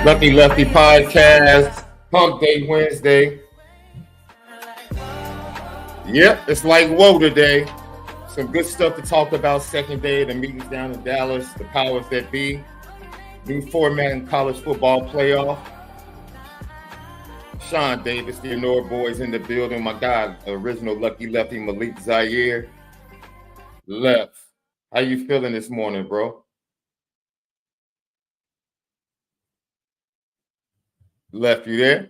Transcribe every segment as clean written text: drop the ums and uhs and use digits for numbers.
Lucky Lefty podcast, Hump Day Wednesday. Yep, it's like whoa today. Some good stuff to talk about. Second day of the meetings down in Dallas, the powers that be. New format in college football playoff. Shaun Davis, the ONORA boys in the building. My guy, original Lucky Lefty, MALIK ZAIRE. Left. How you feeling this morning, bro? Left, you there?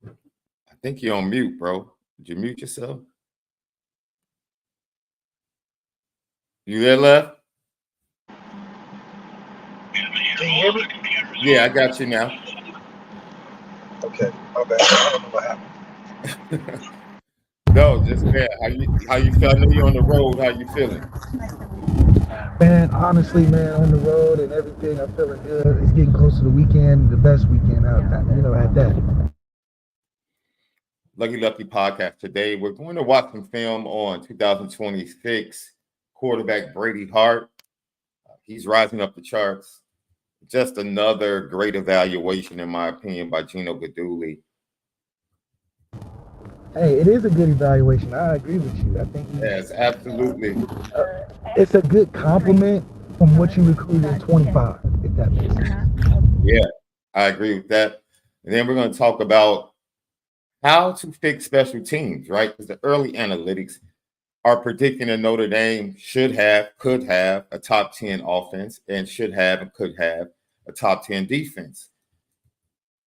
I think you're on mute, bro. Did you mute yourself? You there, Left? Can you hear me? Yeah, I got you now. Okay, my bad. I don't know what happened. No, just that. How you feel? I know you're on the road. How you feeling? Man, honestly, man, on the road and everything, I'm feeling good. It's getting close to the weekend, the best weekend out, at that. Lucky Lefty podcast. Today, we're going to watch some film on 2026 quarterback Brady HART. He's rising up the charts. Just another great evaluation, in my opinion, by Gino Guidugli. Hey, it is a good evaluation. I agree with you. I think Yes, absolutely. It's a good compliment from what you recruited in 25, if that makes sense. Yeah, I agree with that. And then we're going to talk about how to fix special teams, right? Because the early analytics are predicting that Notre Dame should have, could have a top 10 offense and should have and could have a top 10 defense.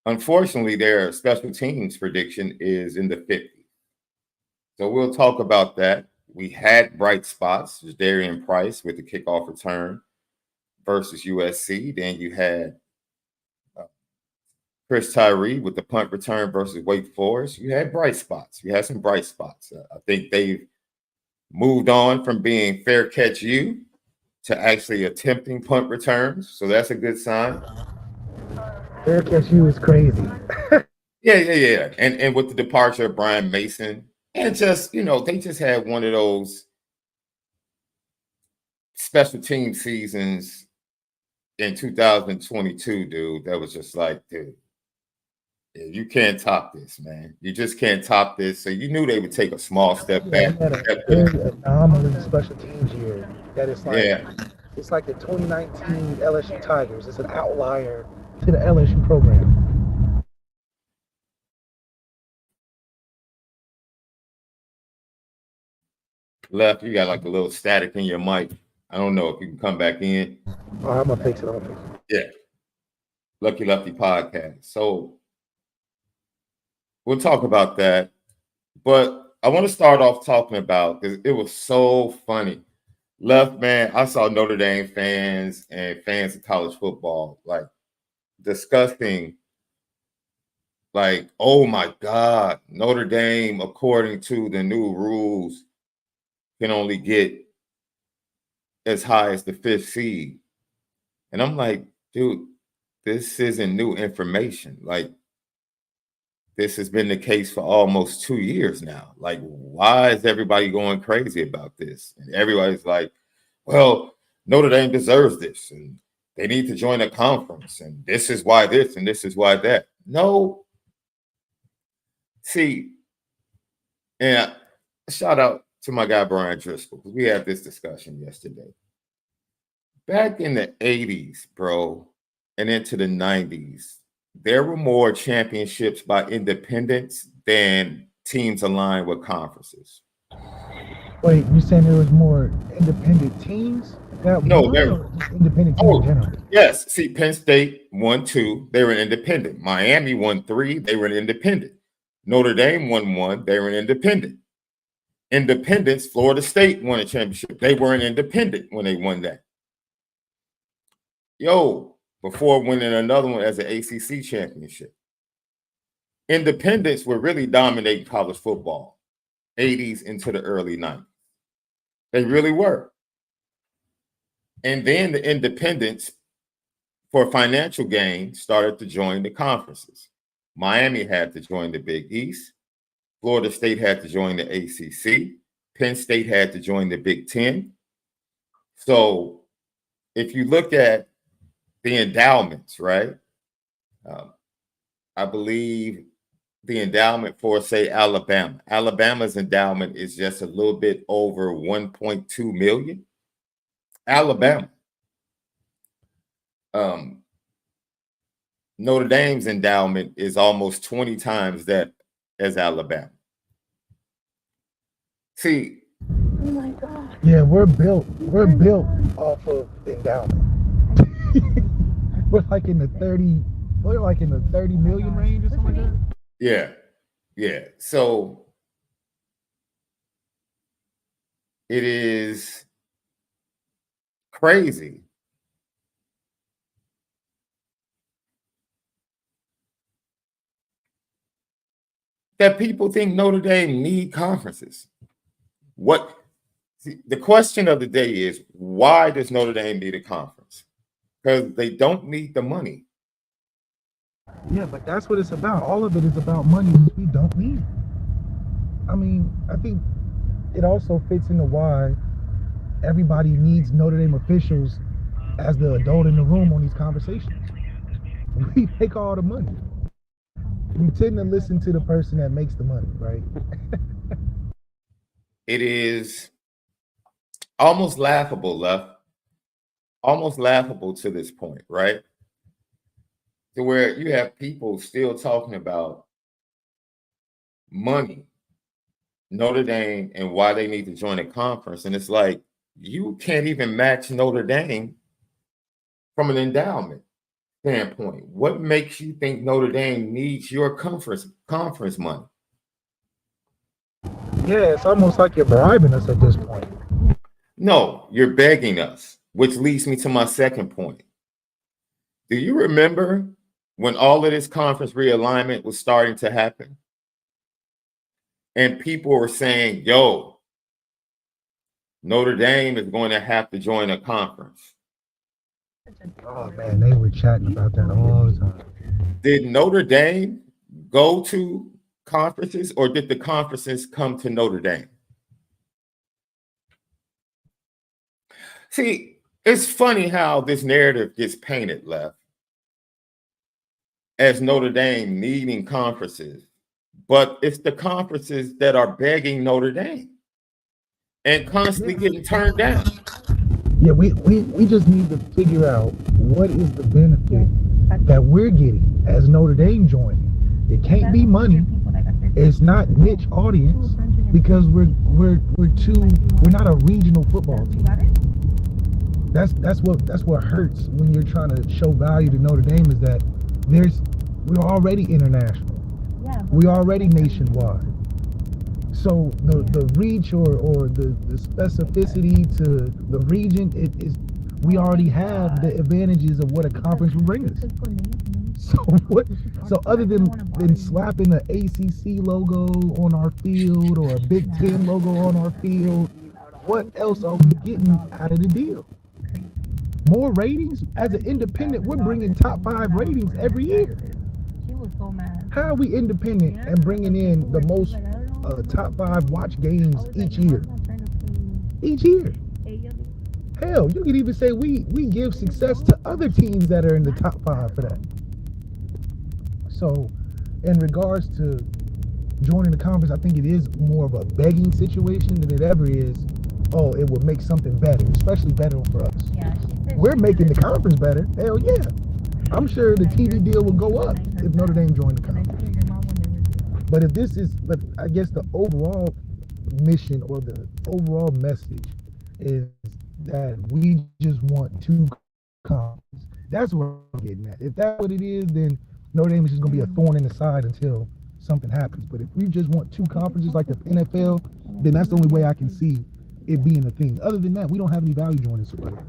Unfortunately, their special teams prediction is in the 50s. So we'll talk about that. We had bright spots. There's Darian Price with the kickoff return versus USC. Then you had Chris Tyree with the punt return versus Wake Forest. You had bright spots. You had some bright spots. I think they've moved on from being fair catch you to actually attempting punt returns. So that's a good sign. Fair catch you is crazy. Yeah. And with the departure of Brian Mason, and just, they just had one of those special team seasons in 2022, dude, that was just like, dude, you can't top this, man. You just can't top this. So you knew they would take a small step back. We had a very anomaly special teams year. That is like, It's like the 2019 LSU Tigers. It's an outlier to the LSU program. Left, you got like a little static in your mic. I don't know if you can come back in. Oh, I'm gonna fix it. Yeah. Lucky Lefty podcast. So we'll talk about that. But I want to start off talking about, because it was so funny. Left, man, I saw Notre Dame fans and fans of college football like discussing, like, oh my God, Notre Dame, according to the new rules, can only get as high as the 5th seed. And I'm like, dude, this isn't new information. Like, this has been the case for almost 2 years now. Like, why is everybody going crazy about this? And everybody's like, well, Notre Dame deserves this, and they need to join a conference, and this is why this, and this is why that. No. See, and shout out to my guy Brian Driscoll, because we had this discussion yesterday. Back in the 80s, bro, and into the 90s, there were more championships by independents than teams aligned with conferences. Wait, you saying there was more independent teams? No, there were independent teams in general. Yes. See, Penn State won 2, they were an independent. Miami won 3, they were an independent. Notre Dame won 1, they were an independent. Independents, Florida State won a championship. They were an independent when they won that. Before winning another one as an ACC championship. Independents were really dominating college football, 80s into the early 90s. They really were. And then the independents, for financial gain, started to join the conferences. Miami had to join the Big East. Florida State had to join the ACC. Penn State had to join the Big Ten. So if you look at the endowments, right? I believe the endowment for, say, Alabama. Alabama's endowment is just a little bit over 1.2 million. Alabama. Notre Dame's endowment is almost 20 times that as Alabama. See, Oh my God. Yeah, we're built off of endowment. We're like in the 30 million range or something like that. yeah. So it is crazy. That people think Notre Dame need conferences. The question of the day is, why does Notre Dame need a conference? Because they don't need the money. Yeah, but that's what it's about. All of it is about money which we don't need. I mean, I think it also fits into why everybody needs Notre Dame officials as the adult in the room on these conversations. We make all the money. We tend to listen to the person that makes the money, right? It is almost laughable, almost laughable to this point, right? To where you have people still talking about money, Notre Dame, and why they need to join a conference. And it's like, you can't even match Notre Dame from an endowment standpoint. What makes you think Notre Dame needs your conference money? Yeah, it's almost like you're bribing us at this point. No, you're begging us, which leads me to my second point. Do you remember when all of this conference realignment was starting to happen? And people were saying, yo, Notre Dame is going to have to join a conference. Oh man, they were chatting about that all the time. Did Notre Dame go to conferences, or did the conferences come to Notre Dame? See, it's funny how this narrative gets painted, Left, as Notre Dame needing conferences, but it's the conferences that are begging Notre Dame and constantly getting turned down. Yeah, we just need to figure out what is the benefit that we're getting as Notre Dame joining. It can't be money. It's not niche audience because we're not a regional football team. That's what hurts when you're trying to show value to Notre Dame, is that we're already international. We're already nationwide. So the reach or the specificity to the region, we already have the advantages of what a conference will bring us. So other than slapping an ACC logo on our field or a Big Ten logo on our field, what else are we getting out of the deal? More ratings? As an independent, we're bringing top 5 ratings every year. How are we independent and bringing in the most top 5 watch games each year? Each year. Hell, you could even say we give success to other teams that are in the top 5 for that. So, in regards to joining the conference, I think it is more of a begging situation than it ever is, oh, it would make something better, especially better for us. We're making the conference better. Hell yeah. I'm sure the TV deal will go up if Notre Dame joined the conference. But I guess the overall mission or the overall message is that we just want 2 conferences. That's what I'm getting at. If that's what it is, then Notre Dame is just going to be a thorn in the side until something happens. But if we just want 2 conferences like the NFL, then that's the only way I can see it being a thing. Other than that, we don't have any value joining somebody else.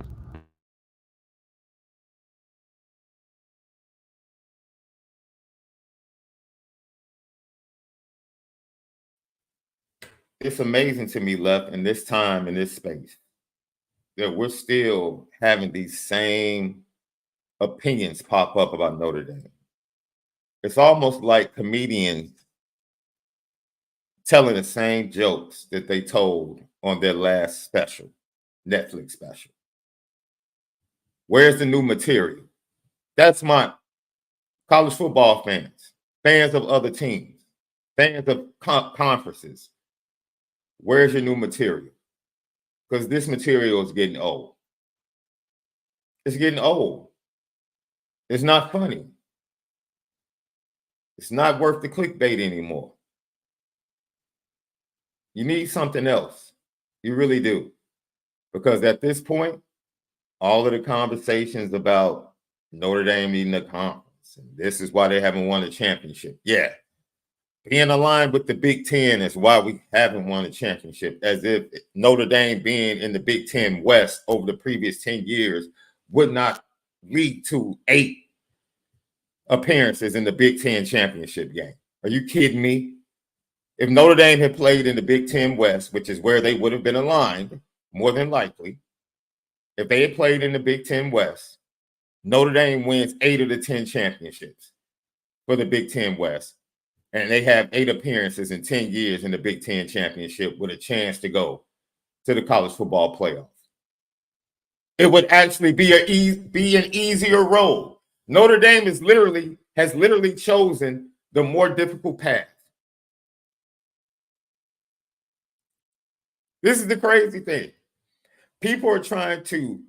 It's amazing to me, Left, in this time, in this space, that we're still having these same opinions pop up about Notre Dame. It's almost like comedians telling the same jokes that they told on their last special, Netflix special. Where's the new material? That's my college football fans, fans of other teams, fans of conferences. Where's your new material? Because this material is getting old. It's getting old. It's not funny. It's not worth the clickbait anymore. You need something else. You really do. Because at this point, all of the conversations about Notre Dame needing a conference, and this is why they haven't won a championship. Yeah. Being aligned with the Big Ten is why we haven't won a championship, as if Notre Dame being in the Big Ten West over the previous 10 years would not lead to 8 appearances in the Big Ten championship game. Are you kidding me? If Notre Dame had played in the Big Ten West, which is where they would have been aligned, more than likely, if they had played in the Big Ten West, Notre Dame wins 8 of the 10 championships for the Big Ten West. And they have 8 appearances in 10 years in the Big Ten championship with a chance to go to the college football playoff. It would actually be an easier road. Notre Dame has literally chosen the more difficult path. This is the crazy thing. People are trying to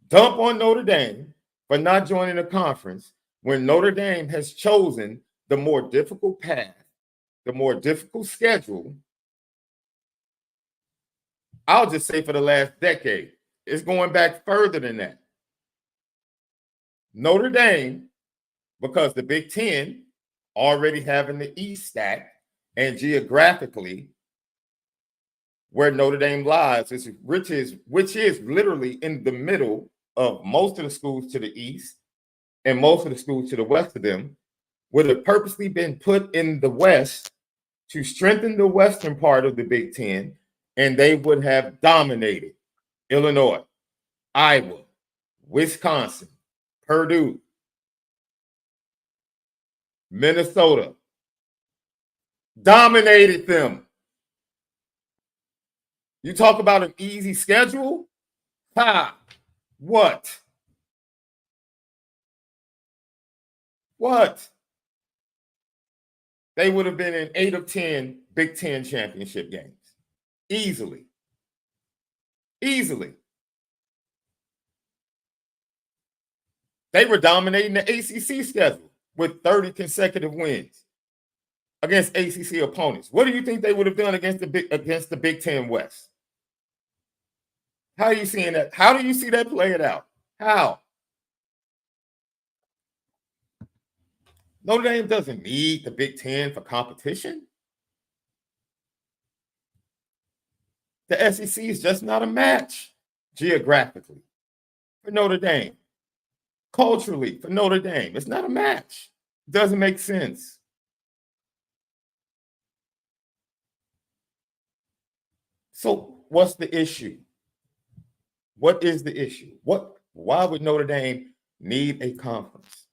dump on Notre Dame for not joining a conference when Notre Dame has chosen the more difficult path, the more difficult schedule. I'll just say for the last decade. It's going back further than that. Notre Dame, because the Big Ten already having the East stacked, and geographically where Notre Dame lies, which is literally in the middle of most of the schools to the east and most of the schools to the west of them, would have purposely been put in the West to strengthen the western part of the Big Ten, and they would have dominated Illinois, Iowa, Wisconsin, Purdue, Minnesota. Dominated them. You talk about an easy schedule? Ha! What? What? They would have been in 8 of 10 Big Ten championship games. Easily. Easily. They were dominating the ACC schedule with 30 consecutive wins against ACC opponents. What do you think they would have done against the Big Ten West? How are you seeing that? How do you see that playing out? How? Notre Dame doesn't need the Big Ten for competition. The SEC is just not a match geographically for Notre Dame. Culturally for Notre Dame, it's not a match. It doesn't make sense. So what's the issue? What is the issue? Why would Notre Dame need a conference?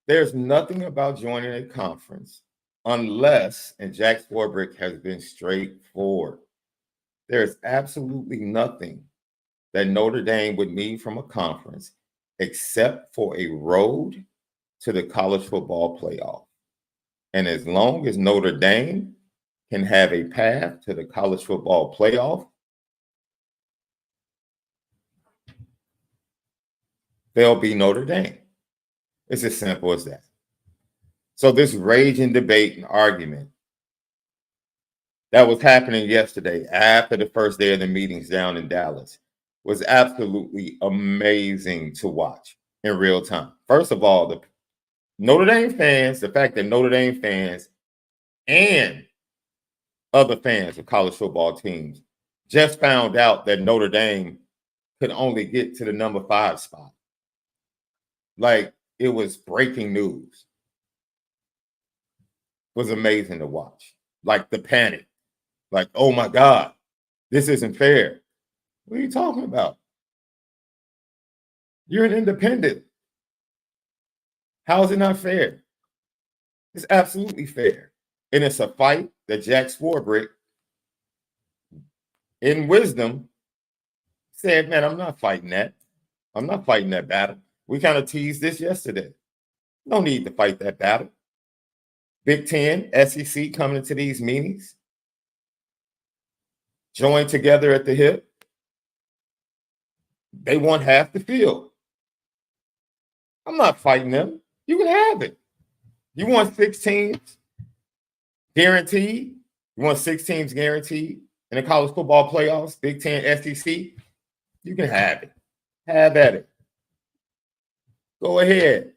There's nothing about joining a conference unless, and Jack Swarbrick has been straightforward, there's absolutely nothing that Notre Dame would need from a conference except for a road to the college football playoff. And as long as Notre Dame can have a path to the college football playoff, they'll be Notre Dame. It's as simple as that. So this raging debate and argument that was happening yesterday after the first day of the meetings down in Dallas was absolutely amazing to watch in real time. First of all, the Notre Dame fans, the fact that Notre Dame fans and other fans of college football teams just found out that Notre Dame could only get to the number 5 spot. Like, it was breaking news. It was amazing to watch. Like the panic. Like, oh my God, this isn't fair. What are you talking about? You're an independent. How is it not fair? It's absolutely fair. And it's a fight that Jack Swarbrick, in wisdom, said, man, I'm not fighting that. I'm not fighting that battle. We kind of teased this yesterday. No need to fight that battle. Big Ten, SEC coming into these meetings, join together at the hip. They want half the field. I'm not fighting them. You can have it. You want 6 teams guaranteed? You want 6 teams guaranteed in the college football playoffs, Big Ten, SEC? You can have it. Have at it. Go ahead.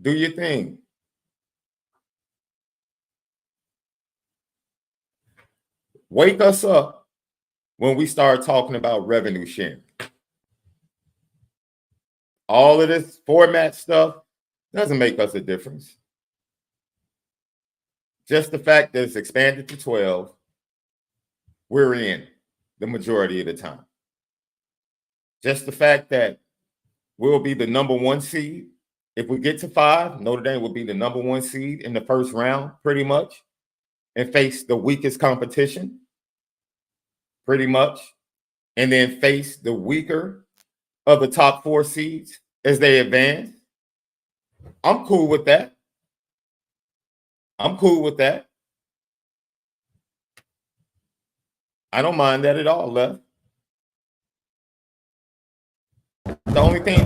Do your thing. Wake us up when we start talking about revenue sharing. All of this format stuff doesn't make us a difference. Just the fact that it's expanded to 12, we're in the majority of the time. Just the fact that we'll be the number 1 seed. If we get to 5, Notre Dame will be the number 1 seed in the first round, pretty much, and face the weakest competition, pretty much, and then face the weaker of the top 4 seeds as they advance. I'm cool with that. I'm cool with that. I don't mind that at all, Left. The only thing.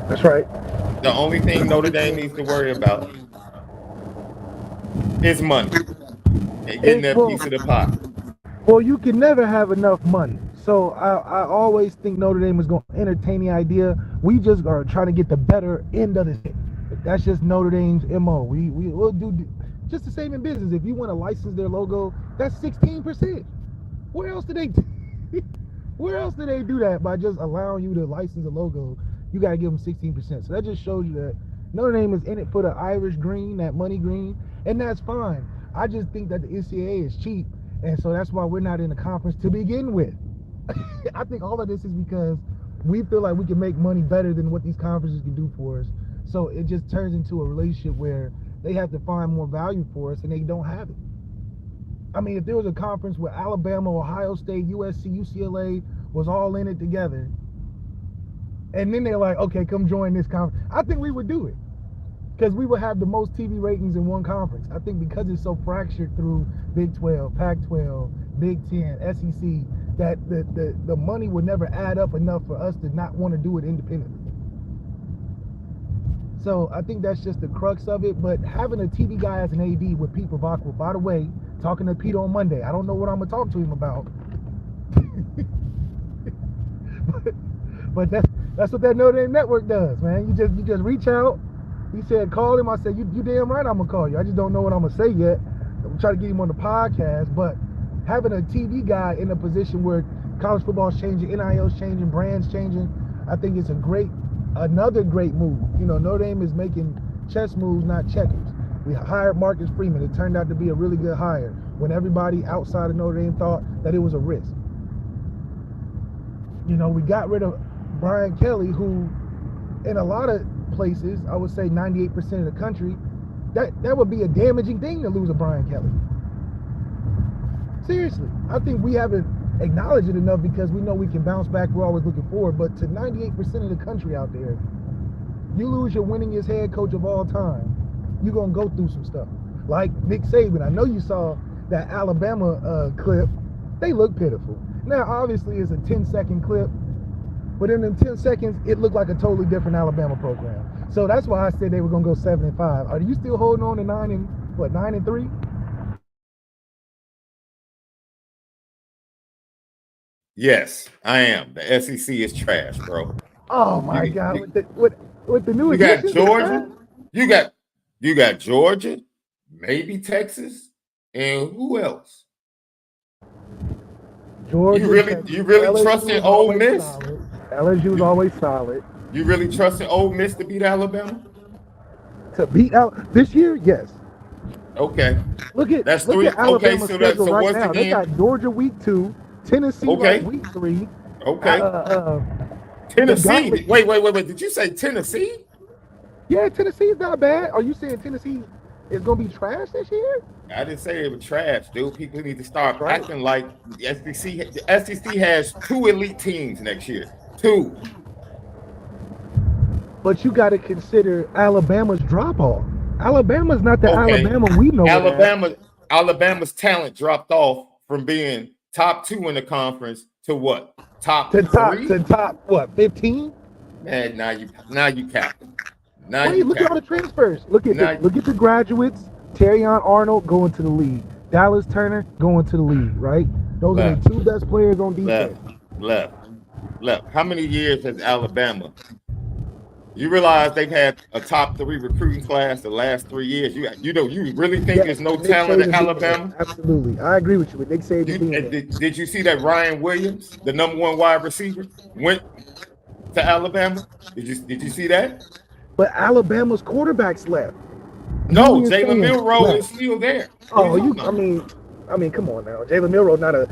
That's right. The only thing Notre Dame needs to worry about is money and getting that piece of the pie. Well, you can never have enough money. So I always think Notre Dame is going to entertain the idea. We just are trying to get the better end of the stick. That's just Notre Dame's MO. We'll do just the same in business. If you want to license their logo, that's 16%. Where else do they do that by just allowing you to license a logo? You got to give them 16%. So that just shows you that Notre Dame is in it for the Irish green, that money green, and that's fine. I just think that the NCAA is cheap, and so that's why we're not in the conference to begin with. I think all of this is because we feel like we can make money better than what these conferences can do for us. So it just turns into a relationship where they have to find more value for us, and they don't have it. I mean, if there was a conference where Alabama, Ohio State, USC, UCLA was all in it together, and then they're like, okay, come join this conference, I think we would do it. Because we would have the most TV ratings in one conference. I think because it's so fractured through Big 12, Pac-12, Big 10, SEC, that the money would never add up enough for us to not want to do it independently. So I think that's just the crux of it. But having a TV guy as an AD with Pete Pavakwa, by the way, talking to Pete on Monday, I don't know what I'm going to talk to him about. but that's what that Notre Dame network does, man. You just reach out. He said, call him. I said, you damn right I'm going to call you. I just don't know what I'm going to say yet. I'm trying to get him on the podcast. But having a TV guy in a position where college football is changing, NIL is changing, brands changing, I think it's another great move. You know, Notre Dame is making chess moves, not checkers. We hired Marcus Freeman. It turned out to be a really good hire when everybody outside of Notre Dame thought that it was a risk. You know, we got rid of Brian Kelly, who in a lot of places, I would say 98% of the country, that would be a damaging thing to lose a Brian Kelly. Seriously, I think we haven't acknowledged it enough because we know we can bounce back. We're always looking forward, but to 98% of the country out there, you lose your winningest head coach of all time, you're gonna go through some stuff. Like Nick Saban, I know you saw that Alabama clip. They look pitiful. Now, obviously, it's a 10-second clip, but in them 10 seconds, it looked like a totally different Alabama program. So that's why I said they were going to go 7-5. Are you still holding on to 9-3? Yes, I am. The SEC is trash, bro. Oh my God! With the new you got Georgia, you got Georgia, maybe Texas, and who else? Georgia. You really trust in Ole Miss? LSU's always solid. You really trust in Ole Miss to beat Alabama? To beat out this year, yes. Okay. Look at Alabama's schedule right now. They got Georgia week 2, Tennessee week 3. Okay. Tennessee. Wait. Did you say Tennessee? Yeah, Tennessee's not bad. Are you saying Tennessee is going to be trash this year? I didn't say they were trash, dude. People need to start acting like the SEC. The SEC has 2 elite teams next year. 2. But you got to consider Alabama's drop off. Alabama's not the Okay. Alabama we know. Alabama's talent dropped off from being top 2 in the conference to what? Top 3? To top what? 15? Man, now you capping. Now Wait, you look at all the capping. transfers. Look at the graduates. Terrion Arnold going to the league. Dallas Turner going to the league, right? Those are the 2 best players on defense. Left. How many years has Alabama? You realize they've had a top 3 recruiting class the last 3 years. You really think there's no talent at Alabama? Absolutely, I agree with you. With Nick Saban did you see that Ryan Williams, the number 1 wide receiver, went to Alabama? Did you see that? But Alabama's quarterbacks left. No, Jalen Milroe is still there. Oh, I mean, come on now. Jalen Milroe not a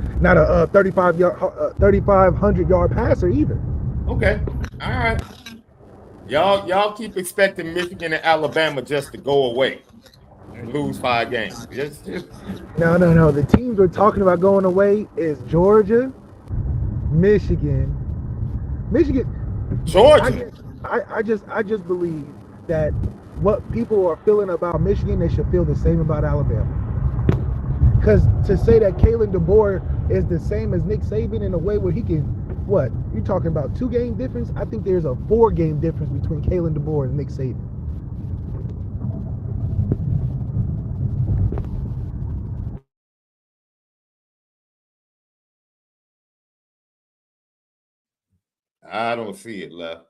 3,500 yard passer either. Okay, all right. Y'all keep expecting Michigan and Alabama just to go away and lose 5 games. No. The teams we're talking about going away is Georgia, Michigan. Georgia. I just believe that what people are feeling about Michigan, they should feel the same about Alabama. Because to say that Kalen DeBoer is the same as Nick Saban in a way where he can, what? You're talking about 2-game difference? I think there's a 4-game difference between Kalen DeBoer and Nick Saban. I don't see it, Left.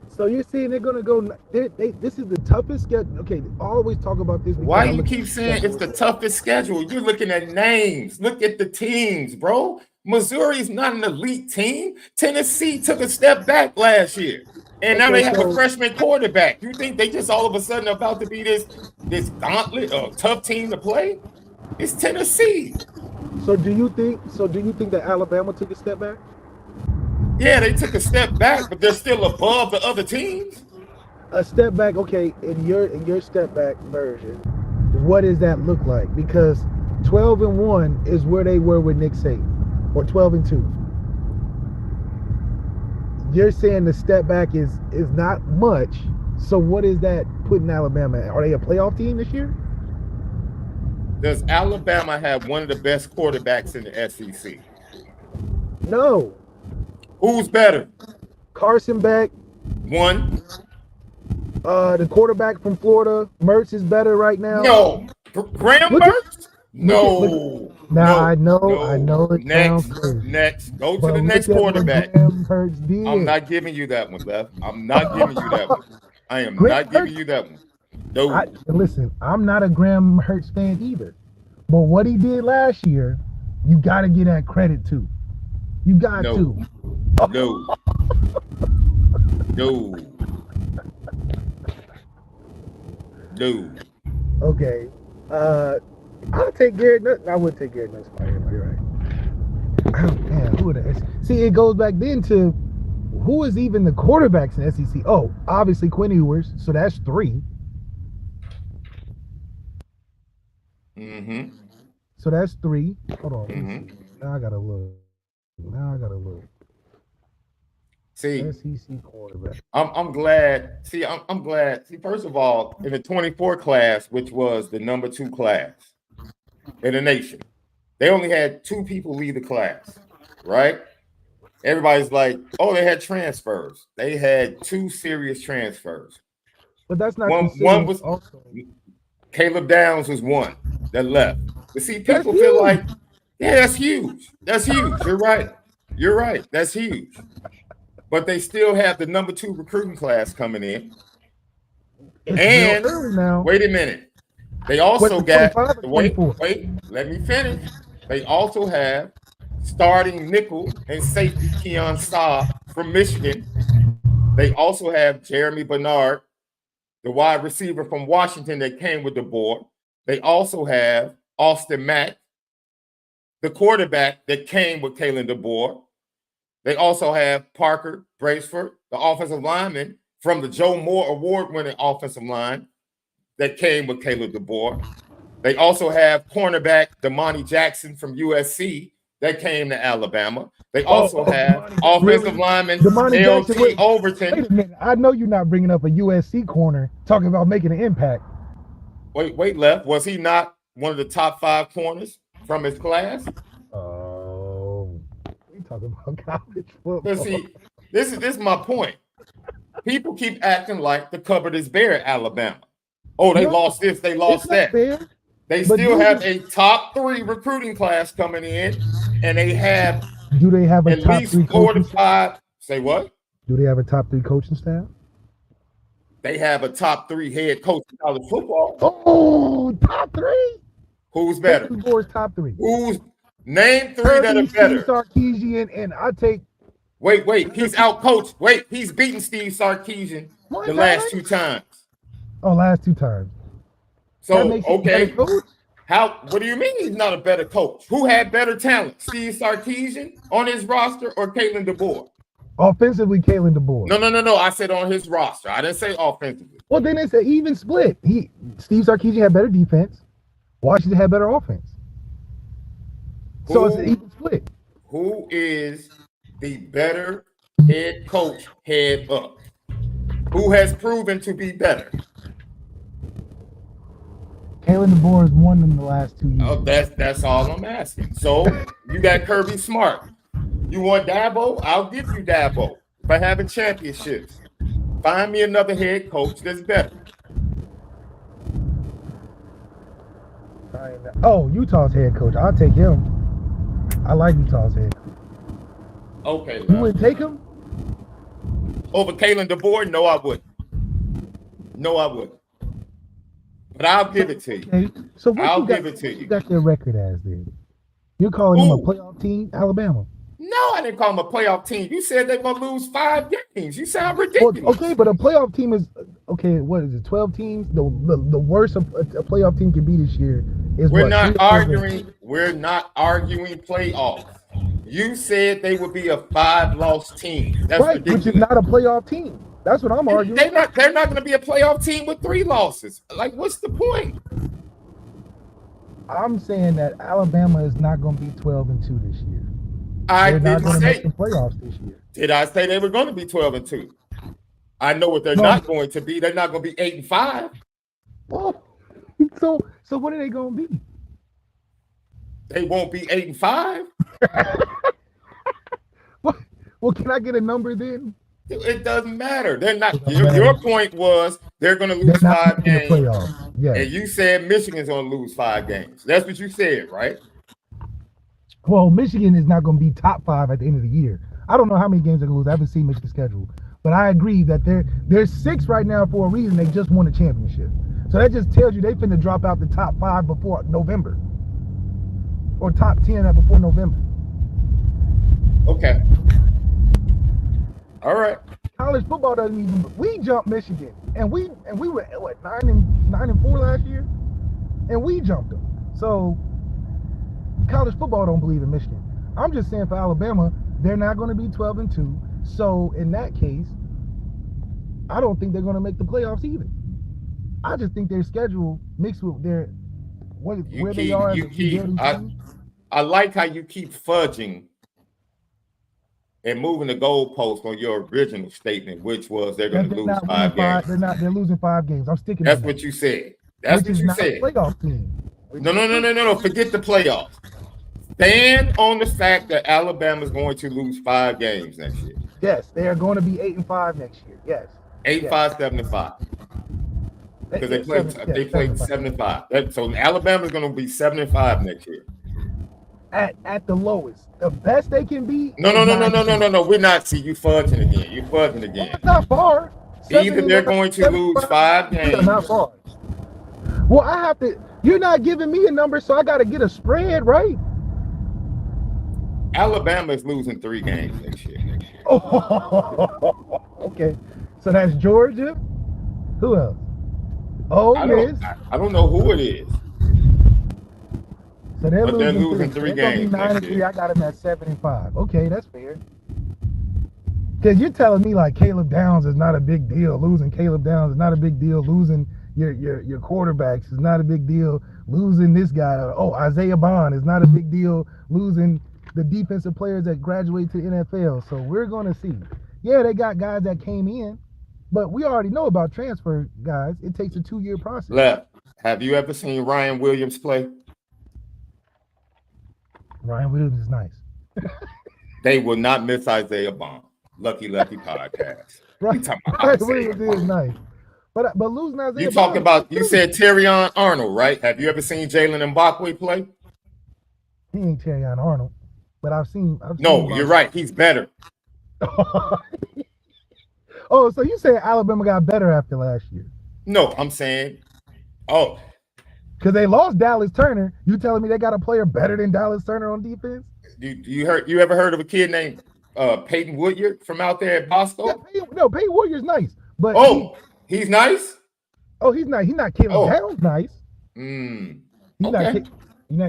So you're saying they're going to go, this is the toughest schedule. Okay, always talk about this. Why do you keep saying it's the toughest schedule? You're looking at names. Look at the teams, bro. Missouri's not an elite team. Tennessee took a step back last year. And now they have a freshman quarterback. You think they just all of a sudden about to be this gauntlet or tough team to play? It's Tennessee. So do you think that Alabama took a step back? Yeah, they took a step back, but they're still above the other teams. A step back, okay, in your step back version, what does that look like? Because 12-1 is where they were with Nick Saban, or 12-2. You're saying the step back is not much. So what is that putting Alabama at? Are they a playoff team this year? Does Alabama have one of the best quarterbacks in the SEC? No. Who's better? Carson Beck. 1. The quarterback from Florida, Mertz, is better right now. No. Graham Mertz? No. I know. Next. Go to the next quarterback. I'm not giving you that one, Left. I'm not giving you that one. I am not giving you that one. No. Listen, I'm not a Graham Mertz fan either. But what he did last year, you got to give that credit to. You got to. No. Okay. I'll take Garrett Nutt. I would take Garrett Nutt's spot. You're right. Oh, man, who would have? See, it goes back then to who is even the quarterbacks in SEC? Oh, obviously Quinn Ewers. So that's 3. Mm-hmm. So that's 3. Hold on. Mm-hmm. Now I gotta look. See, SEC quarterback. I'm glad. See, I'm glad. See, first of all, in the 24 class, which was the number 2 class in the nation, they only had 2 people leave the class, right? Everybody's like, oh, they had transfers. They had 2 serious transfers. But that's not one was also. Caleb Downs was 1 that left. But see, people feel like, yeah, that's huge. That's huge. You're right. That's huge. But they still have the number 2 recruiting class coming in. And wait a minute. They also got wait, let me finish. They also have starting nickel and safety Keon Saw from Michigan. They also have Jeremy Bernard, the wide receiver from Washington that came with the board. They also have Austin Mack, the quarterback that came with Kalen DeBoer. They also have Parker Braceford, the offensive lineman from the Joe Moore award-winning offensive line that came with Caleb DeBoer. They also have cornerback Damani Jackson from USC that came to Alabama. They also have Damani, offensive really? lineman Damani Jackson, LT Overton. Wait a minute. I know you're not bringing up a USC corner talking about making an impact. Wait, left. Was he not one of the top 5 corners from his class? Oh, we talking about college football. But see, this is my point. People keep acting like the cupboard is bare at Alabama. Oh, they lost this, they lost that. Fair, they still have a top 3 recruiting class coming in, and they have do they have a at top least 3 4 to coaching 5. staff? Say what? Do they have a top 3 coaching staff? They have a top 3 head coach in college football. Oh, top 3? Who's better? Board's top 3. Who's name 3 that are better? Steve Sarkisian, and I take. Wait. He's out coached. Wait, he's beaten Steve Sarkisian the last 2 times. Oh, last 2 times. So okay, what do you mean he's not a better coach? Who had better talent, Steve Sarkisian on his roster or Kalen DeBoer? Offensively, Kalen DeBoer. No. I said on his roster. I didn't say offensively. Well, then it's an even split. Steve Sarkisian had better defense. Washington had better offense. So it's an even split. Who is the better head coach head up? Who has proven to be better? Kalen DeBoer has won in the last 2 years. Oh, that's all I'm asking. So you got Kirby Smart. You want Dabo? I'll give you Dabo for having championships. Find me another head coach that's better. Oh, Utah's head coach. I'll take him. I like Utah's head coach. Okay. You wouldn't take him? Over Kalen DeBoer? No, I wouldn't. But I'll give it to you. Okay. So what I'll give it to you. You got their record as then? You're calling them a playoff team, Alabama? No, I didn't call them a playoff team. You said they're going to lose 5 games. You sound ridiculous. Well, okay, but a playoff team is, okay, what is it, 12 teams? The worst a playoff team can be this year is We're not arguing playoffs. You said they would be a 5-loss team. That's right, ridiculous. which is not a playoff team. That's what I'm arguing. They're not going to be a playoff team with 3 losses. Like, what's the point? I'm saying that Alabama is not going to be 12-2 this year. I They're not didn't going to say make the playoffs this year. Did I say they were going to be 12-2? I know what they're not going to be. They're not going to be 8-5. Oh, so what are they going to be? They won't be 8-5. Well, can I get a number then? It doesn't matter. They're not. Your point was they're going to lose 5 games. Yes. And you said Michigan's going to lose 5 games. That's what you said, right? Well, Michigan is not going to be top 5 at the end of the year. I don't know how many games they're going to lose. I haven't seen Michigan's schedule. But I agree that they're 6 right now for a reason. They just won a championship. So that just tells you they finna drop out the top 5 before November. Or top 10 before November. Okay. All right. College football doesn't even. We jumped Michigan, and we were what 9-4 last year, and we jumped them. So college football don't believe in Michigan. I'm just saying for Alabama, they're not going to be 12-2. So in that case, I don't think they're going to make the playoffs either. I just think their schedule mixed with their where they are. I like how you keep fudging and moving the goalpost on your original statement, which was they're going to lose 5 games. They're losing 5 games. I'm sticking. That's what you said. That's what you said. Playoff team. No. Forget the playoffs. Stand on the fact that Alabama's going to lose 5 games next year. Yes, they are going to be 8-5 next year. Yes. 8-5, 7-5. Because they played 7-5. So Alabama's going to be 7-5 next year. At the lowest, the best they can be. No. We're not. See, you fudging again. You fudging again. It's not far. Either they're going to lose 5 games. Not far. Well, I have to. You're not giving me a number, so I got to get a spread, right? Alabama is losing 3 games next year. Oh, okay. So that's Georgia. Who else? Oh, yes. I don't know who it is. So they're losing 3 games. 9-3. I got them at 7-5. Okay, that's fair. Because you're telling me like Caleb Downs is not a big deal. Losing Caleb Downs is not a big deal. Losing your quarterbacks is not a big deal. Losing this guy, Isaiah Bond is not a big deal. Losing the defensive players that graduate to the NFL. So we're going to see. Yeah, they got guys that came in, but we already know about transfer guys. It takes a 2-year process. Left. Have you ever seen Ryan Williams play? Ryan Williams is nice. They will not miss Isaiah Bond. Lucky Lefty podcast. Ryan Williams is nice. But losing Isaiah You talk about, you said Terrion Arnold, right? Have you ever seen Jalen Mbakwe play? He ain't Terrion Arnold, but I've seen No, you're right. He's better. Oh, so you say Alabama got better after last year? No, I'm saying, oh, because they lost Dallas Turner. You telling me they got a player better than Dallas Turner on defense? You ever heard of a kid named Peyton Woodyard from out there at Bosco? Yeah, Peyton Woodyard's nice, but he's nice. Oh, he's nice. He's not Caleb Downs nice. He's not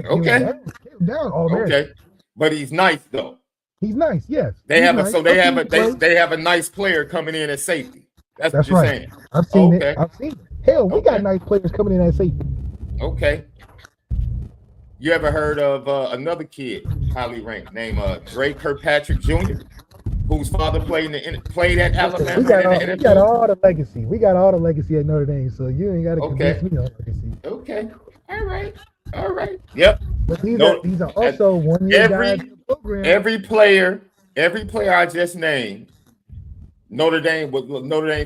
Caleb Downs all American. Okay, but he's nice though. He's nice. Yes. They have a nice player coming in at safety. That's what you're right. saying. I've seen it. I've seen it. Hell, we got nice players coming in at safety. Okay. You ever heard of another kid, highly ranked, named Dre Kirkpatrick Jr., whose father played at Alabama? We got all the legacy. We got all the legacy at Notre Dame, so you ain't got to convince me on legacy. Okay. All right. Yep. But these are also 1 year guys in the program. Every player I just named, Notre Dame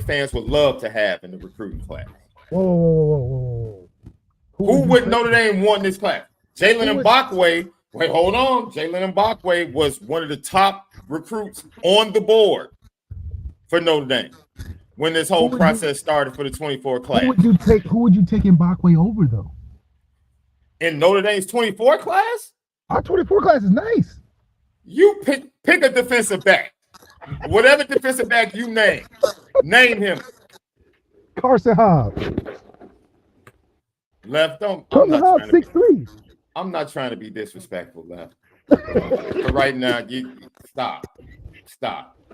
fans would love to have in the recruiting class. Whoa. Who would Notre Dame want in this class? Jalen Mbakwe. Wait, hold on. Jalen Mbakwe was one of the top recruits on the board for Notre Dame when this whole process started for the 24 class. Who would you take Mbakwe over though? In Notre Dame's 24 class? Our 24 class is nice. You pick a defensive back. Whatever defensive back you name him. Carson Hobbs. Left, Carson Hobbs 6'3". I'm not trying to be disrespectful, Left. But right now, you stop.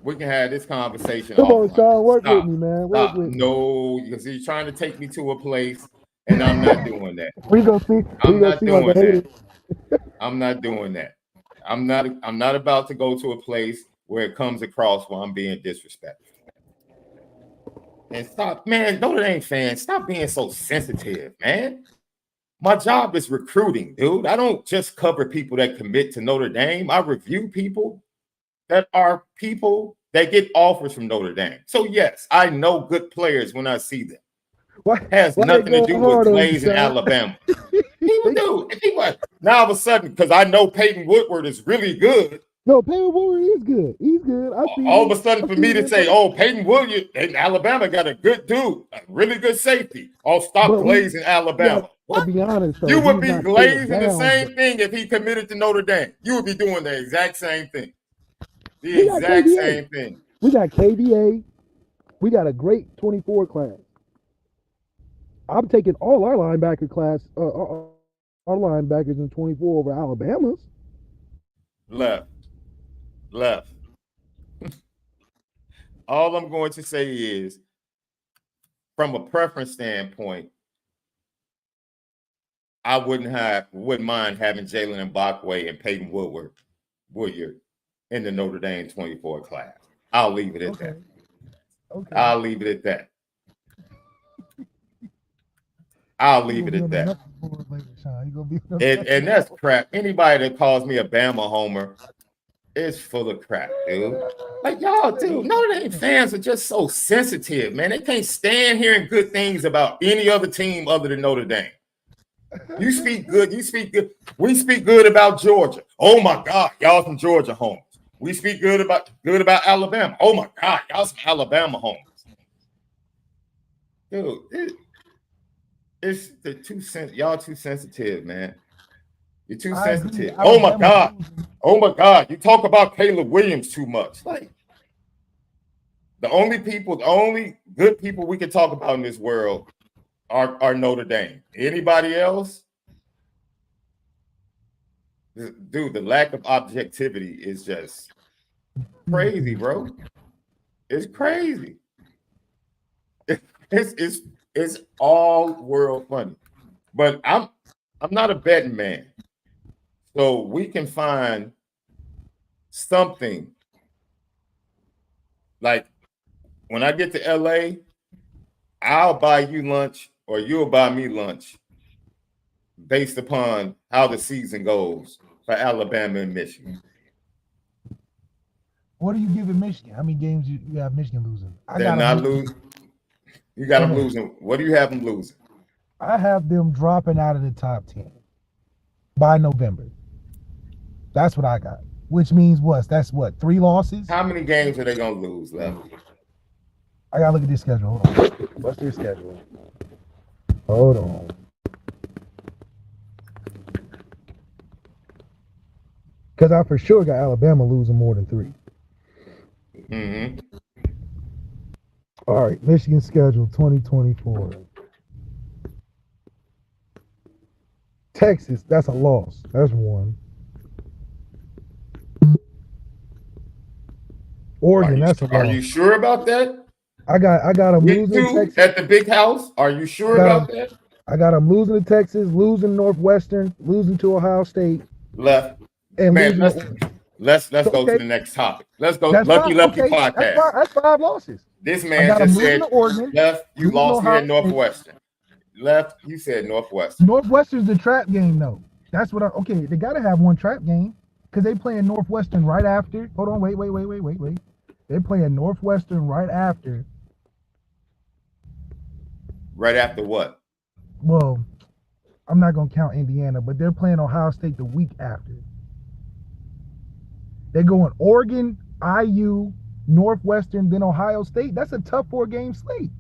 We can have this conversation. Come on, Sean, work with me, man. Work with me. No, because you're trying to take me to a place, and I'm not doing that. We gonna see. I'm not doing that. I'm not doing that. I'm not about to go to a place where it comes across where I'm being disrespectful. And stop, man, Notre Dame fans, stop being so sensitive, man. My job is recruiting, dude. I don't just cover people that commit to Notre Dame. I review people that get offers from Notre Dame. So yes, I know good players when I see them. Has nothing to do with plays in Alabama. People do. Now all of a sudden, because I know Peyton Woodward is really good. No, Peyton Woodward is good. He's good. All of a sudden, for me to say, Peyton Woodward in Alabama got a good dude, a really good safety. Stop glazing Alabama. To be honest, you would be glazing the same thing if he committed to Notre Dame. You would be doing the exact same thing. The exact same thing. We got KBA. We got a great 24 class. I'm taking all our linebacker class, our linebackers in 24 over Alabama's. Left. All I'm going to say is, from a preference standpoint, I wouldn't mind having Jalen Mbakwe and Peyton Woodward in the Notre Dame 24 class. I'll leave it at that. Okay. I'll leave it at that. And that's crap. Anybody that calls me a Bama homer is full of crap, dude. Like, y'all, dude, Notre Dame fans are just so sensitive, man. They can't stand hearing good things about any other team other than Notre Dame. You speak good. We speak good about Georgia. Oh my God, y'all some Georgia homers. We speak good about Alabama. Oh my God, y'all some Alabama homers. Dude, it's y'all too sensitive, man. You're too sensitive. Oh my God. You talk about Caleb Williams too much. Like, the only good people we can talk about in this world are Notre Dame. Anybody else? Dude, the lack of objectivity is just crazy, bro. It's crazy. It's all world funny. But I'm not a betting man. So we can find something. Like when I get to LA, I'll buy you lunch or you'll buy me lunch based upon how the season goes for Alabama and Michigan. What are you giving Michigan? How many games you have Michigan losing? They're not losing. You got them losing. What do you have them losing? I have them dropping out of the top 10 by November. That's what I got. Which means what? That's what? 3 losses? How many games are they gonna lose, Lefty? I gotta look at this schedule. Hold on. What's their schedule? Hold on. Because I for sure got Alabama losing more than 3. Mm-hmm. All right, Michigan schedule 2024. Texas, that's a loss. That's 1. Oregon, that's a loss. Are you sure about that? I got them losing to Texas at the big house. Are you sure about that? I got them losing to Texas, losing Northwestern, losing to Ohio State. Left. And man, let's go to the next topic. Let's go. That's Lefty okay. Podcast. That's 5 losses. This man just said, Oregon, Left, you lost here at Northwestern. Left, you said Northwestern. Northwestern's the trap game, though. That's what okay, they got to have one trap game because they playing Northwestern right after. Hold on, wait. They're playing Northwestern right after. Right after what? Well, I'm not going to count Indiana, but they're playing Ohio State the week after. They're going Oregon, IU, Northwestern, then Ohio State. That's a tough 4-game slate.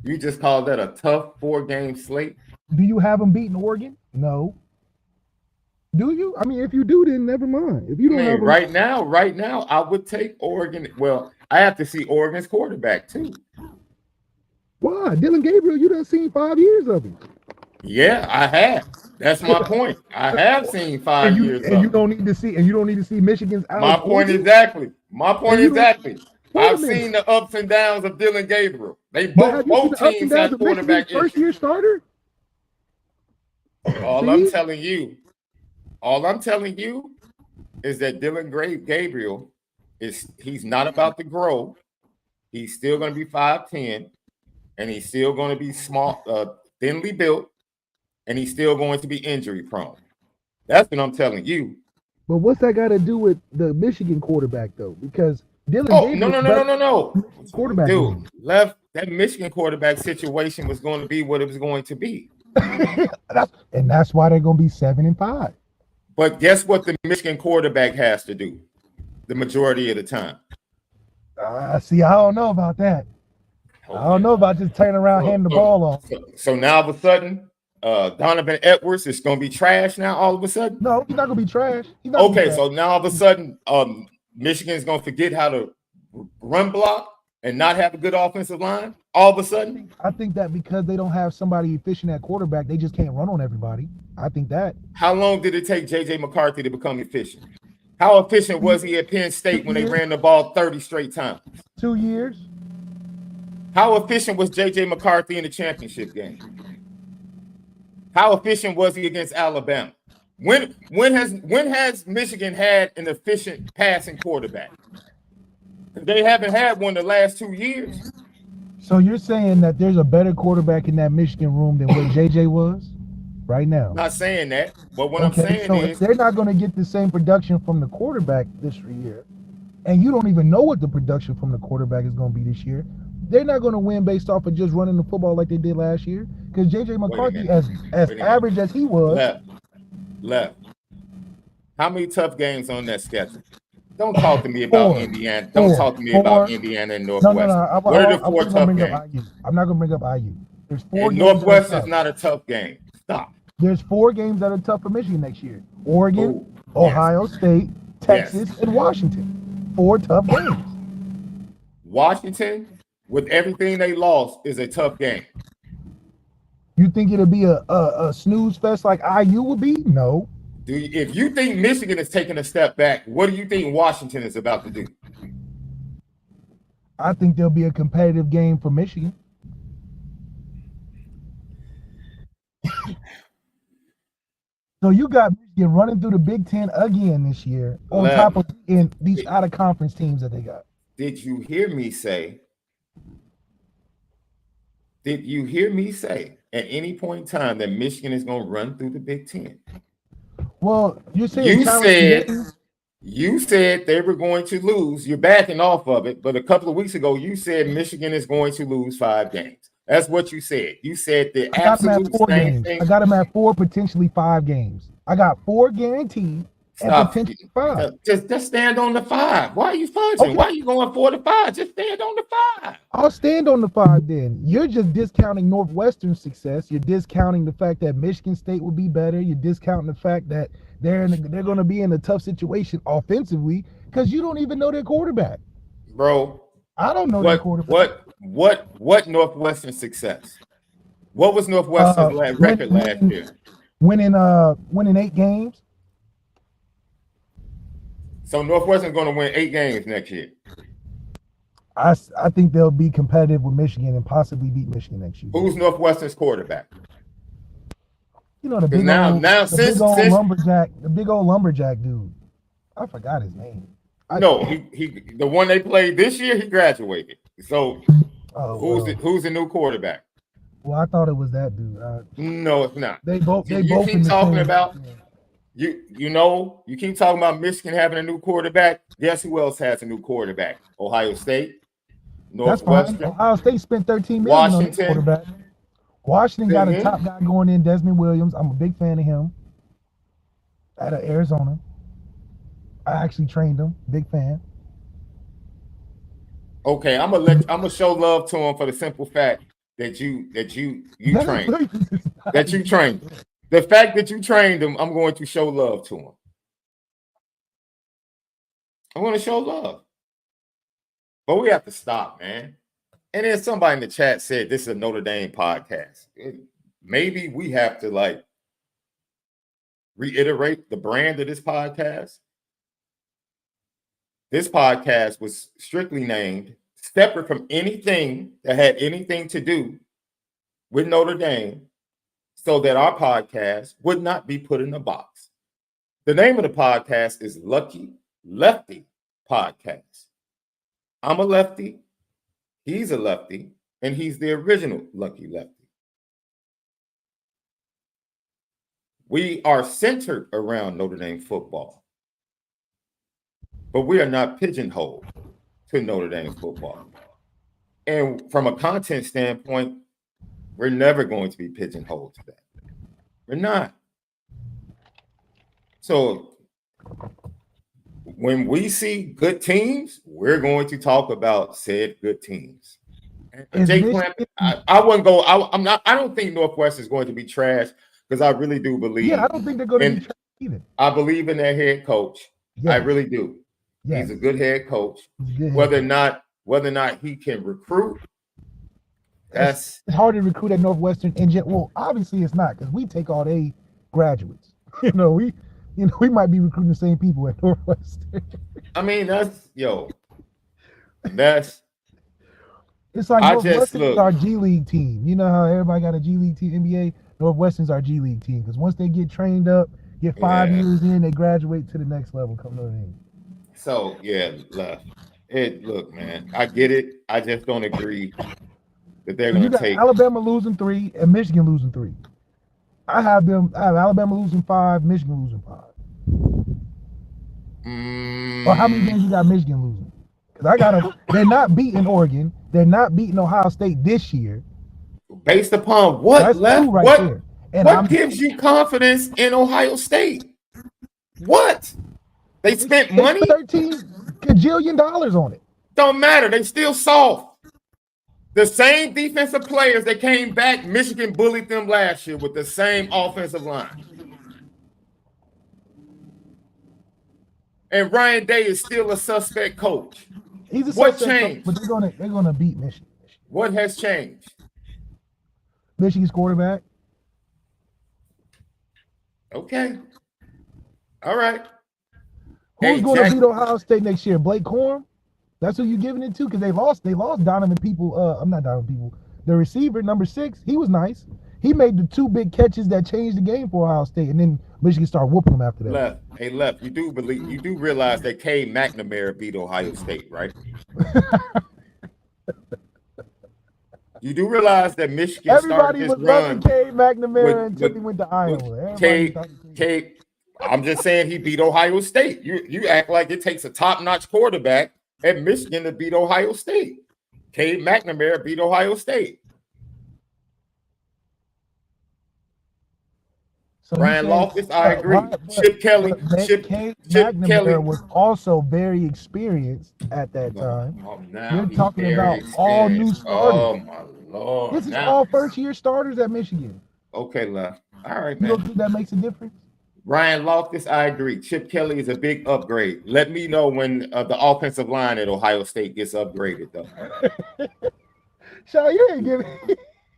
You just called that a tough 4-game slate? Do you have them beating Oregon? No. Do you? I mean, if you do, then never mind. If you don't have them, right now, I would take Oregon. Well, I have to see Oregon's quarterback too. Why? Dylan Gabriel, you done seen 5 years of him. Yeah, I have. That's my point. I have seen 5 years of him. You don't need to see Michigan's out. My point exactly. I've seen the ups and downs of Dylan Gabriel. They both teams had quarterback issues. First year starter. All I'm telling you is that Dylan Gabriel he's not about to grow. He's still going to be 5'10", and he's still going to be small, thinly built, and he's still going to be injury prone. That's what I'm telling you. But what's that got to do with the Michigan quarterback though? Because Dylan no. Quarterback, dude, that Michigan quarterback situation was going to be what it was going to be. and that's why they're going to be 7-5. But guess what the Michigan quarterback has to do the majority of the time? See, I don't know about that. I don't know about just turning around, handing the ball off. So now all of a sudden, Donovan Edwards is going to be trash now all of a sudden? No, he's not going to be trash. So now all of a sudden, Michigan is going to forget how to run block and not have a good offensive line all of a sudden? I think that because they don't have somebody efficient at quarterback, they just can't run on everybody. I think that. How long did it take J.J. McCarthy to become efficient? How efficient was he at Penn State when they ran the ball 30 straight times? 2 years. How efficient was J.J. McCarthy in the championship game? How efficient was he against Alabama? When has Michigan had an efficient passing quarterback? They haven't had one the last 2 years. So you're saying that there's a better quarterback in that Michigan room than what JJ was right now? Not saying that, but what I'm saying is if they're not going to get the same production from the quarterback this year, and you don't even know what the production from the quarterback is going to be this year, they're not going to win based off of just running the football like they did last year. Because JJ McCarthy, as average as he was, left. How many tough games on that schedule? Don't talk to me about Indiana. Don't talk to me about Indiana and Northwestern. No. What are the 4 tough games? I'm not going to bring up IU. There's 4 games. Northwestern's not a tough game. Stop. There's 4 games that are tough for Michigan next year. Oregon, Ohio State, Texas, and Washington. 4 tough games. Washington, with everything they lost, is a tough game. You think it'll be a snooze fest like IU would be? No. If you think Michigan is taking a step back, what do you think Washington is about to do? I think there'll be a competitive game for Michigan. So you got Michigan running through the Big Ten again this year, on Left. top of in these out of conference teams that they got. Did you hear me say? Did you hear me say at any point in time that Michigan is going to run through the Big Ten? Well, you're saying You said they were going to lose. You're backing off of it, but a couple of weeks ago you said Michigan is going to lose 5 games. That's what you said. You said the absolute same thing. I got them at 4, potentially 5 games. I got 4 guaranteed. Stop. And potentially 5. Just stand on the 5. Why are you fudging? Okay. Why are you going 4 to 5? Just stand on the 5. I'll stand on the 5 then. You're just discounting Northwestern's success. You're discounting the fact that Michigan State will be better. You're discounting the fact that they're going to be in a tough situation offensively because you don't even know their quarterback. Bro, I don't know their quarterback. What Northwestern success? What was Northwestern's record last year? Winning 8 games. So Northwestern's going to win 8 games next year. I think they'll be competitive with Michigan and possibly beat Michigan next year. Who's Northwestern's quarterback? You know, the big old lumberjack dude. I forgot his name. He the one they played this year, he graduated. So who's the new quarterback? Well, I thought it was that dude. No, it's not. They both keep talking about you keep talking about Michigan having a new quarterback. Guess who else has a new quarterback? Ohio State, Northwestern. Ohio State spent $13 million on the quarterback. Washington got a top guy going in, Desmond Williams. I'm a big fan of him. Out of Arizona. I actually trained him. Big fan. Okay, I'm gonna show love to him for the simple fact that you trained. That you trained. The fact that you trained him, I'm going to show love to him. I'm going to show love. But we have to stop, man. And then somebody in the chat said this is a Notre Dame podcast. Maybe we have to reiterate the brand of this podcast. This podcast was strictly named separate from anything that had anything to do with Notre Dame, so that our podcast would not be put in a box. The name of the podcast is Lucky Lefty Podcast. I'm a lefty, he's a lefty, and he's the original Lucky Lefty. We are centered around Notre Dame football, but we are not pigeonholed to Notre Dame football. And from a content standpoint, we're never going to be pigeonholed to that. We're not. So when we see good teams, we're going to talk about said good teams. Jake Clamp, I wouldn't go. I don't think Northwestern is going to be trash because I really do believe. Yeah, I don't think they're going to be trash either. I believe in their head coach. Yeah. I really do. Yeah. He's a good head coach. Whether or not he can recruit. It's hard to recruit at Northwestern. Well, obviously it's not because we take all the graduates. We might be recruiting the same people at Northwestern. I mean, it's like Northwestern's our G League team. You know how everybody got a G League team, NBA? Northwestern's our G League team because once they get trained up, get 5 years in, they graduate to the next level. Come to the So look, man, I get it. I just don't agree that they're going to take Alabama losing 3 and Michigan losing 3. I have Alabama losing 5, Michigan losing 5. Or how many games you got Michigan losing? Because they're not beating Oregon. They're not beating Ohio State this year. Based upon what left? What gives you confidence in Ohio State? What? They spent money? $13 gajillion on it. Don't matter. They still soft. The same defensive players that came back, Michigan bullied them last year with the same offensive line. And Ryan Day is still a suspect coach. He's a suspect changed? Coach, but they're gonna beat Michigan. What has changed? Michigan's quarterback. Okay. All right. Who's going to beat Ohio State next year? Blake Corum? That's who you're giving it to because they lost Donovan People. I'm not Donovan People. the receiver, number 6, he was nice. He made the 2 big catches that changed the game for Ohio State, and then Michigan started whooping them after that. Left. You do realize that Cade McNamara beat Ohio State, right? You do realize that Michigan Everybody started was this run. loving Cade McNamara until he went to Iowa. Cade, I'm just saying he beat Ohio State. You act like it takes a top-notch quarterback at Michigan to beat Ohio State. Cade McNamara beat Ohio State. So Brian Loftus, I agree. Chip Kelly was also very experienced at that time. You're talking about all new starters. Oh my Lord! This is all first-year starters at Michigan. Okay, Left. All right, man. You don't think that makes a difference? Ryan Loftus, I agree. Chip Kelly is a big upgrade. Let me know when the offensive line at Ohio State gets upgraded, though. Shaun, you ain't giving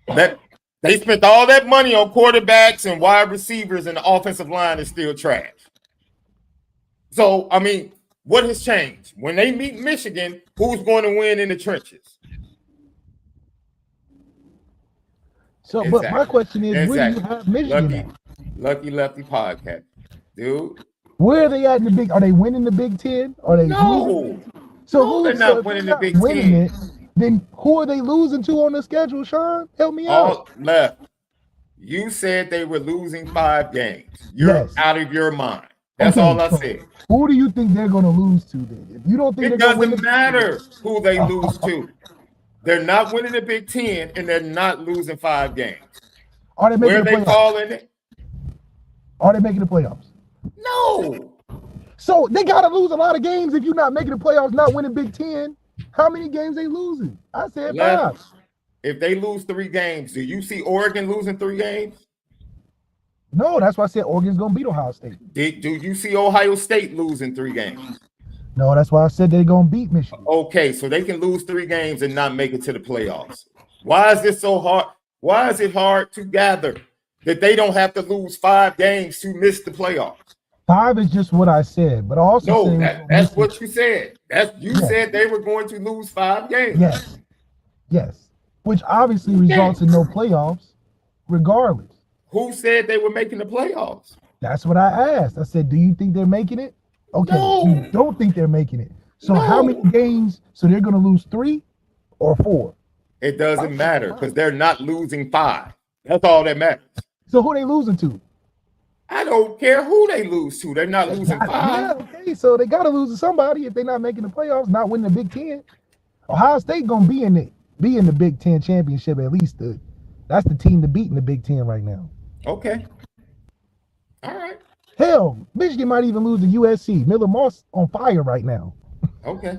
that. They spent all that money on quarterbacks and wide receivers, and the offensive line is still trash. So, I mean, what has changed? When they meet Michigan, who's going to win in the trenches? So, exactly. But my question is, where do you have Michigan Lucky Lefty podcast, dude. Where are they at in the Big? Are they winning the Big Ten? Are they losing? So they're not winning the Big Ten. Then who are they losing to on the schedule, Shaun? Help me out. Left. You said they were losing 5 games. You're out of your mind. That's all I said. Who do you think they're going to lose to then? If you don't think it doesn't matter who they lose to. They're not winning the Big Ten, and they're not losing 5 games. Are they making the playoffs? Calling it? Are they making the playoffs? No. So they got to lose a lot of games if you're not making the playoffs, not winning Big Ten. How many games they losing? I said 5. If they lose 3 games, do you see Oregon losing 3 games? No, that's why I said Oregon's going to beat Ohio State. Do you see Ohio State losing 3 games? No, that's why I said they're going to beat Michigan. Okay, so they can lose 3 games and not make it to the playoffs. Why is this so hard? Why is it hard to gather that they don't have to lose 5 games to miss the playoffs? 5 is just what I said, but I also that's what you said. You said they were going to lose 5 games. Yes. Which obviously results in no playoffs, regardless. Who said they were making the playoffs? That's what I asked. I said, do you think they're making it? Okay, you don't think they're making it. So how many games? So they're going to lose 3 or 4? It doesn't matter because they're not losing 5. That's all that matters. So who are they losing to? I don't care who they lose to. They're not losing 5. Yeah, okay, so they got to lose to somebody if they're not making the playoffs, not winning the Big Ten. Ohio State going to be in the Big Ten championship at least. That's the team to beat in the Big Ten right now. Okay. All right. Hell, Michigan might even lose to USC. Miller Moss on fire right now. Okay.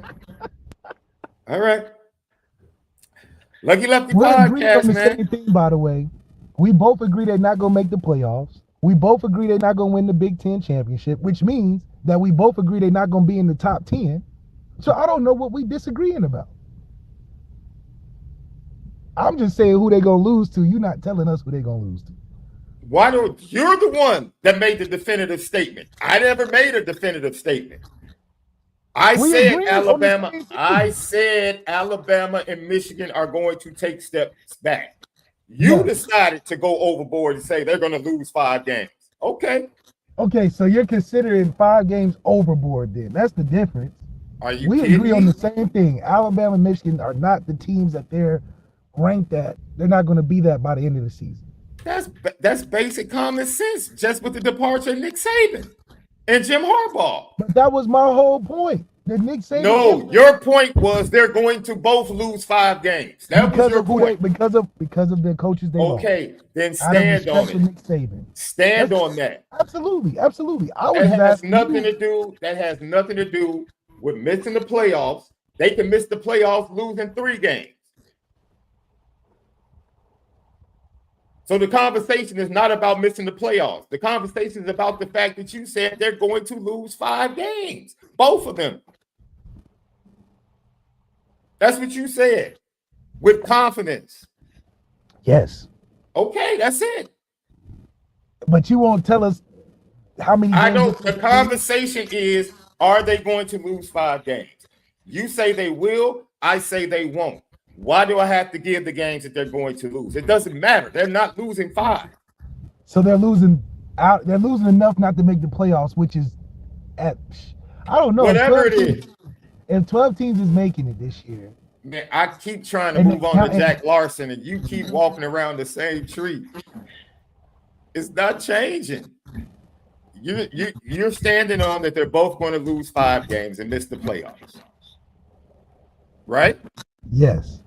All right. Lucky Lefty We're podcast, on the man. same thing, by the way. We both agree they're not going to make the playoffs. We both agree they're not going to win the Big Ten championship, which means that we both agree they're not going to be in the top 10. So I don't know what we disagreeing about. I'm just saying who they're going to lose to. You're not telling us who they're going to lose to. You're the one that made the definitive statement. I never made a definitive statement. I said Alabama and Michigan are going to take steps back. You decided to go overboard and say they're going to lose 5 games. Okay. Okay, so you're considering 5 games overboard then. That's the difference. Are you We kidding agree me? on the same thing. Alabama and Michigan are not the teams that they're ranked at. They're not going to be that by the end of the season. That's basic common sense, just with the departure of Nick Saban and Jim Harbaugh. But that was my whole point. The Nick Saban. No, your point was they're going to both lose 5 games. That was your point. Because of the coaches they lost. Okay, then stand on it. Nick Saban. Stand on that. Absolutely. That has nothing to do with missing the playoffs. They can miss the playoffs losing 3 games. So the conversation is not about missing the playoffs. The conversation is about the fact that you said they're going to lose 5 games, both of them. That's what you said, with confidence. Yes. Okay, that's it. But you won't tell us how many games. I know the conversation is, are they going to lose 5 games? You say they will, I say they won't. Why do I have to give the games that they're going to lose? It doesn't matter. They're not losing 5. So they're losing out. They're losing enough not to make the playoffs, which is I don't know. Whatever it is. If 12 teams is making it this year. Man, I keep trying to move on to Jack Larson, and you keep walking around the same tree. It's not changing. You're standing on that they're both going to lose 5 games and miss the playoffs. Right? Yes.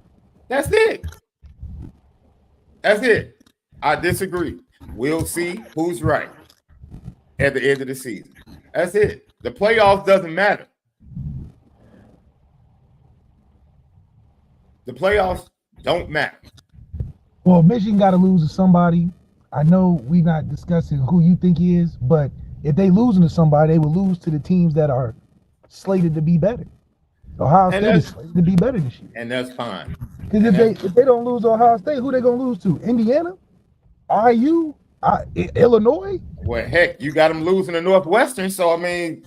That's it. That's it. I disagree. We'll see who's right at the end of the season. That's it. The playoffs doesn't matter. The playoffs don't matter. Well, Michigan got to lose to somebody. I know we're not discussing who you think he is, but if they losing to somebody, they will lose to the teams that are slated to be better. Ohio State is slated to be better this year. And that's fine. Because if they don't lose to Ohio State, who they going to lose to? Indiana? IU? Illinois? Well, heck, you got them losing to Northwestern, so I mean...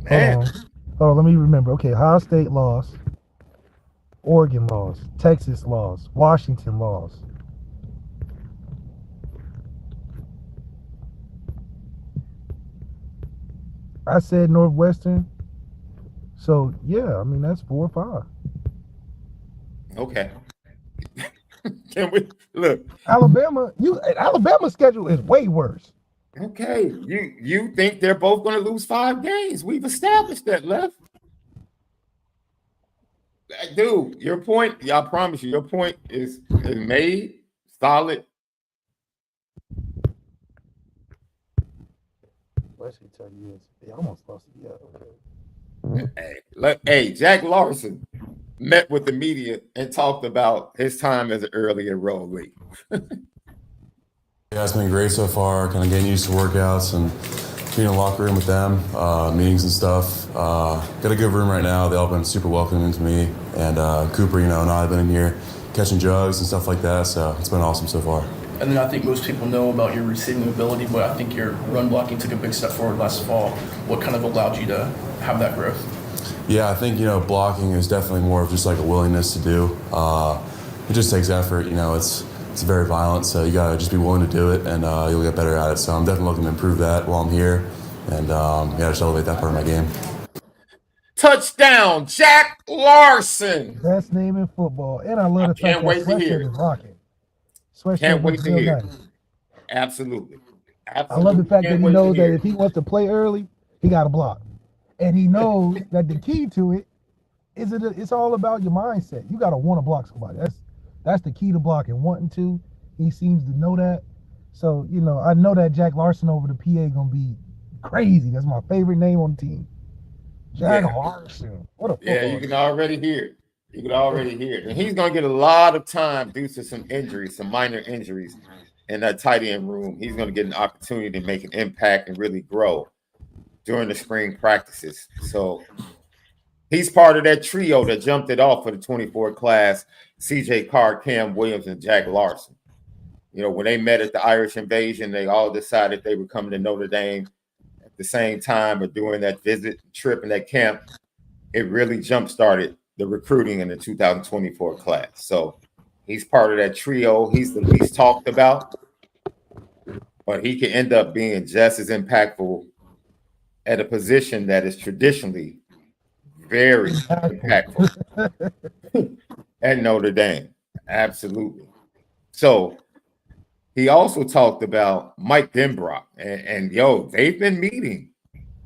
Man. Hold on, let me remember. Okay, Ohio State lost. Oregon lost. Texas lost. Washington lost. I said Northwestern. So, yeah, I mean, that's 4 or 5. Okay. Can we look? Alabama's schedule is way worse. Okay. You think they're both going to lose 5 games. We've established that, Left. Dude, your point, I promise you, your point is made solid. What should tell you is they almost lost it. Yeah, okay. Hey, Jack Larson met with the media and talked about his time as an early enrollee. Yeah, it's been great so far, kind of getting used to workouts and being in the locker room with them, meetings and stuff. Got a good room right now. They've all been super welcoming to me. And Cooper, and I've been in here catching jugs and stuff like that, so it's been awesome so far. And then I think most people know about your receiving ability, but I think your run blocking took a big step forward last fall. What kind of allowed you to have that growth? Yeah, I think, blocking is definitely more of just like a willingness to do. It just takes effort, it's very violent, so you gotta just be willing to do it, and you'll get better at it. So I'm definitely looking to improve that while I'm here, and just elevate that part of my game. Touchdown, Jack Larson. Best name in football, and I love the fact that sweatshirt is rocking. Sweatshirt Can't wait to hear. Nice. Absolutely. I love the fact that he knows that if he wants to play early, he got to block, and he knows that the key to it is it's all about your mindset. You got to want to block somebody. That's the key to blocking, wanting to. He seems to know that. So, I know that Jack Larson over the PA going to be crazy. That's my favorite name on the team. Jack Larson. What a football. Yeah, you can already hear it. You can already hear it. And he's going to get a lot of time due to some injuries, some minor injuries in that tight end room. He's going to get an opportunity to make an impact and really grow during the spring practices. So he's part of that trio that jumped it off for the 24 class, CJ Carr, Cam Williams, and Jack Larson. When they met at the Irish Invasion, they all decided they were coming to Notre Dame at the same time or during that visit trip and that camp. It really jump-started the recruiting in the 2024 class. So he's part of that trio. He's the least talked about, but he can end up being just as impactful at a position that is traditionally very impactful at Notre Dame. Absolutely. So he also talked about Mike Denbrock, and they've been meeting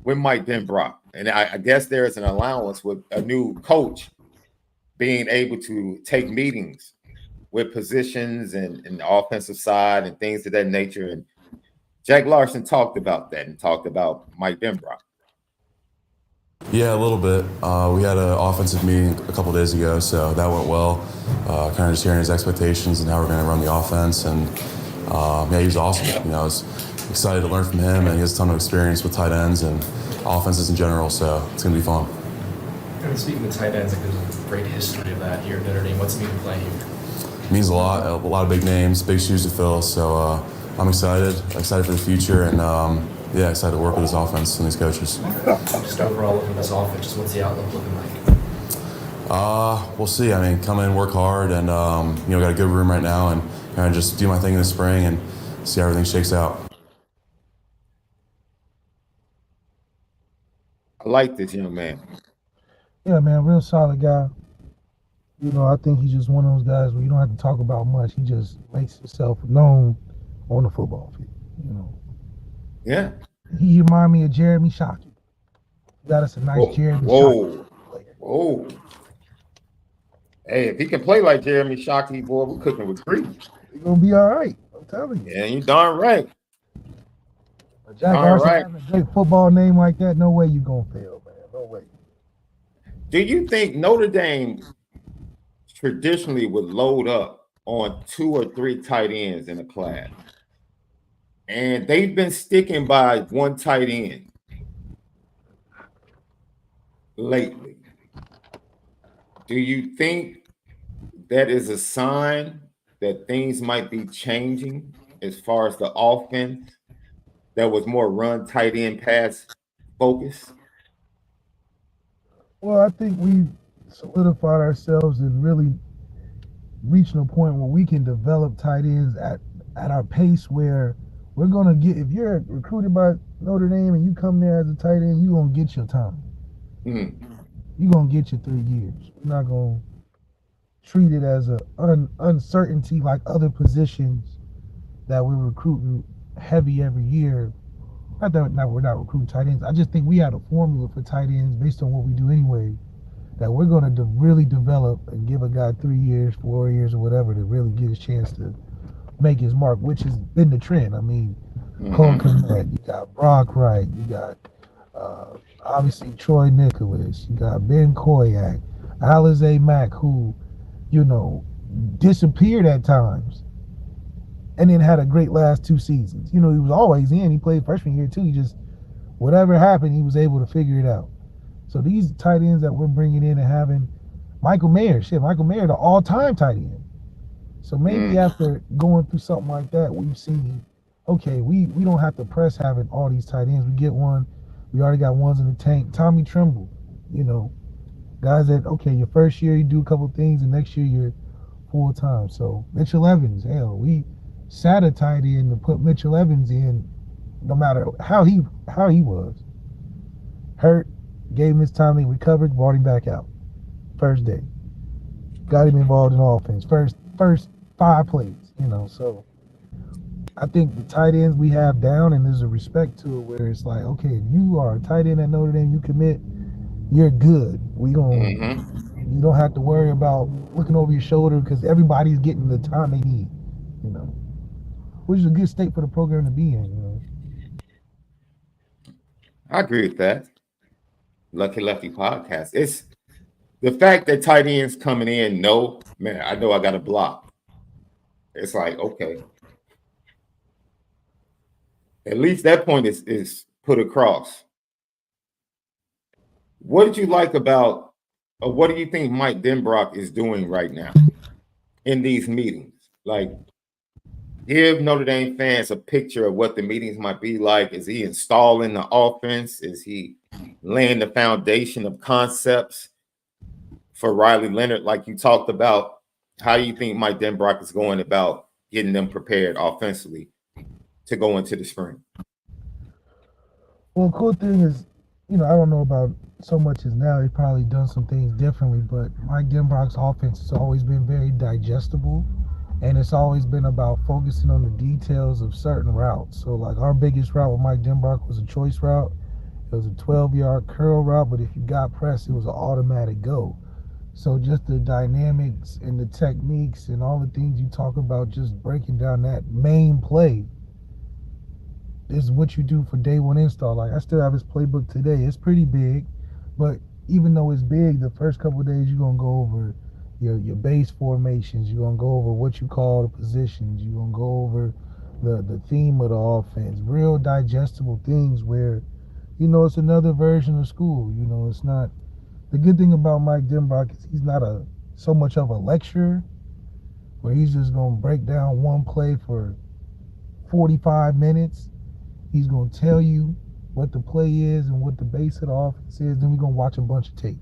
with Mike Denbrock. And I guess there's an allowance with a new coach being able to take meetings with positions and the offensive side and things of that nature. And Jack Larson talked about that and talked about Mike Denbrock. Yeah, a little bit. We had an offensive meeting a couple days ago, so that went well. Kind of just hearing his expectations and how we're going to run the offense. And he was awesome. I was excited to learn from him, and he has a ton of experience with tight ends and offenses in general, so it's going to be fun. Speaking of tight ends, there's a great history of that here at Notre Dame. What's it mean to play here? It means a lot of big names, big shoes to fill. So I'm excited for the future, and yeah, excited to work with this offense and these coaches. Just overall looking at this offense, just what's the outlook looking like? We'll see. I mean, come in, work hard, and got a good room right now, and kind of just do my thing in the spring and see how everything shakes out. I like this young man. Yeah, man, real solid guy. I think he's just one of those guys where you don't have to talk about much. He just makes himself known on the football field. Yeah. He remind me of Jeremy Shockey. He got us a nice Jeremy Shockey player. Whoa. Hey, if he can play like Jeremy Shockey, boy, we're cooking with grease. He's gonna be all right. I'm telling you. Yeah, you darn right. But Jack Arson having a great football name like that, no way you gonna fail, man. No way. Do you think Notre Dame traditionally would load up on 2 or 3 tight ends in a class? And they've been sticking by one tight end lately. Do you think that is a sign that things might be changing as far as the offense that was more run, tight end, pass focus? Well, I think we solidified ourselves in really reaching a point where we can develop tight ends at our pace where we're going to get, if you're recruited by Notre Dame and you come there as a tight end, you're going to get your time. You're going to get your 3 years. We're not going to treat it as an uncertainty like other positions that we're recruiting heavy every year. Not that we're not recruiting tight ends. I just think we had a formula for tight ends based on what we do anyway, that we're going to really develop and give a guy 3 years, 4 years, or whatever to really get his chance to make his mark, which has been the trend. I mean, Cole Kmet, you got Brock Wright, you got obviously Troy Nicholas, you got Ben Koyak, Alize Mack, who, disappeared at times and then had a great last 2 seasons. He was always in. He played freshman year too. He just, whatever happened, he was able to figure it out. So these tight ends that we're bringing in and having, Michael Mayer, the all-time tight end. So maybe after going through something like that, we've seen, okay, we don't have to press having all these tight ends. We get one. We already got ones in the tank. Tommy Tremble, guys that, okay, your first year you do a couple things, and next year you're full-time. So Mitchell Evans, hell, we sat a tight end to put Mitchell Evans in no matter how he was. Hurt, gave him his time, he recovered, brought him back out. First day. Got him involved in offense. First 5 plays, so I think the tight ends we have down, and there's a respect to it where it's like, okay, if you are a tight end at Notre Dame, you commit, you're good. You don't have to worry about looking over your shoulder because everybody's getting the time they need, which is a good state for the program to be in, I agree with that. Lucky Lefty podcast. It's the fact that tight ends coming in, man, I know I got a block. It's like, okay. At least that point is put across. What did you like about, or what do you think Mike Denbrock is doing right now in these meetings? Like, give Notre Dame fans a picture of what the meetings might be like. Is he installing the offense? Is he laying the foundation of concepts for Riley Leonard, like you talked about? How do you think Mike Denbrock is going about getting them prepared offensively to go into the spring? Well, cool thing is, I don't know about so much as now. He's probably done some things differently, but Mike Denbrock's offense has always been very digestible, and it's always been about focusing on the details of certain routes. So, like, our biggest route with Mike Denbrock was a choice route. It was a 12-yard curl route, but if you got pressed, it was an automatic go. So just the dynamics and the techniques and all the things you talk about, just breaking down that main play is what you do for day one install. Like, I still have his playbook today. It's pretty big, but even though it's big, the first couple of days you're going to go over your base formations. You're going to go over what you call the positions. You're going to go over the theme of the offense. Real digestible things where, it's another version of school. It's not. The good thing about Mike Denbrock is he's not so much of a lecturer where he's just going to break down one play for 45 minutes He's gonna tell you what the play is and what the base of the offense is. Then we're gonna watch a bunch of tape.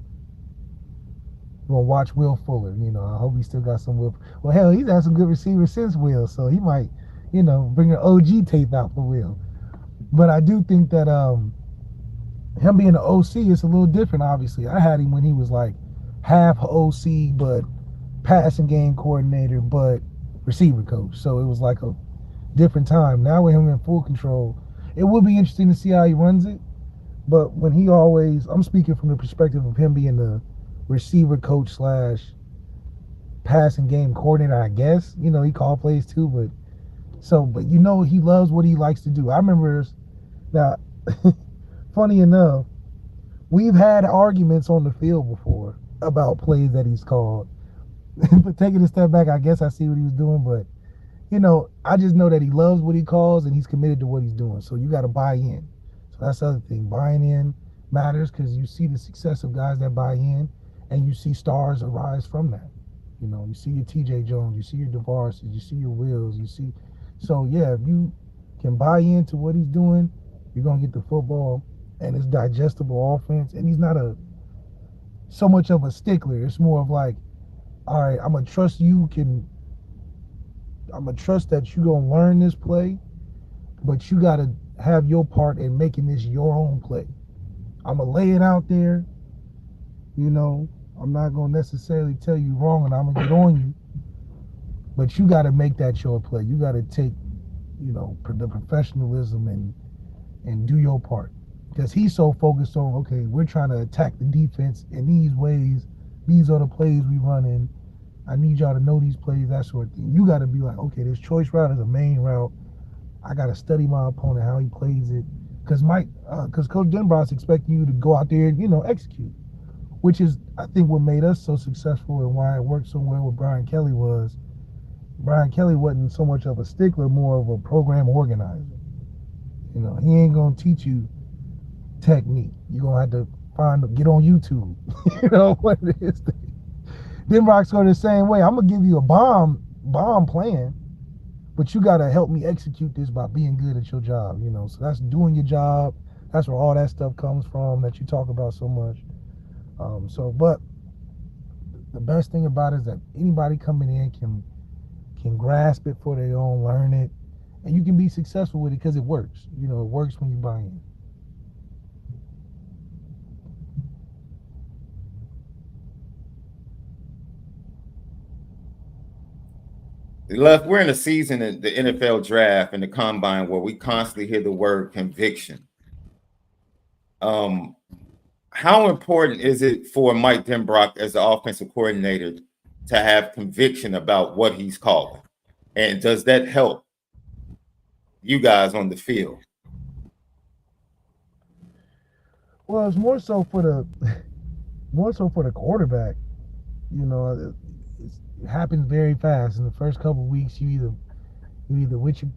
We're gonna watch Will Fuller. You know, I hope he still got some Will. Well, hell, he's had some good receivers since Will, so he might, you know, bring an OG tape out for Will. But I do think that him being an OC is a little different. Obviously, I had him when he was like half OC, but passing game coordinator, but receiver coach. So it was like a different time. Now with him in full control, it will be interesting to see how he runs it. But when he always, I'm speaking from the perspective of him being the receiver coach slash passing game coordinator, I guess. You know, he called plays too, but you know, he loves what he likes to do. I remember now, funny enough, we've had arguments on the field before about plays that he's called. But taking a step back, I guess I see what he was doing, but you know, I just know that he loves what he calls and he's committed to what he's doing. So you got to buy in. So that's the other thing. Buying in matters because you see the success of guys that buy in and you see stars arise from that. You know, you see your TJ Jones, you see your DeVarses, you see your Wills, you see. So yeah, if you can buy into what he's doing, you're going to get the football and it's digestible offense. And he's not so much of a stickler. It's more of like, all right, I'm going to trust that you're going to learn this play, but you got to have your part in making this your own play. I'm going to lay it out there. You know, I'm not going to necessarily tell you wrong and I'm going to get on you, but you got to make that your play. You got to take, you know, the professionalism and do your part. Because he's so focused on, okay, we're trying to attack the defense in these ways. These are the plays we run in. I need y'all to know these plays, that sort of thing. You got to be like, okay, this choice route is a main route. I got to study my opponent, how he plays it. Because Coach Denbrock's expecting you to go out there and, you know, execute. Which is, I think, what made us so successful and why it worked so well with Brian Kelly was Brian Kelly wasn't so much of a stickler, more of a program organizer. You know, he ain't going to teach you technique. You're going to have to get on YouTube. You know what it is. Denbrock's going the same way. I'm going to give you a bomb plan, but you got to help me execute this by being good at your job, you know. So that's doing your job. That's where all that stuff comes from that you talk about so much. But the best thing about it is that anybody coming in can grasp it for their own, learn it, and you can be successful with it because it works. You know, it works when you buy in. We're in a season in the NFL draft and the combine where we constantly hear the word conviction. How important is it for Mike Denbrock as the offensive coordinator to have conviction about what he's calling? And does that help you guys on the field? Well, it's more so for the quarterback. You know, it happens very fast. In the first couple of weeks, you either with your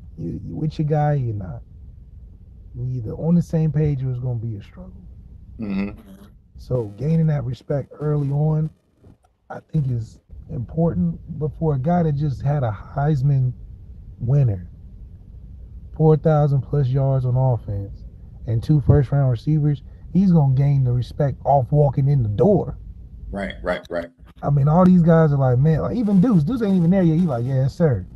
guy or you're not. You either on the same page or it's going to be a struggle. Mm-hmm. So gaining that respect early on, I think is important. But for a guy that just had a Heisman winner, 4,000 plus yards on offense, and 2 first-round receivers, he's going to gain the respect off walking in the door. Right. I mean, all these guys are like, man, like even Deuce ain't even there yet. He's like, yes, sir.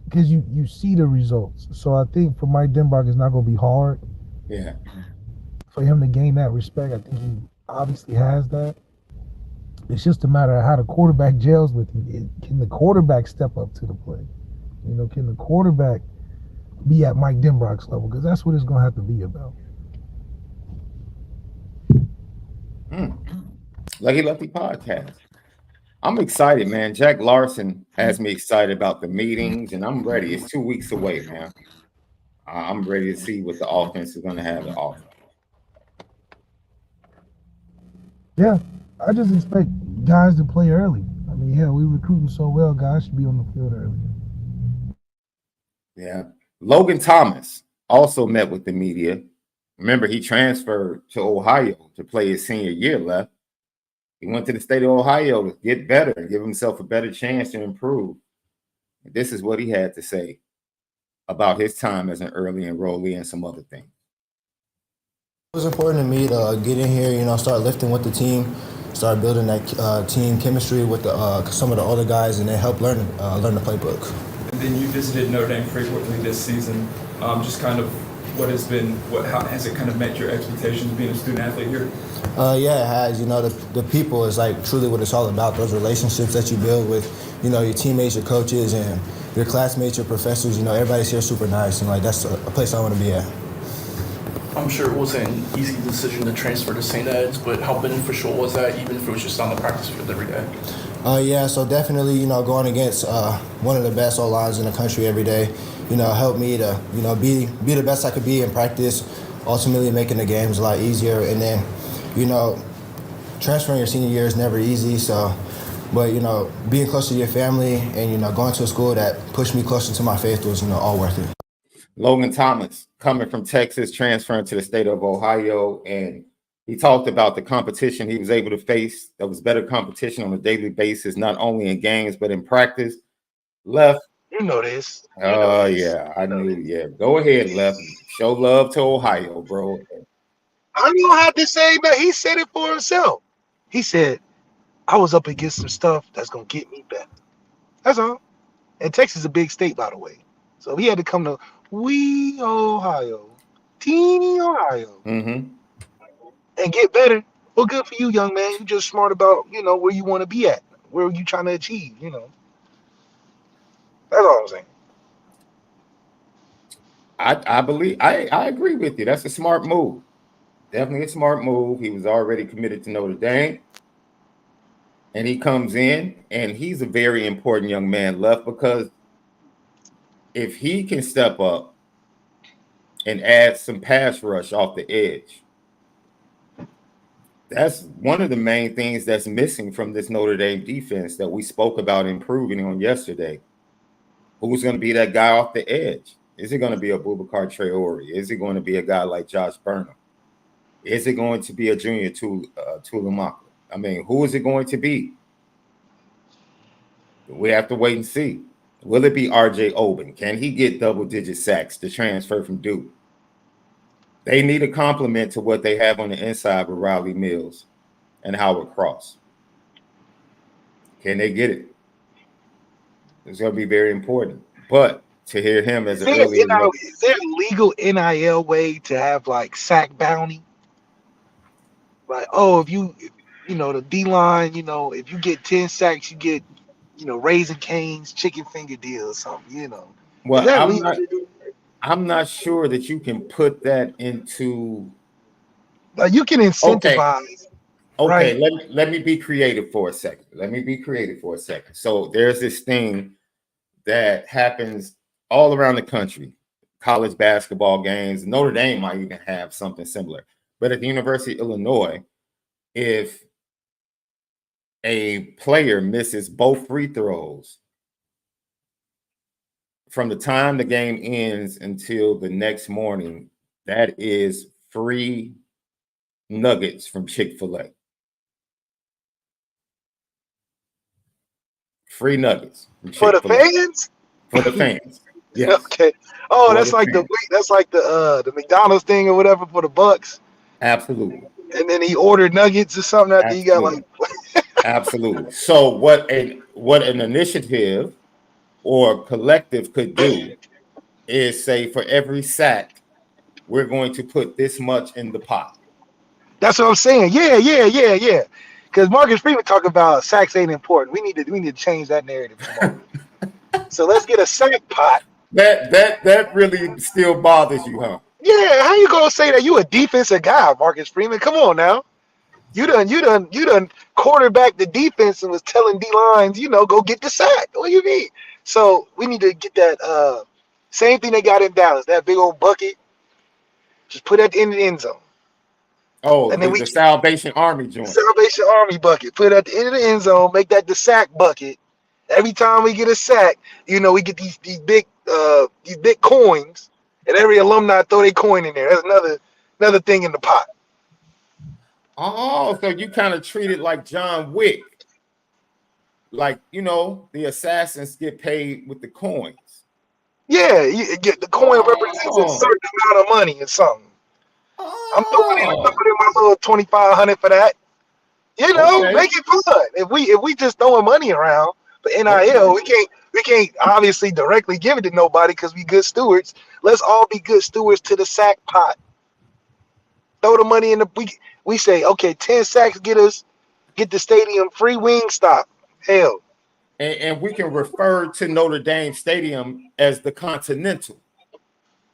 Because you see the results. So I think for Mike Denbrock, it's not going to be hard. Yeah. For him to gain that respect, I think he obviously has that. It's just a matter of how the quarterback gels with him. Can the quarterback step up to the plate? You know, can the quarterback be at Mike Denbrock's level? Because that's what it's going to have to be about. Lefty podcast. I'm excited, man. Jack Larson has me excited about the meetings, and I'm ready. It's 2 weeks away, man. I'm ready to see what the offense is going to have to offer. Yeah, I just expect guys to play early. I mean, hell, we recruiting so well, guys should be on the field early. Yeah. Logan Thomas also met with the media. Remember, he transferred to Ohio to play his senior year left. He went to the state of Ohio to get better and give himself a better chance to improve. This is what he had to say about his time as an early enrollee and some other things. It was important to me to get in here, start lifting with the team, start building that team chemistry with some of the older guys, and then help learn the playbook. And then you visited Notre Dame frequently this season. Just kind of how has it kind of met your expectations being a student athlete here? Yeah, it has. The people is like truly what it's all about. Those relationships that you build with, your teammates, your coaches, and your classmates, your professors. Everybody's here super nice, and like that's a place I want to be at. I'm sure it wasn't an easy decision to transfer to St. Ed's, but how beneficial was that, even if it was just on the practice field every day? Yeah, so definitely, going against one of the best O-lines in the country every day, helped me to, be the best I could be in practice, ultimately making the games a lot easier. And then, transferring your senior year is never easy, but, being close to your family and, going to a school that pushed me closer to my faith was, all worth it. Logan Thomas, coming from Texas, transferring to the state of Ohio, and he talked about the competition he was able to face. There was better competition on a daily basis, not only in games, but in practice. Left. You know this. Oh, yeah, I knew. Yeah, go ahead, Left. Show love to Ohio, bro. I don't have to say that. He said it for himself. He said, I was up against some stuff that's going to get me better. That's all. And Texas is a big state, by the way. So he had to come to Ohio, teeny Ohio, and get better. Well, good for you, young man. You just smart about, where you want to be at, where you trying to achieve, That's all I'm saying. I believe I agree with you. That's a smart move. Definitely a smart move. He was already committed to Notre Dame. And he comes in, and he's a very important young man, Left, because if he can step up and add some pass rush off the edge, that's one of the main things that's missing from this Notre Dame defense that we spoke about improving on yesterday. Who's going to be that guy off the edge? Is it going to be a Boubacar Traore? Is it going to be a guy like Josh Burnham? Is it going to be a junior Tulamaka? I mean, who is it going to be? We have to wait and see. Will it be R.J. Oben? Can he get double-digit sacks to transfer from Duke? They need a complement to what they have on the inside with Riley Mills and Howard Cross. Can they get it? It's going to be very important. But to hear him as an early... Is there a legal NIL way to have, like, sack bounty? Like, if you the D-line, if you get 10 sacks, you get, Raising Cane's chicken finger deal or something, Well, is that legal? I'm not sure that you can put that into... You can incentivize. Okay, right? let me be creative for a second. So there's this thing that happens all around the country, college basketball games. Notre Dame might even have something similar. But at the University of Illinois, if a player misses both free throws from the time the game ends until the next morning, that is free nuggets from Chick-fil-A. Free nuggets from For the Chick-fil-A. fans? For the fans. Yes. Okay. Oh, that's like the McDonald's thing or whatever for the Bucks. Absolutely. And then he ordered nuggets or something after he got like. Absolutely. So what an initiative or collective could do is say, for every sack, we're going to put this much in the pot. That's what I'm saying. Yeah. Because Marcus Freeman talk about sacks ain't important. We need to change that narrative tomorrow. So let's get a sack pot. That really still bothers you, huh? Yeah, how you gonna say that? You a defensive guy, Marcus Freeman? Come on now. You done quarterback the defense and was telling D lines, go get the sack. What do you mean? So we need to get that same thing they got in Dallas, that big old bucket. Just put that in the end zone. Oh, and then the Salvation Army joint. Salvation Army bucket. Put it at the end of the end zone, make that the sack bucket. Every time we get a sack, we get these big coins, and every alumni throw their coin in there. That's another thing in the pot. Oh, so you kind of treat it like John Wick. Like, the assassins get paid with the coins. Yeah, you get the coin represents a Oh, certain amount of money or something. I'm oh, throwing in my little 2,500 for that. You know, okay, make it fun. If we just throwing money around for NIL, okay. we can't obviously directly give it to nobody because we good stewards. Let's all be good stewards to the sack pot. Throw the money in the we say, okay, 10 sacks get the stadium free wing stop. Hell, And we can refer to Notre Dame Stadium as the Continental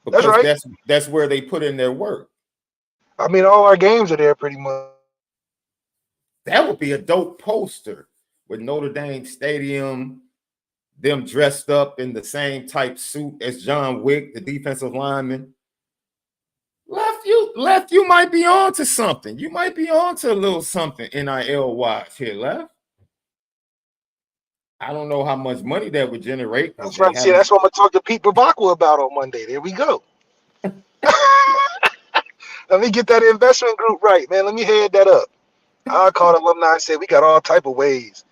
that's because right. that's where they put in their work. I mean, all our games are there pretty much. That would be a dope poster with Notre Dame Stadium, them dressed up in the same type suit as John Wick, the defensive lineman. Left, you might be on to something. You might be on to a little something NIL wise here, Left. I don't know how much money that would generate because That's they right. See, haven't. that's what I'm gonna talk to Pete Bavacqua about on Monday. There we go. Let me get that investment group right, man. Let me head that up. I called alumni and said we got all type of ways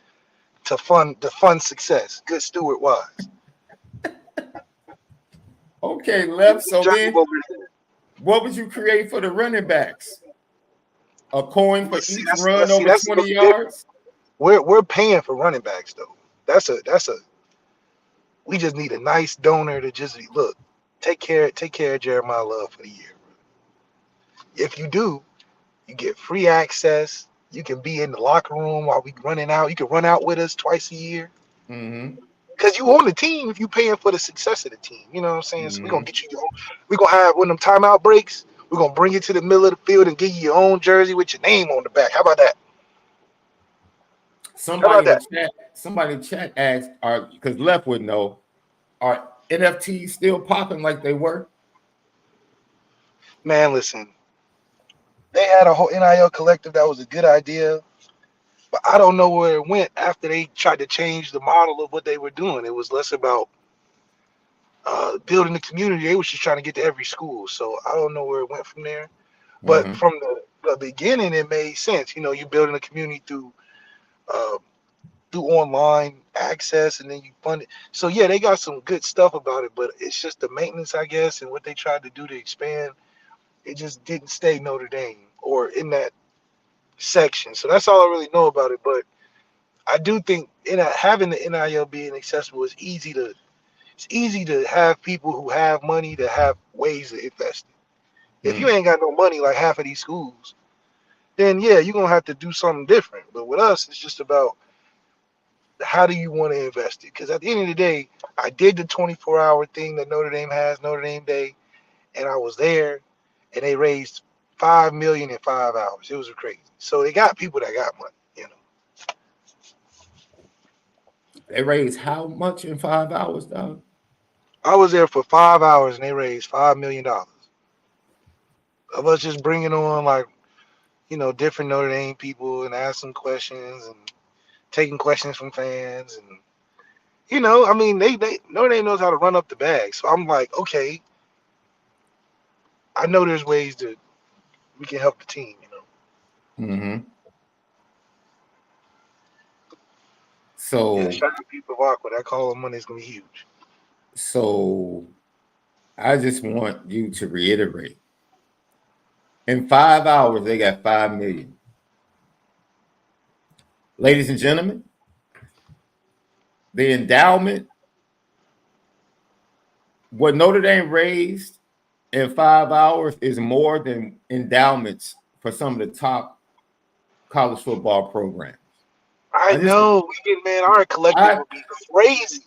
to fund success. Good steward wise. Okay, Left. So Johnny then over there. what would you create for the running backs? A coin for See, each that's run that's see, over that's a 20 little different. yards? We're paying for running backs though. That's a we just need a nice donor to just look, take care of Jeremiah Love for the year. If you do, you get free access. You can be in the locker room while we running out. You can run out with us twice a year. Mm-hmm. Because you own the team if you paying for the success of the team. You know what I'm saying? So we're gonna Mm-hmm. get you we're gonna have when them timeout breaks, we're gonna bring you to the middle of the field and give you your own jersey with your name on the back. How about that? How about that? Somebody in the chat asked, are because Left would know, are NFTs still popping like they were? Man, listen, they had a whole NIL collective that was a good idea, but I don't know where it went after they tried to change the model of what they were doing. It was less about building the community. They was just trying to get to every school. So I don't know where it went from there. But Mm-hmm. from the beginning, it made sense. You know, you're building a community uh, through online access, and then you fund it. So yeah, they got some good stuff about it, but it's just the maintenance, I guess, and what they tried to do to expand. It just didn't stay Notre Dame or in that section. So that's all I really know about it. But I do think having the NIL being accessible is easy to have people who have money to have ways to invest it. If you Mm. ain't got no money like half of these schools, then yeah, you're gonna have to do something different. But with us, it's just about how do you want to invest it? Because at the end of the day, I did the 24-hour thing that Notre Dame has, Notre Dame Day, and I was there, and they raised 5 million in 5 hours. It was crazy. So they got people that got money. You know, They raised how much in 5 hours, dog? I was there for 5 hours, and they raised $5 million of us just bringing on like different Notre Dame people and asking questions and taking questions from fans and I mean they Notre Dame knows how to run up the bag. So I'm like, okay, I know there's ways that we can help the team. Mm-hmm. Yeah, So, shout out to people of Aqua. That call on money is gonna be huge. so I just want you to reiterate. In 5 hours, they got 5 million. Ladies and gentlemen, the endowment, what Notre Dame raised in 5 hours is more than endowments for some of the top college football programs. I I just know man, our collective I would be crazy.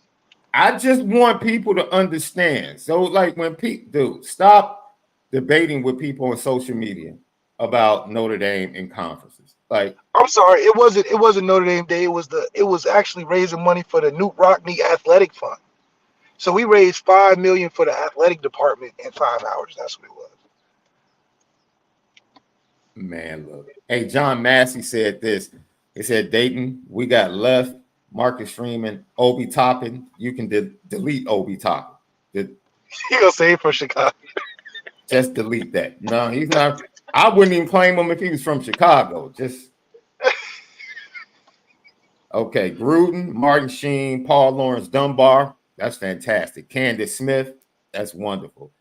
I just want people to understand. So, like when people stop debating with people on social media about Notre Dame and conferences. Like, I'm sorry, it wasn't Notre Dame Day. It was actually raising money for the Newt Rockney Athletic Fund. So we raised 5 million for the athletic department in 5 hours. That's what it was. man, look. Hey, John Massey said this. He said, Dayton, we got Left, Marcus Freeman, Obi Toppin. You can delete Obi Toppin. You gonna say it for Chicago? Just delete that. No, he's not. I wouldn't even claim him if he was from Chicago. Just okay. Gruden, Martin Sheen, Paul Lawrence Dunbar. That's fantastic. Candace Smith, that's wonderful.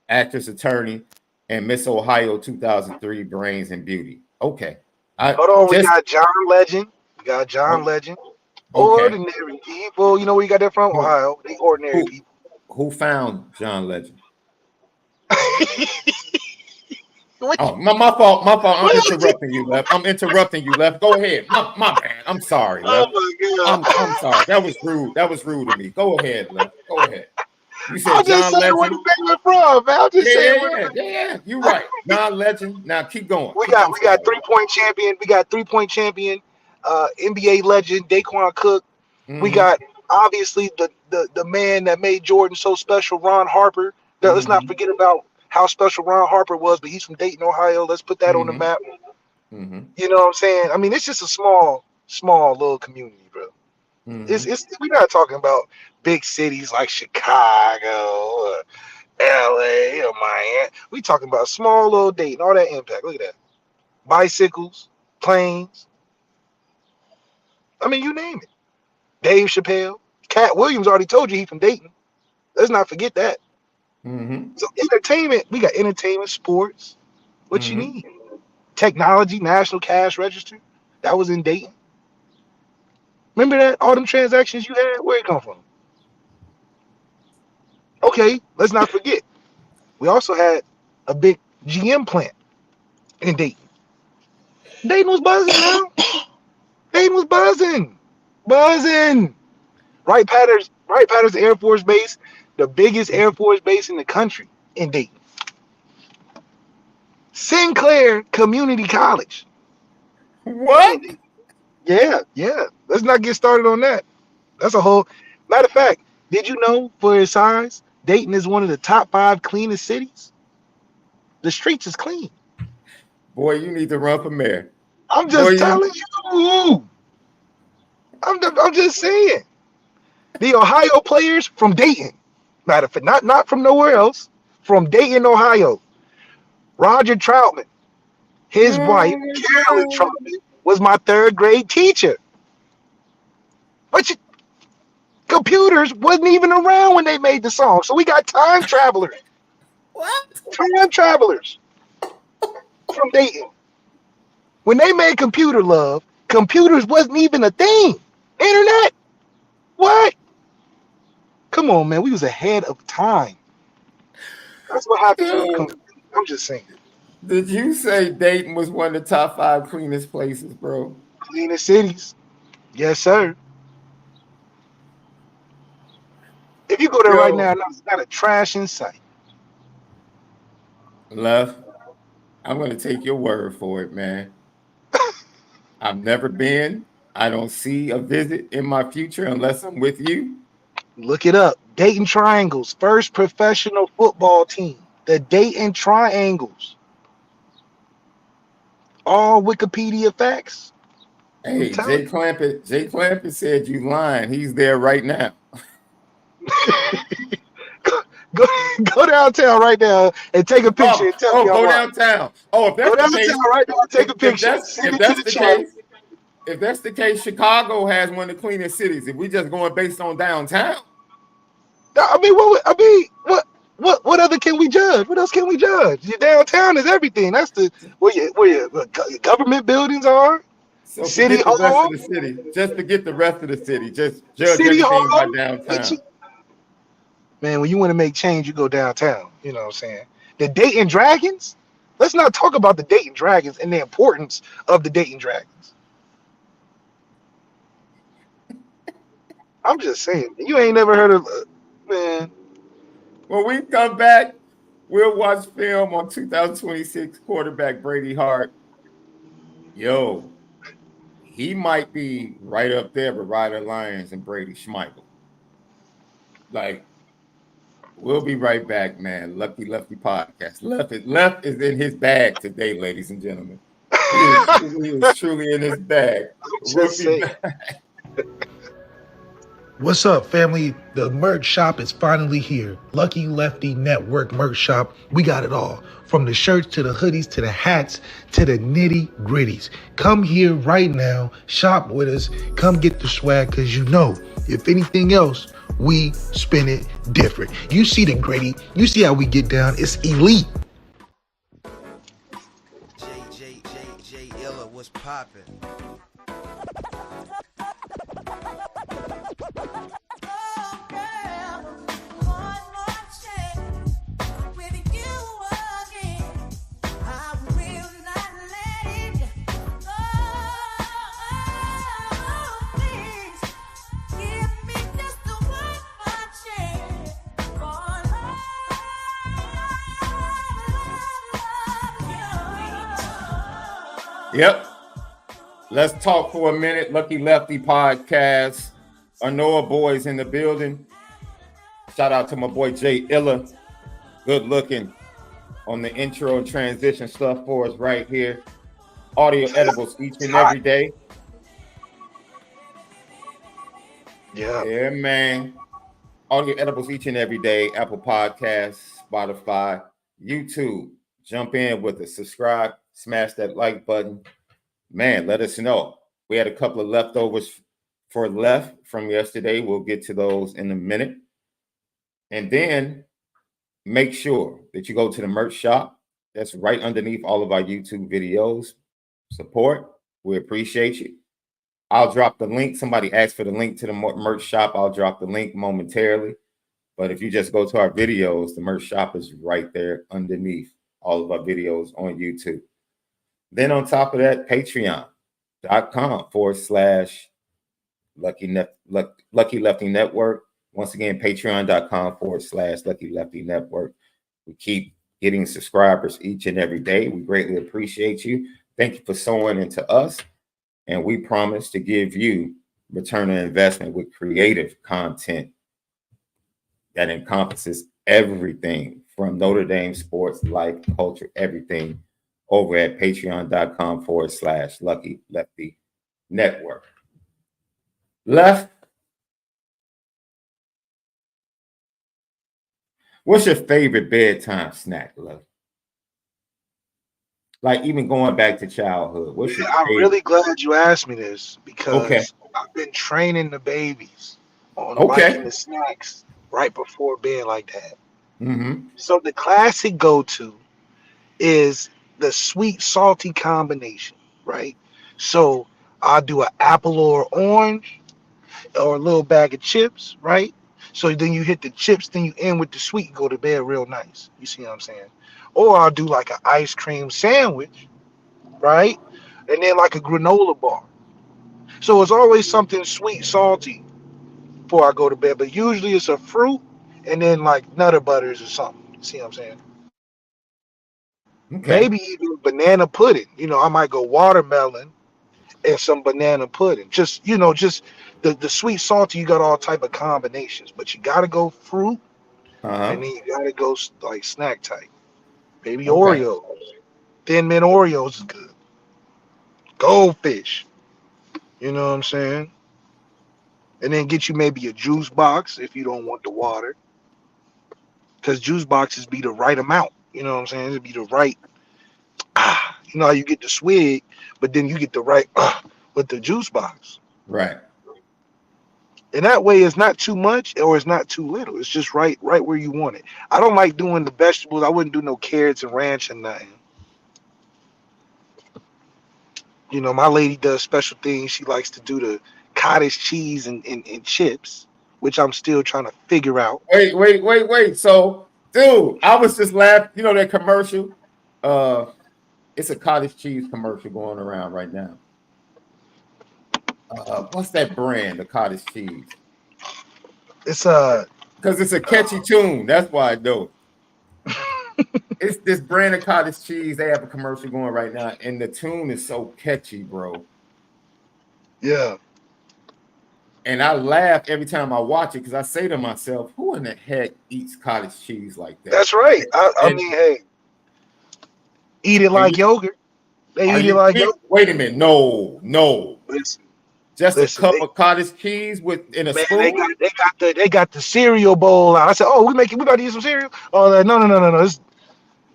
Actress, attorney, and Miss Ohio 2003 Brains and Beauty. Okay. Hold on, we got John Legend. We got John Oh, Legend. okay. Ordinary people. You know where you got that from? Who, Ohio. They ordinary who, people. who found John Legend? What? Oh, my fault. My fault. I'm What? interrupting you, Left. I'm interrupting you, Left. Go ahead. My bad. I'm sorry, Oh Left. my God. I'm sorry. That was rude. That was rude of me. Go ahead, Left. Go ahead. You said I'm just John saying where Legend. the thing went from, man. I'm just saying where Yeah. You're right. John Legend. Now keep going. we got 3-point champion. We got 3-point champion, NBA legend, Daquan Cook. We Mm-hmm. got obviously the man that made Jordan so special, Ron Harper. Now, let's not forget about how special Ron Harper was, but he's from Dayton, Ohio. Let's put that on the map. Mm-hmm. You know what I'm saying? I mean, it's just a small little community, bro. Mm-hmm. It's we're not talking about big cities like Chicago or LA or Miami. We talking about small little Dayton, all that impact. Look at that. Bicycles, planes. I mean, you name it. Dave Chappelle. Cat Williams already told you he from Dayton. Let's not forget that. Mm-hmm. So entertainment, we got entertainment, sports. What you need? Technology, National Cash Register. That was in Dayton. Remember that? All them transactions you had? Where it come from? Okay, let's not forget. We also had a big GM plant in Dayton. Dayton was buzzing now. Dayton was buzzing. Buzzing. Wright-Patterson Air Force Base, the biggest Air Force base in the country in Dayton. Sinclair Community College. What? Yeah. Let's not get started on that. That's a whole matter of fact. Did you know for its size, Dayton is one of the top 5 cleanest cities? The streets is clean. Boy, you need to run for mayor. I'm just telling you. I'm just saying. The Ohio players from Dayton. Matter of fact, not from nowhere else. From Dayton, Ohio. Roger Troutman, his wife, Carolyn Troutman, was my 3rd grade teacher. But computers wasn't even around when they made the song. So we got time travelers. What? Time travelers from Dayton. When they made Computer Love, computers wasn't even a thing. Internet? What? Come on, man. We was ahead of time. That's what happened. I'm just saying. Did you say Dayton was one of the top 5 cleanest places, bro? Cleanest cities. Yes, sir. If you go there right now, it's not a trash in sight. Left, I'm going to take your word for it, man. I've never been. I don't see a visit in my future unless I'm with you. Look it up. Dayton Triangles, first professional football team. The Dayton Triangles. All Wikipedia facts. Hey, Jay Clampett said you lying. He's there right now. Go downtown right now and take a picture and tell me. Go downtown. Oh, if that's go the downtown case, right now and take a picture. If that's the case, Chicago has one of the cleanest cities. If we just going based on downtown, I mean, what other can we judge? What else can we judge? Your downtown is everything. That's where your government buildings are. So City forget the rest Hall. of the city. Just forget the rest of the city. Just judge City everything Hall. by downtown. Man, when you want to make change, you go downtown. You know what I'm saying? The Dayton Dragons? Let's not talk about the Dayton Dragons and the importance of the Dayton Dragons. I'm just saying. You ain't never heard of, man. When we come back, we'll watch film on 2026 quarterback Brady Hart. Yo, he might be right up there with Ryder Lyons and Brady Schmeichel. Like, we'll be right back, man. Lucky Lefty podcast. Left is in his bag today, ladies and gentlemen. He is truly in his bag. We'll be back. What's up, family? The merch shop is finally here. Lucky Lefty Network merch shop. We got it all. From the shirts to the hoodies to the hats to the nitty gritties. Come here right now. Shop with us. Come get the swag because you know, if anything else, We spin it different. You see the Grady. You see how we get down. It's elite. J Illa, what's poppin'? Yep. Let's talk for a minute. Lucky Lefty podcast. ONORA boys in the building. Shout out to my boy Jay Illa. Good looking on the intro and transition stuff for us right here. Audio edibles each and every day. Yeah, man. Audio edibles each and every day. Apple Podcasts, Spotify, YouTube. Jump in with us. Subscribe. Smash that like button. Man, let us know. We had a couple of leftovers from yesterday. We'll get to those in a minute. And then make sure that you go to the merch shop. That's right underneath all of our YouTube videos. Support. We appreciate you. I'll drop the link. Somebody asked for the link to the merch shop. I'll drop the link momentarily. But if you just go to our videos, the merch shop is right there underneath all of our videos on YouTube. Then on top of that, patreon.com/Lucky Lefty Network. Once again, patreon.com/Lucky Lefty Network. We keep getting subscribers each and every day. We greatly appreciate you. Thank you for sewing into us. And we promise to give you return on investment with creative content that encompasses everything from Notre Dame sports, life, culture, everything over at patreon.com/Lucky Lefty Network. Left, what's your favorite bedtime snack, Left? Like even going back to childhood. What's your favorite? I'm really glad you asked me this because I've been training the babies on liking the snacks right before bed like that. So the classic go-to is the sweet salty combination, right? So I'll do an apple or orange or a little bag of chips, right? So then you hit the chips, then you end with the sweet, go to bed real nice. You see what I'm saying? Or I'll do like an ice cream sandwich, right? And then like a granola bar. So it's always something sweet, salty before I go to bed, but usually it's a fruit and then like Nutter Butters or something. You see what I'm saying? Maybe even banana pudding. You know, I might go watermelon and some banana pudding. Just, you know, just the sweet salty, you got all type of combinations, but you got to go fruit and then you got to go like snack type. Maybe Oreos. Thin Mint Oreos is good. Goldfish. You know what I'm saying? And then get you maybe a juice box if you don't want the water. Because juice boxes be the right amount. You know what I'm saying? It'd be the right, you know how you get the swig, but then you get the right with the juice box. Right. And that way it's not too much or it's not too little. It's just right where you want it. I don't like doing the vegetables. I wouldn't do no carrots and ranch and nothing. You know, my lady does special things. She likes to do the cottage cheese and chips, which I'm still trying to figure out. Wait. So, dude, I was just laughing. You know that commercial? It's a cottage cheese commercial going around right now. What's that brand? The cottage cheese. It's because it's a catchy tune. That's why I know. It's this brand of cottage cheese. They have a commercial going right now, and the tune is so catchy, bro. Yeah. And I laugh every time I watch it because I say to myself, "Who in the heck eats cottage cheese like that?" That's right. I mean, hey, eat it like yogurt. They eat it like yogurt. Wait a minute, no. Listen, a cup of cottage cheese in a spoon. They got the cereal bowl out. I said, "Oh, we about to eat some cereal." Oh, no.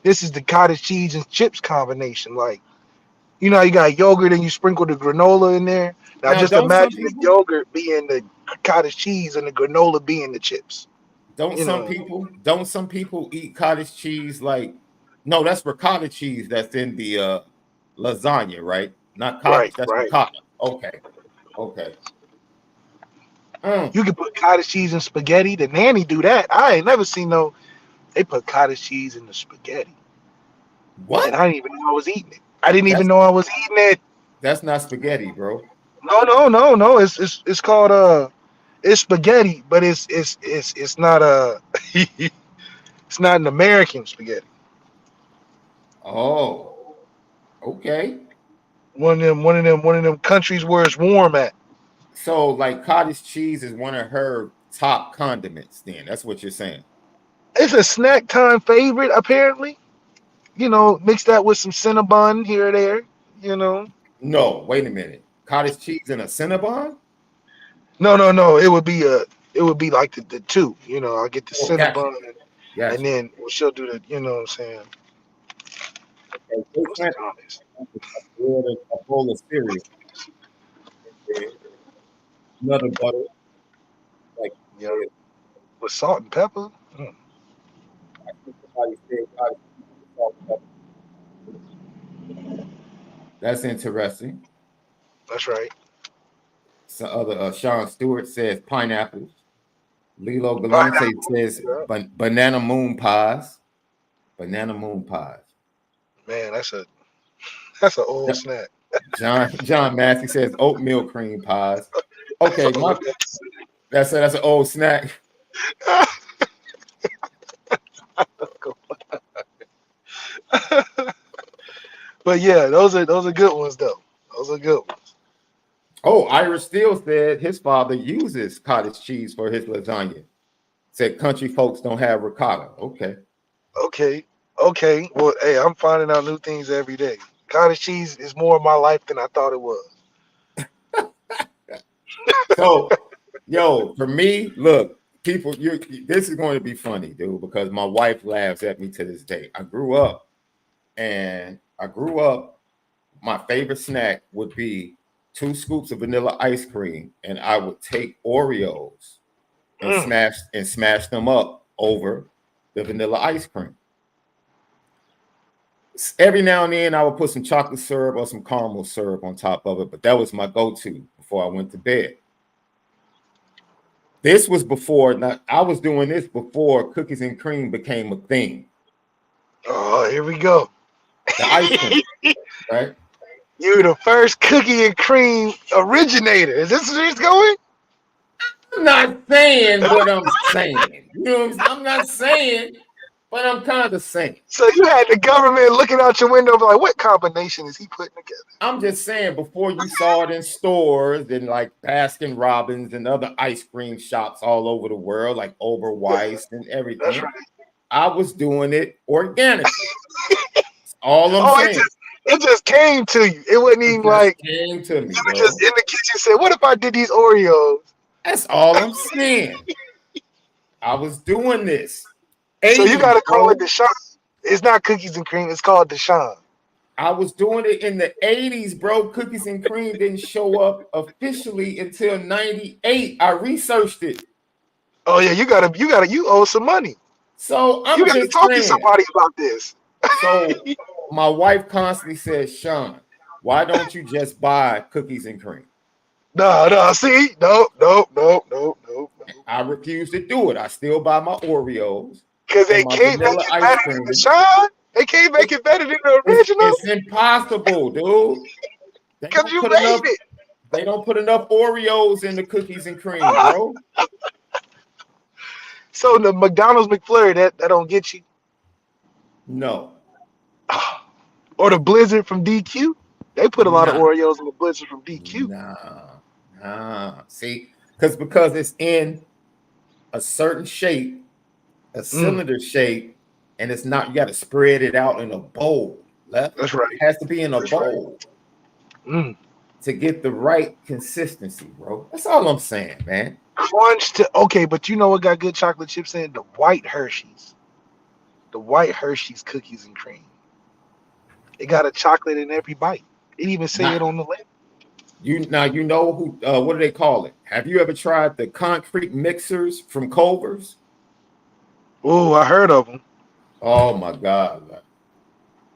This is the cottage cheese and chips combination. Like, you know, you got yogurt and you sprinkle the granola in there. Now just imagine the yogurt being cottage cheese and the granola being the chips. Don't You some know, people eat cottage cheese like no, that's ricotta cheese that's in the lasagna, right? Not cottage, right, that's right. ricotta. Okay. Okay. Mm. You can put cottage cheese in spaghetti. The nanny do that. I ain't never seen no. They put cottage cheese in the spaghetti, and What? I didn't even know I was eating it. I didn't even That's know I was eating it. that's not spaghetti, bro. No. It's called it's spaghetti, but it's not it's not an American spaghetti. Oh, okay. One of them countries where it's warm at. So like cottage cheese is one of her top condiments, then. That's what you're saying. It's a snack time favorite, apparently. You know, mix that with some Cinnabon here or there. You know, No, wait a minute. Cottage cheese and a Cinnabon? no. It would be like the two. You know, I'll get the Oh, gotcha. Cinnabon and Gotcha. then she'll do the. You know what I'm saying? Okay, so What's it's the honest? a bowl of cereal, another butter, like Yeah, with salt and pepper. Mm, somebody said cottage cheese with salt and pepper. That's interesting. that's right. Some other Sean Stewart says pineapples. Lilo Galante Pineapple. says Yeah. banana moon pies. Banana moon pies. Man, that's an old snack. John Massey says oatmeal cream pies. Okay, that's an old snack. But yeah, those are good ones though. Those are good ones. Oh, Irish Steele said his father uses cottage cheese for his lasagna. Said country folks don't have ricotta. Okay. Okay. Okay. Well, hey, I'm finding out new things every day. Cottage cheese is more of my life than I thought it was. So, yo, for me, look, people, this is going to be funny, dude, because my wife laughs at me to this day. My favorite snack would be 2 scoops of vanilla ice cream, and I would take Oreos and smash them up over the vanilla ice cream. Every now and then I would put some chocolate syrup or some caramel syrup on top of it, but that was my go-to before I went to bed. This was before, I was doing this before cookies and cream became a thing. Oh, here we go. The ice cream, right? You're the first cookie and cream originator. Is this where it's going? I'm not saying what I'm saying. You know what I'm not saying, but I'm kind of saying. So you had the government looking out your window like, what combination is he putting together? I'm just saying, before you saw it in stores and like Baskin Robbins and other ice cream shops all over the world, like Oberweis and everything, That's right. I was doing it organically. That's all I'm saying. It just came to you. It wasn't even like came to me, you bro. were just in the kitchen said, what if I did these Oreos? That's all I'm saying. I was doing this. So you gotta call it the SHAUN. It's not cookies and cream, it's called the SHAUN. I was doing it in the 80s, bro. Cookies and cream didn't show up officially until 98. I researched it. Oh yeah, you owe some money. So I'm you gotta talk to somebody about this. So my wife constantly says, Sean, why don't you just buy cookies and cream? No, see, no. I refuse to do it. I still buy my Oreos. Because they can't make it better than the SHAUN. They can't make it better than the original. It's impossible, dude. Because you made it. They don't put enough Oreos in the cookies and cream, bro. So the McDonald's McFlurry, that don't get you? No. Or the Blizzard from DQ? They put a lot of Oreos in the Blizzard from DQ. Nah. See, because it's in a certain shape, a cylinder shape, and it's not, you got to spread it out in a bowl. That's right. It has to be in a bowl to get the right consistency, bro. That's all I'm saying, man. Okay, but you know what got good chocolate chips in? The white Hershey's. The white Hershey's cookies and cream. It got a chocolate in every bite. It even say it on the label. You know who? What do they call it? Have you ever tried the concrete mixers from Culver's? Oh, I heard of them. Oh my God,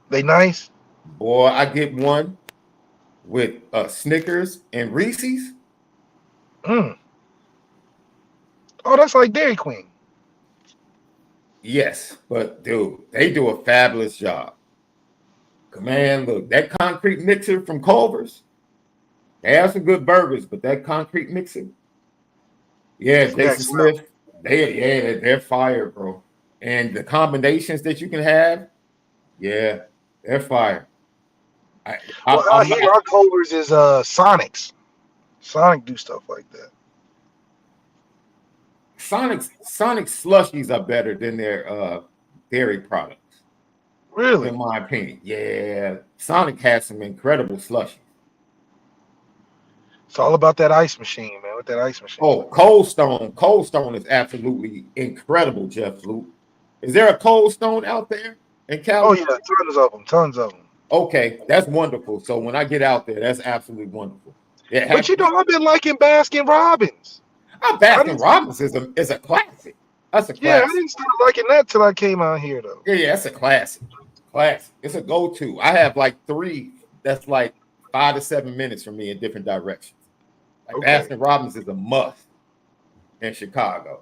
They nice. boy! I get one with Snickers and Reese's. Mm. Oh, that's like Dairy Queen. Yes, but dude, they do a fabulous job. Man, look, that concrete mixer from Culver's. They have some good burgers, but that concrete mixer, yeah, Jason Next level. Smith, they're fire, bro. And the combinations that you can have, yeah, they're fire. Well, out I'm here, not our Culver's is Sonics. Sonic do stuff like that. Sonic slushies are better than their dairy products, Really? in my opinion. Yeah, Sonic has some incredible slushies. It's all about that ice machine, man. What that ice machine? Oh, Cold Stone. Cold Stone is absolutely incredible, Jeff Luke. Is there a Cold Stone out there in Oh Cali? yeah, tons of them. Tons of them. Okay, that's wonderful. So when I get out there, that's absolutely wonderful. Yeah, But you know, I've been liking Baskin Robbins. Baskin Robbins is a classic. That's a Yeah, I classic. didn't start liking that till I came out here, though. Yeah, that's a classic. Classic. It's a go-to. I have like 3 that's like 5 to 7 minutes from me in different directions. Like Okay. Baskin Robbins is a must in Chicago.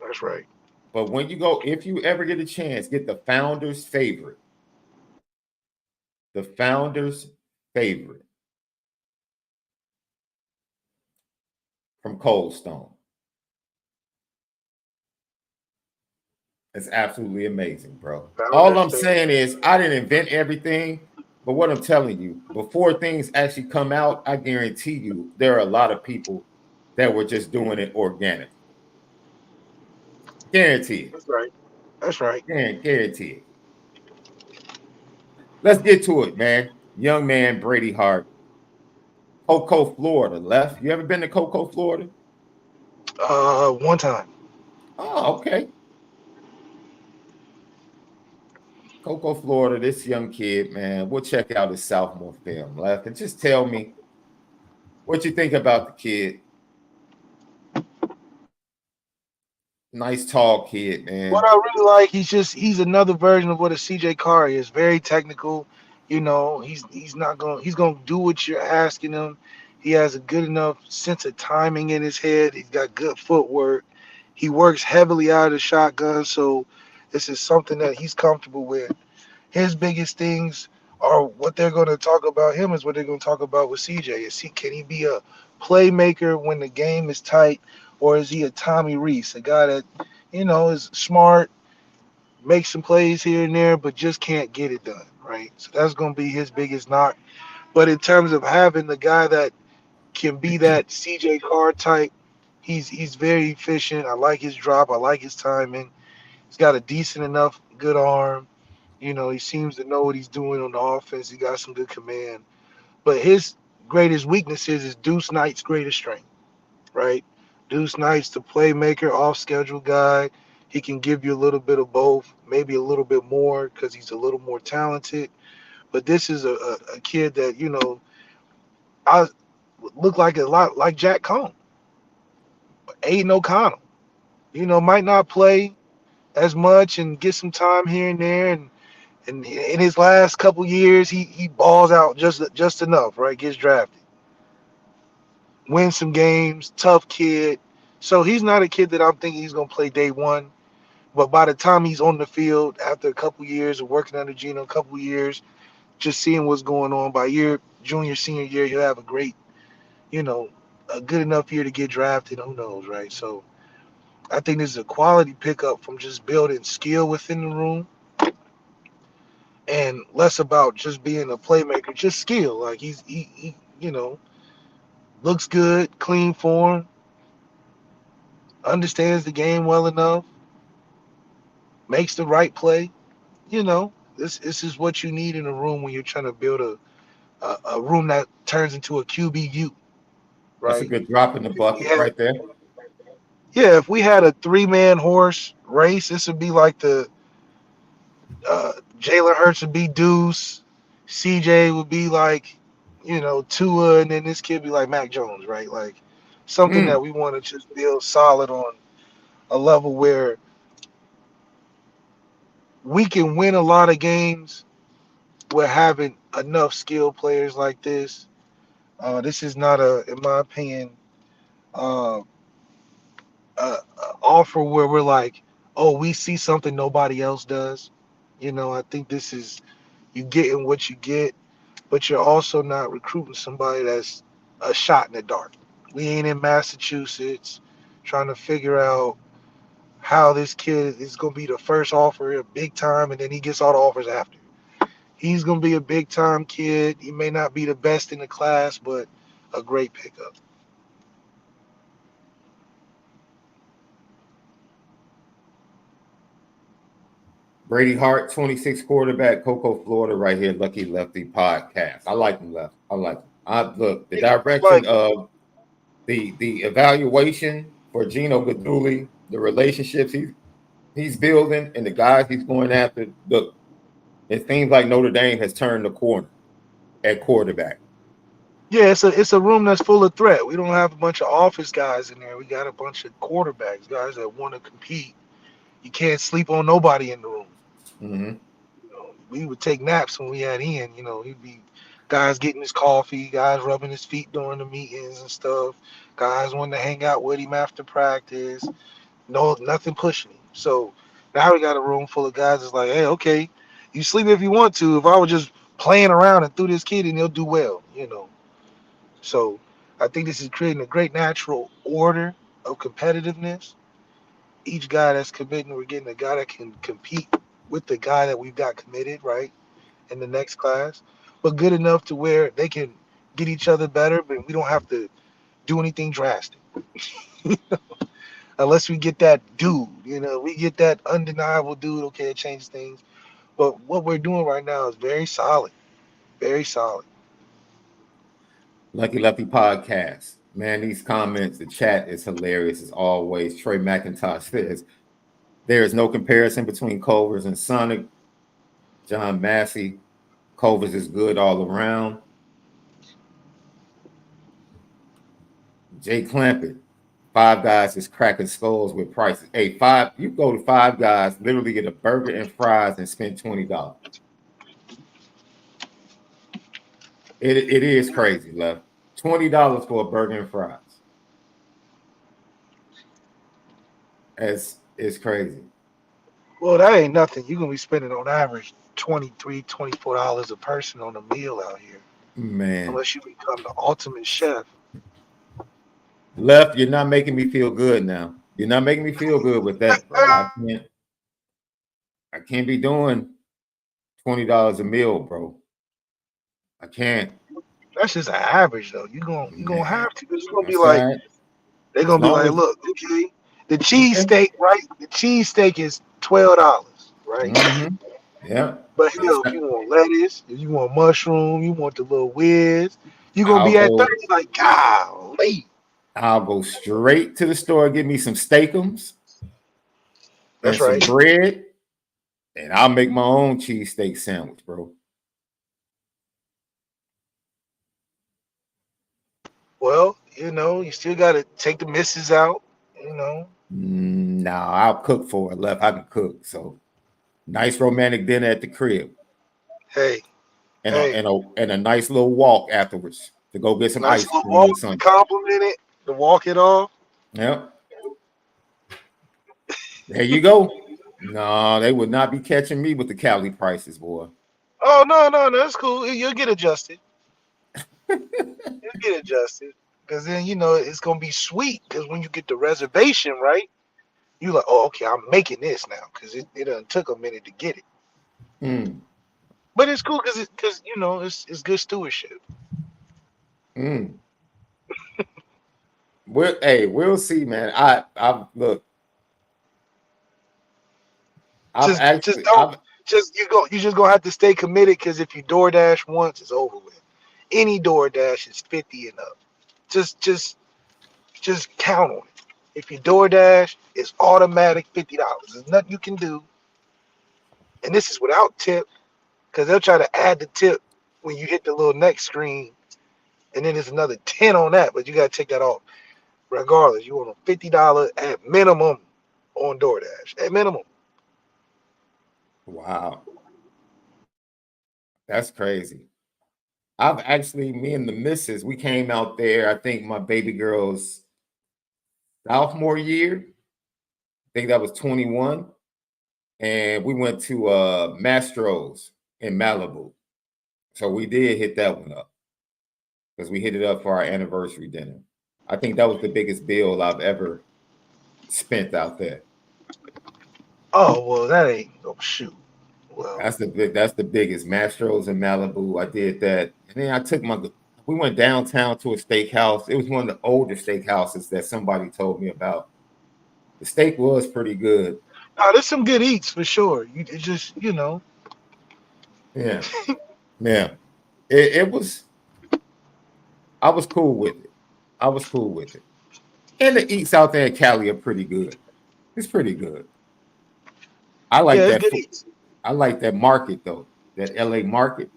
That's right. But when you go, if you ever get a chance, get the founder's favorite. The founder's favorite from Cold Stone. It's absolutely amazing, bro. All I'm saying is I didn't invent everything, but what I'm telling you, before things actually come out, I guarantee you there are a lot of people that were just doing it organic. Guarantee it. That's right. That's right. Guarantee it. Let's get to it, man. Young man, Brady Hart. Cocoa, Florida. Left. You ever been to Cocoa, Florida? One time. Oh, okay. Cocoa, Florida. This young kid, man. We'll check out his sophomore film, Left, and just tell me what you think about the kid. Nice tall kid, man. What I really like, he's another version of what a CJ Carr is. Very technical. You know, he's gonna do what you're asking him. He has a good enough sense of timing in his head. He's got good footwork. He works heavily out of the shotgun, so this is something that he's comfortable with. His biggest things are what they're going to talk about him is what they're going to talk about with CJ. Can he be a playmaker when the game is tight, or is he a Tommy Reese, a guy that is smart, makes some plays here and there, but just can't get it done, right? So that's going to be his biggest knock. But in terms of having the guy that can be that CJ Carr type, he's very efficient. I like his drop. I like his timing. He's got a decent enough good arm. He seems to know what he's doing on the offense. He got some good command. But his greatest weaknesses is Deuce Knight's greatest strength, right? Deuce Knight's the playmaker, off-schedule guy. He can give you a little bit of both, maybe a little bit more because he's a little more talented. But this is a kid that, I look like a lot like Jack Cohn. Aiden O'Connell, might not play as much and get some time here and there. And in his last couple years, he balls out just enough, right? Gets drafted. Wins some games, tough kid. So he's not a kid that I'm thinking he's going to play day one. But by the time he's on the field, after a couple years of working under Gino, a couple years, just seeing what's going on, by junior, senior year, he'll have a great, a good enough year to get drafted. Who knows, right? So I think this is a quality pickup from just building skill within the room and less about just being a playmaker, just skill. Like he looks good, clean form, understands the game well enough, makes the right play. This is what you need in a room when you're trying to build a room that turns into a QBU, right? That's a good drop in the bucket right there. Yeah, if we had a 3-man horse race, this would be like the Jalen Hurts would be Deuce, CJ would be like Tua, and then this kid be like Mac Jones, right? Like something that we want to just build solid on a level where we can win a lot of games. We're having enough skilled players like this. This is not in my opinion, uh, offer where we're like, oh, we see something nobody else does. I think this is you getting what you get, but you're also not recruiting somebody that's a shot in the dark. We ain't in Massachusetts trying to figure out how this kid is going to be the first offer big time, and then he gets all the offers after. He's going to be a big time kid. He may not be the best in the class, but a great pickup. Brady Hart, 26 quarterback, Cocoa, Florida, right here, Lucky Lefty podcast. I like him, Left. I like him. Look, the direction of the evaluation for Gino Gaduli, the relationships he's building, and the guys he's going after. Look, it seems like Notre Dame has turned the corner at quarterback. Yeah, it's a room that's full of threat. We don't have a bunch of office guys in there. We got a bunch of quarterbacks, guys that want to compete. You can't sleep on nobody in the room. Mm-hmm. We would take naps when we had Ian. He'd be guys getting his coffee, guys rubbing his feet during the meetings and stuff. Guys wanting to hang out with him after practice. No, nothing pushing him. So now we got a room full of guys that's like, hey, okay, you sleep if you want to. If I was just playing around and threw this kid in, he'll do well. So I think this is creating a great natural order of competitiveness. Each guy that's committing, we're getting a guy that can compete with the guy that we've got committed, right, in the next class, but good enough to where they can get each other better, but we don't have to do anything drastic. Unless we get that dude, we get that undeniable dude, okay, it changes things. But what we're doing right now is very solid, very solid. Lucky Lefty podcast. Man, these comments, the chat is hilarious as always. Trey McIntosh says, there is no comparison between Culver's and Sonic. John Massey, Culver's is good all around. Jay Clampett, Five Guys is cracking skulls with prices. Hey, you go to Five Guys, literally get a burger and fries and spend $20. It is crazy, love. $20 for a burger and fries. It's crazy. Well, that ain't nothing. You're gonna be spending on average $23, $24 a person on a meal out here. Man. Unless you become the ultimate chef. Left, you're not making me feel good now. You're not making me feel good with that, bro. I can't be doing $20 a meal, bro. I can't. That's just an average though. You're gonna have to. It's gonna be That's like right. they're gonna be like, look, okay, the cheesesteak, right? The cheesesteak is $12, right? Mm-hmm. Yeah. But if you want lettuce, if you want mushroom, you want the little whiz, you're gonna be at 30, like, golly. I'll go straight to the store, get me some steakums. That's and right. Some bread, and I'll make my own cheesesteak sandwich, bro. Well, you still gotta take the misses out, Nah, I'll cook for her. Left, I can cook. So nice romantic dinner at the crib. Hey. And a nice little walk afterwards to go get some ice cream or something. Compliment it, to walk it off. Yep. There you go. No, they would not be catching me with the Cali prices, boy. Oh, no, that's cool. You'll get adjusted. You'll get adjusted. Because then, it's going to be sweet. Because when you get the reservation, right, you're like, oh, okay, I'm making this now. Because it done took a minute to get it. But it's cool because it's good stewardship. We'll see, man. I look. You're just gonna have to stay committed because if you DoorDash once, it's over with. Any DoorDash is 50 and up. Just count on it. If you DoorDash, it's automatic $50. There's nothing you can do. And this is without tip, because they'll try to add the tip when you hit the little next screen and then there's another 10 on that, but you gotta take that off. Regardless, you want a $50 at minimum on DoorDash. At minimum. Wow, that's crazy. Me and the missus, we came out there, I think my baby girl's sophomore year. I think that was 21. And we went to Mastro's in Malibu. So we did hit that one up because we hit it up for our anniversary dinner. I think that was the biggest bill I've ever spent out there. Oh well, that ain't no shoot. Well, That's the biggest. Mastro's in Malibu. I did that, and then we went downtown to a steakhouse. It was one of the older steakhouses that somebody told me about. The steak was pretty good. there's some good eats for sure. It's just Yeah, yeah. It was. I was cool with it. And the eats out there in Cali are pretty good. It's pretty good. I like yeah, that. good eats. I like that market though. That LA market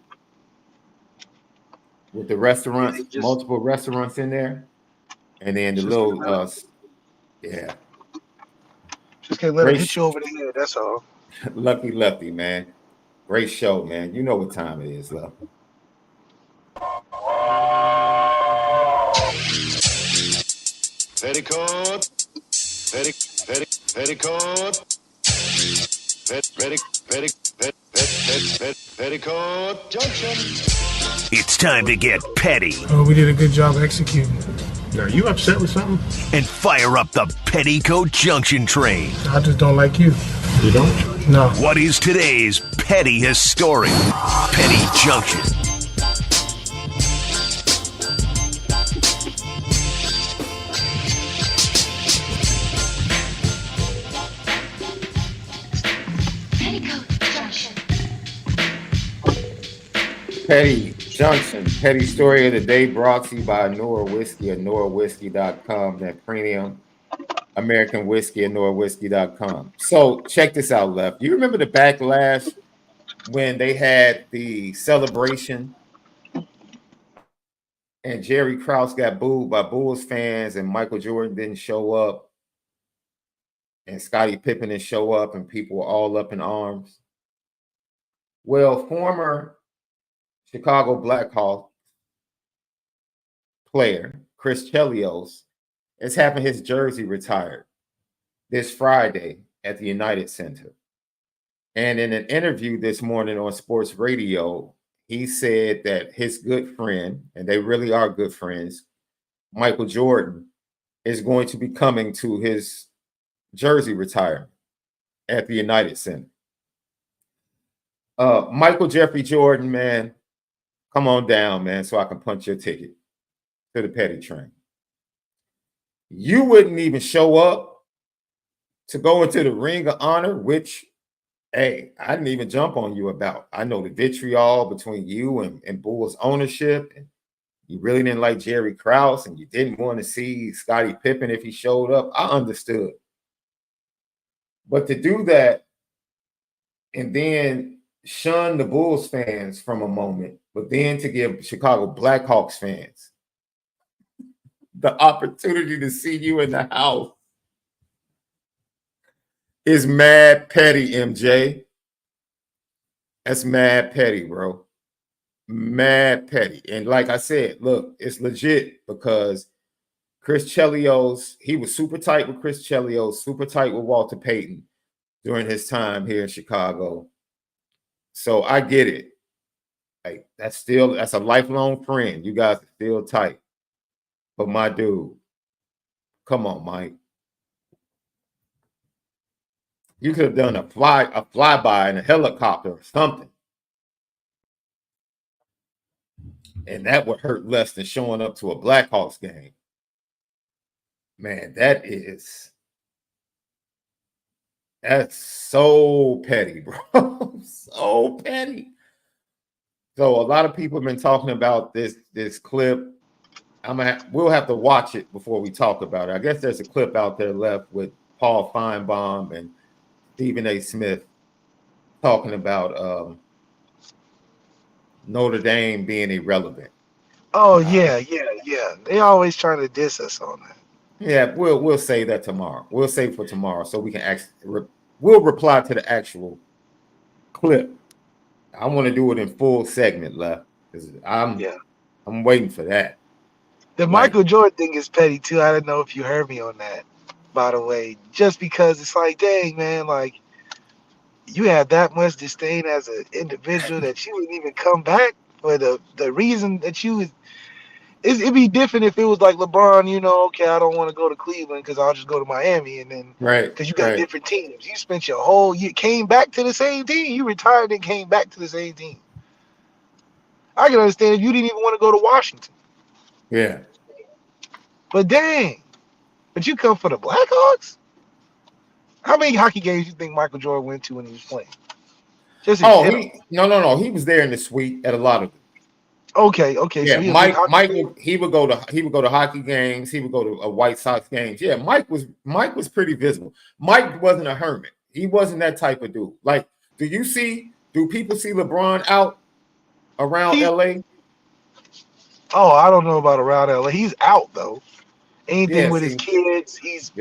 with the restaurants, multiple restaurants in there, and then the little yeah. Just can't let it hit you over the head. That's all. Lucky Lefty, man. Great show, man. You know what time it is, love. Petticoat, Petticoat Junction. It's time to get petty. Oh, we did a good job executing. Are you upset with something? And fire up the Petticoat Junction train. I just don't like you. You don't? No. What is today's petty historic? Petty Junction. Petty Junction, petty story of the day brought to you by ONORA Whiskey at NoraWhiskey.com, that premium American whiskey at NoraWhiskey.com. So check this out, Left. You remember the backlash when they had the celebration and Jerry Krause got booed by Bulls fans and Michael Jordan didn't show up and Scottie Pippen didn't show up and people were all up in arms? Well, former Chicago Blackhawks player Chris Chelios is having his jersey retired this Friday at the United Center. And in an interview this morning on sports radio, he said that his good friend, and they really are good friends, Michael Jordan, is going to be coming to his jersey retirement at the United Center. Michael Jeffrey Jordan, man, come on down, man, so I can punch your ticket to the petty train. You wouldn't even show up to go into the Ring of Honor, which, hey, I didn't even jump on you about. I know the vitriol between you and Bulls ownership. And you really didn't like Jerry Krause, and you didn't want to see Scottie Pippen if he showed up. I understood. But to do that and then shun the Bulls fans from a moment, but then to give Chicago Blackhawks fans the opportunity to see you in the house is mad petty, MJ. That's mad petty, bro. Mad petty. And like I said, look, it's legit because Chris Chelios, he was super tight with Chris Chelios, super tight with Walter Payton during his time here in Chicago. So I get it. Like that's a lifelong friend. You guys are still tight. But my dude, come on, Mike. You could have done a flyby in a helicopter or something. And that would hurt less than showing up to a Blackhawks game. Man, that's so petty, bro. So petty. So a lot of people have been talking about this clip. We'll have to watch it before we talk about it. I guess there's a clip out there left with Paul Feinbaum and Stephen A. Smith talking about Notre Dame being irrelevant. Oh yeah. They always trying to diss us on that. Yeah, we'll say that tomorrow. We'll save for tomorrow so we can we'll reply to the actual clip. I want to do it in full segment, left, because I'm waiting for that. The Like, Michael Jordan thing is petty too. I don't know if you heard me on that, by the way. Just because it's like, dang man, like you have that much disdain as an individual that you wouldn't even come back for the reason that you it'd be different if it was like LeBron, okay, I don't want to go to Cleveland because I'll just go to Miami, and then because you got different teams. You spent your whole year, came back to the same team. You retired and came back to the same team. I can understand if you didn't even want to go to Washington. Yeah. But dang, but you come for the Blackhawks? How many hockey games you think Michael Jordan went to when he was playing? Just in general. No. He was there in the suite at a lot of them. Okay. Yeah, So Mike he would go to hockey games. He would go to White Sox games. Yeah, Mike was pretty visible. Mike wasn't a hermit. He wasn't that type of dude. Like, do people see LeBron out around LA? Oh, I don't know about around LA. He's out though. Anything with his see, kids, he's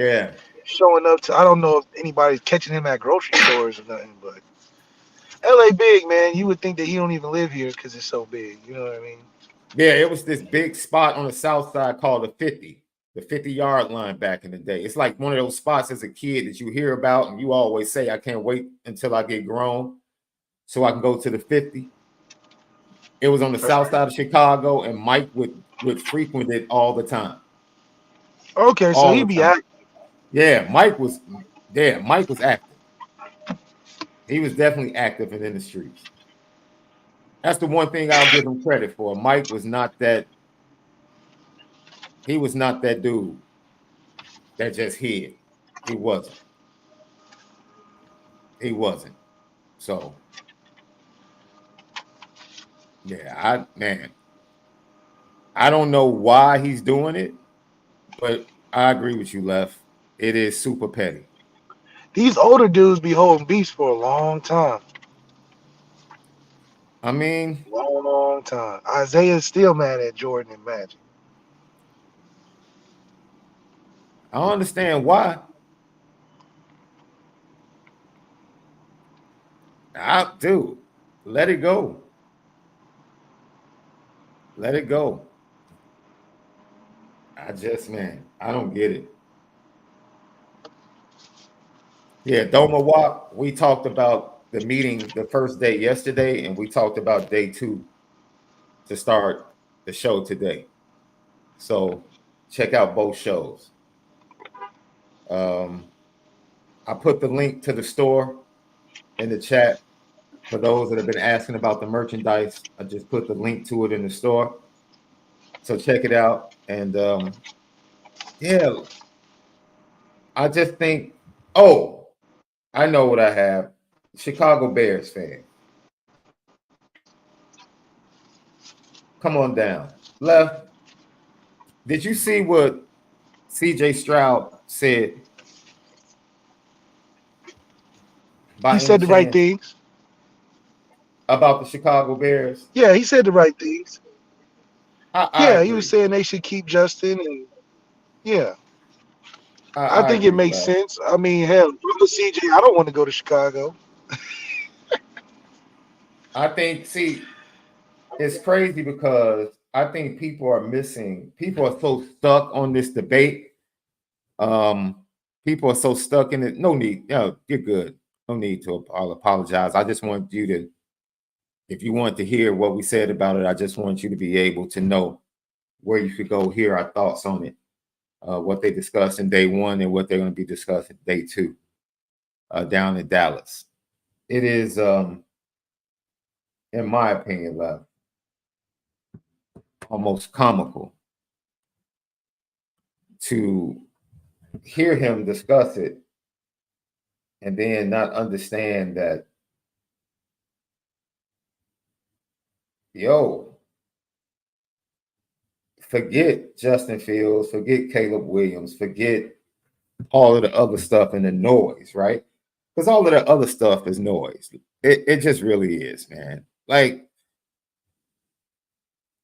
showing up to. I don't know if anybody's catching him at grocery stores or nothing, but LA big, man. You would think that he don't even live here because it's so big. You know what I mean? Yeah, it was this big spot on the south side called the 50-yard line back in the day. It's like one of those spots as a kid that you hear about and you always say, I can't wait until I get grown so I can go to the 50. It was on the south side of Chicago, and Mike would frequent it all the time. Okay, so he'd be active. Yeah, Mike was active. He was definitely active and in the streets. That's the one thing I'll give him credit for. Mike was not that. He was not that dude that just hid. He wasn't. So, yeah, I don't know why he's doing it, but I agree with you, Left. It is super petty. These older dudes be holding beefs for a long time. I mean, long time. Isaiah's still mad at Jordan and Magic. I don't understand why. Dude, let it go. Let it go. I don't get it. Yeah, Doma Wap, we talked about the meeting the first day yesterday, and we talked about day 2 to start the show today. So check out both shows. I put the link to the store in the chat for those that have been asking about the merchandise. I just put the link to it in the store. So check it out. And I just think, I know what I have. Chicago Bears fan. Come on down. Left. Did you see what CJ Stroud said? He said the right things. About the Chicago Bears? Yeah, he said the right things. I he was saying they should keep Justin, and I think it makes sense. I mean, hell, I'm a CJ. I don't want to go to Chicago. I think, it's crazy because I think people are so stuck on this debate. People are so stuck in it. No need. You're good. No need to apologize. I just want you to, if you want to hear what we said about it, I just want you to be able to know where you could go hear our thoughts on it, what they discussed in day 1 and what they're going to be discussing day 2 down in Dallas. It is, in my opinion, almost comical to hear him discuss it and then not understand that, forget Justin Fields, forget Caleb Williams, forget all of the other stuff and the noise, right? Because all of the other stuff is noise. It just really is, man. Like,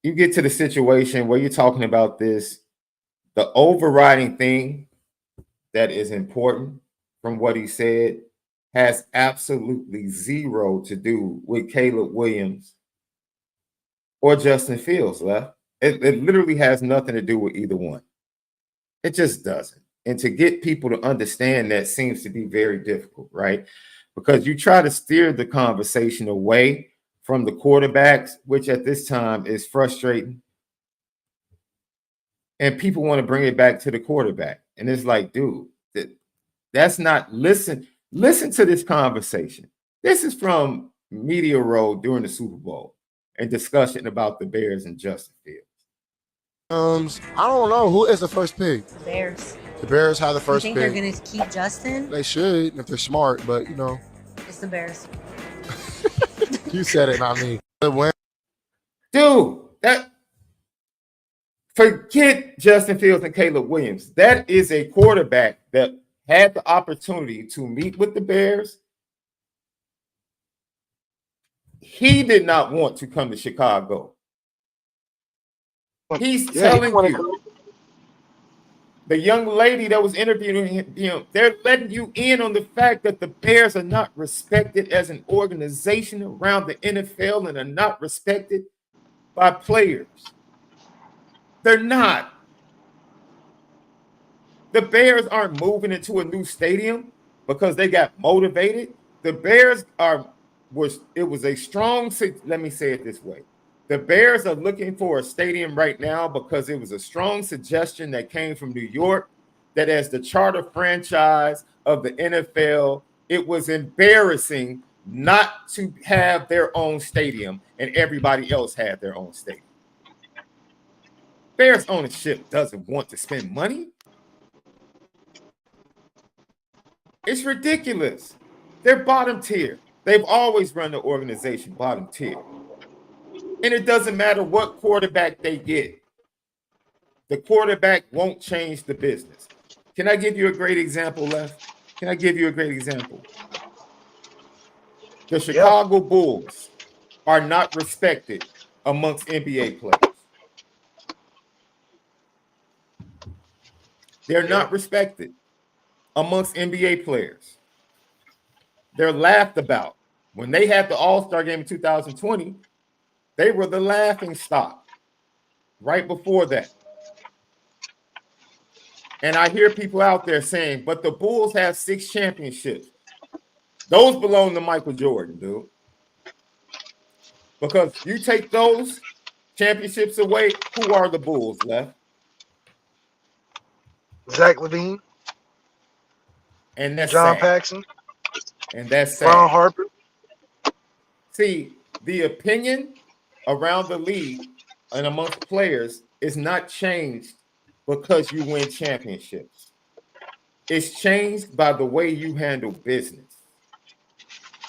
you get to the situation where you're talking about this, the overriding thing that is important from what he said has absolutely zero to do with Caleb Williams or Justin Fields, left. It literally has nothing to do with either one. It just doesn't. And to get people to understand that seems to be very difficult, right? Because you try to steer the conversation away from the quarterbacks, which at this time is frustrating. And people want to bring it back to the quarterback. And it's like, dude, that's not, listen to this conversation. This is from Media Row during the Super Bowl and discussion about the Bears and Justin Fields. I don't know. Who is the first pick? The Bears. The Bears have the first pick. pick. You think they're going to keep Justin? They should if they're smart, but you know. It's the Bears. You said it, not me. Dude, forget Justin Fields and Caleb Williams. That is a quarterback that had the opportunity to meet with the Bears. He did not want to come to Chicago. He's telling you. The young lady that was interviewing him, they're letting you in on the fact that the Bears are not respected as an organization around the NFL and are not respected by players. They're not. The Bears aren't moving into a new stadium because they got motivated. The Bears it was a strong, let me say it this way. The Bears are looking for a stadium right now because it was a strong suggestion that came from New York that as the charter franchise of the NFL, it was embarrassing not to have their own stadium and everybody else had their own stadium. Bears ownership doesn't want to spend money. It's ridiculous. They're bottom tier. They've always run the organization bottom tier. And it doesn't matter what quarterback they get. The quarterback won't change the business. Can I give you a great example, Left? Can I give you a great example? The Chicago Bulls are not respected amongst NBA players. They're not respected amongst NBA players. They're laughed about. When they had the All-Star game in 2020, they were the laughing stock right before that. And I hear people out there saying, but the Bulls have 6 championships. Those belong to Michael Jordan, dude. Because you take those championships away, who are the Bulls left? Zach Levine. And that's John sad. Paxson. And that's sad. Ron Harper. See, the opinion around the league and amongst players is not changed because you win championships. It's changed by the way you handle business.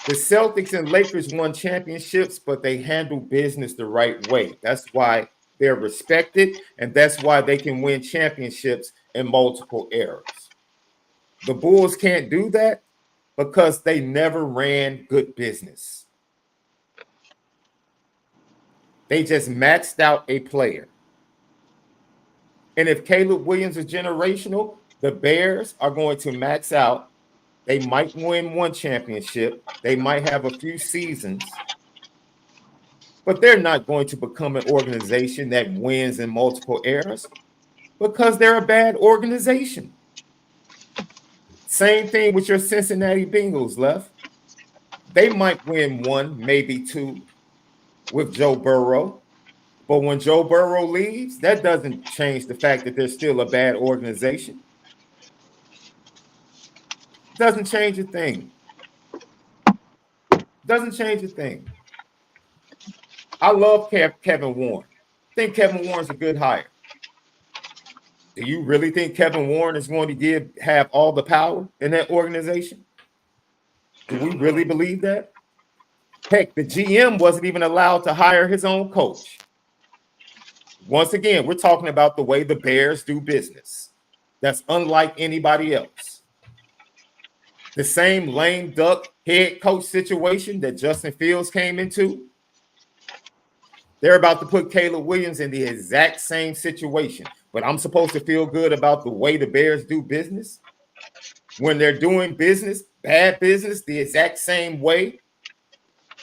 The Celtics and Lakers won championships, but they handle business the right way. That's why they're respected, and that's why they can win championships in multiple eras. The Bulls can't do that because they never ran good business. They just maxed out a player. And if Caleb Williams is generational, the Bears are going to max out. They might win 1 championship. They might have a few seasons. But they're not going to become an organization that wins in multiple eras because they're a bad organization. Same thing with your Cincinnati Bengals, Left. They might win 1, maybe 2 with Joe Burrow. But when Joe Burrow leaves, that doesn't change the fact that they're still a bad organization. Doesn't change a thing. Doesn't change a thing. I love Kevin Warren. I think Kevin Warren's a good hire. Do you really think Kevin Warren is going to have all the power in that organization? Do we really believe that? Heck, the GM wasn't even allowed to hire his own coach. Once again, we're talking about the way the Bears do business. That's unlike anybody else. The same lame duck head coach situation that Justin Fields came into They're about to put Caleb Williams in the exact same situation. But I'm supposed to feel good about the way the Bears do business when they're doing business, bad business, the exact same way,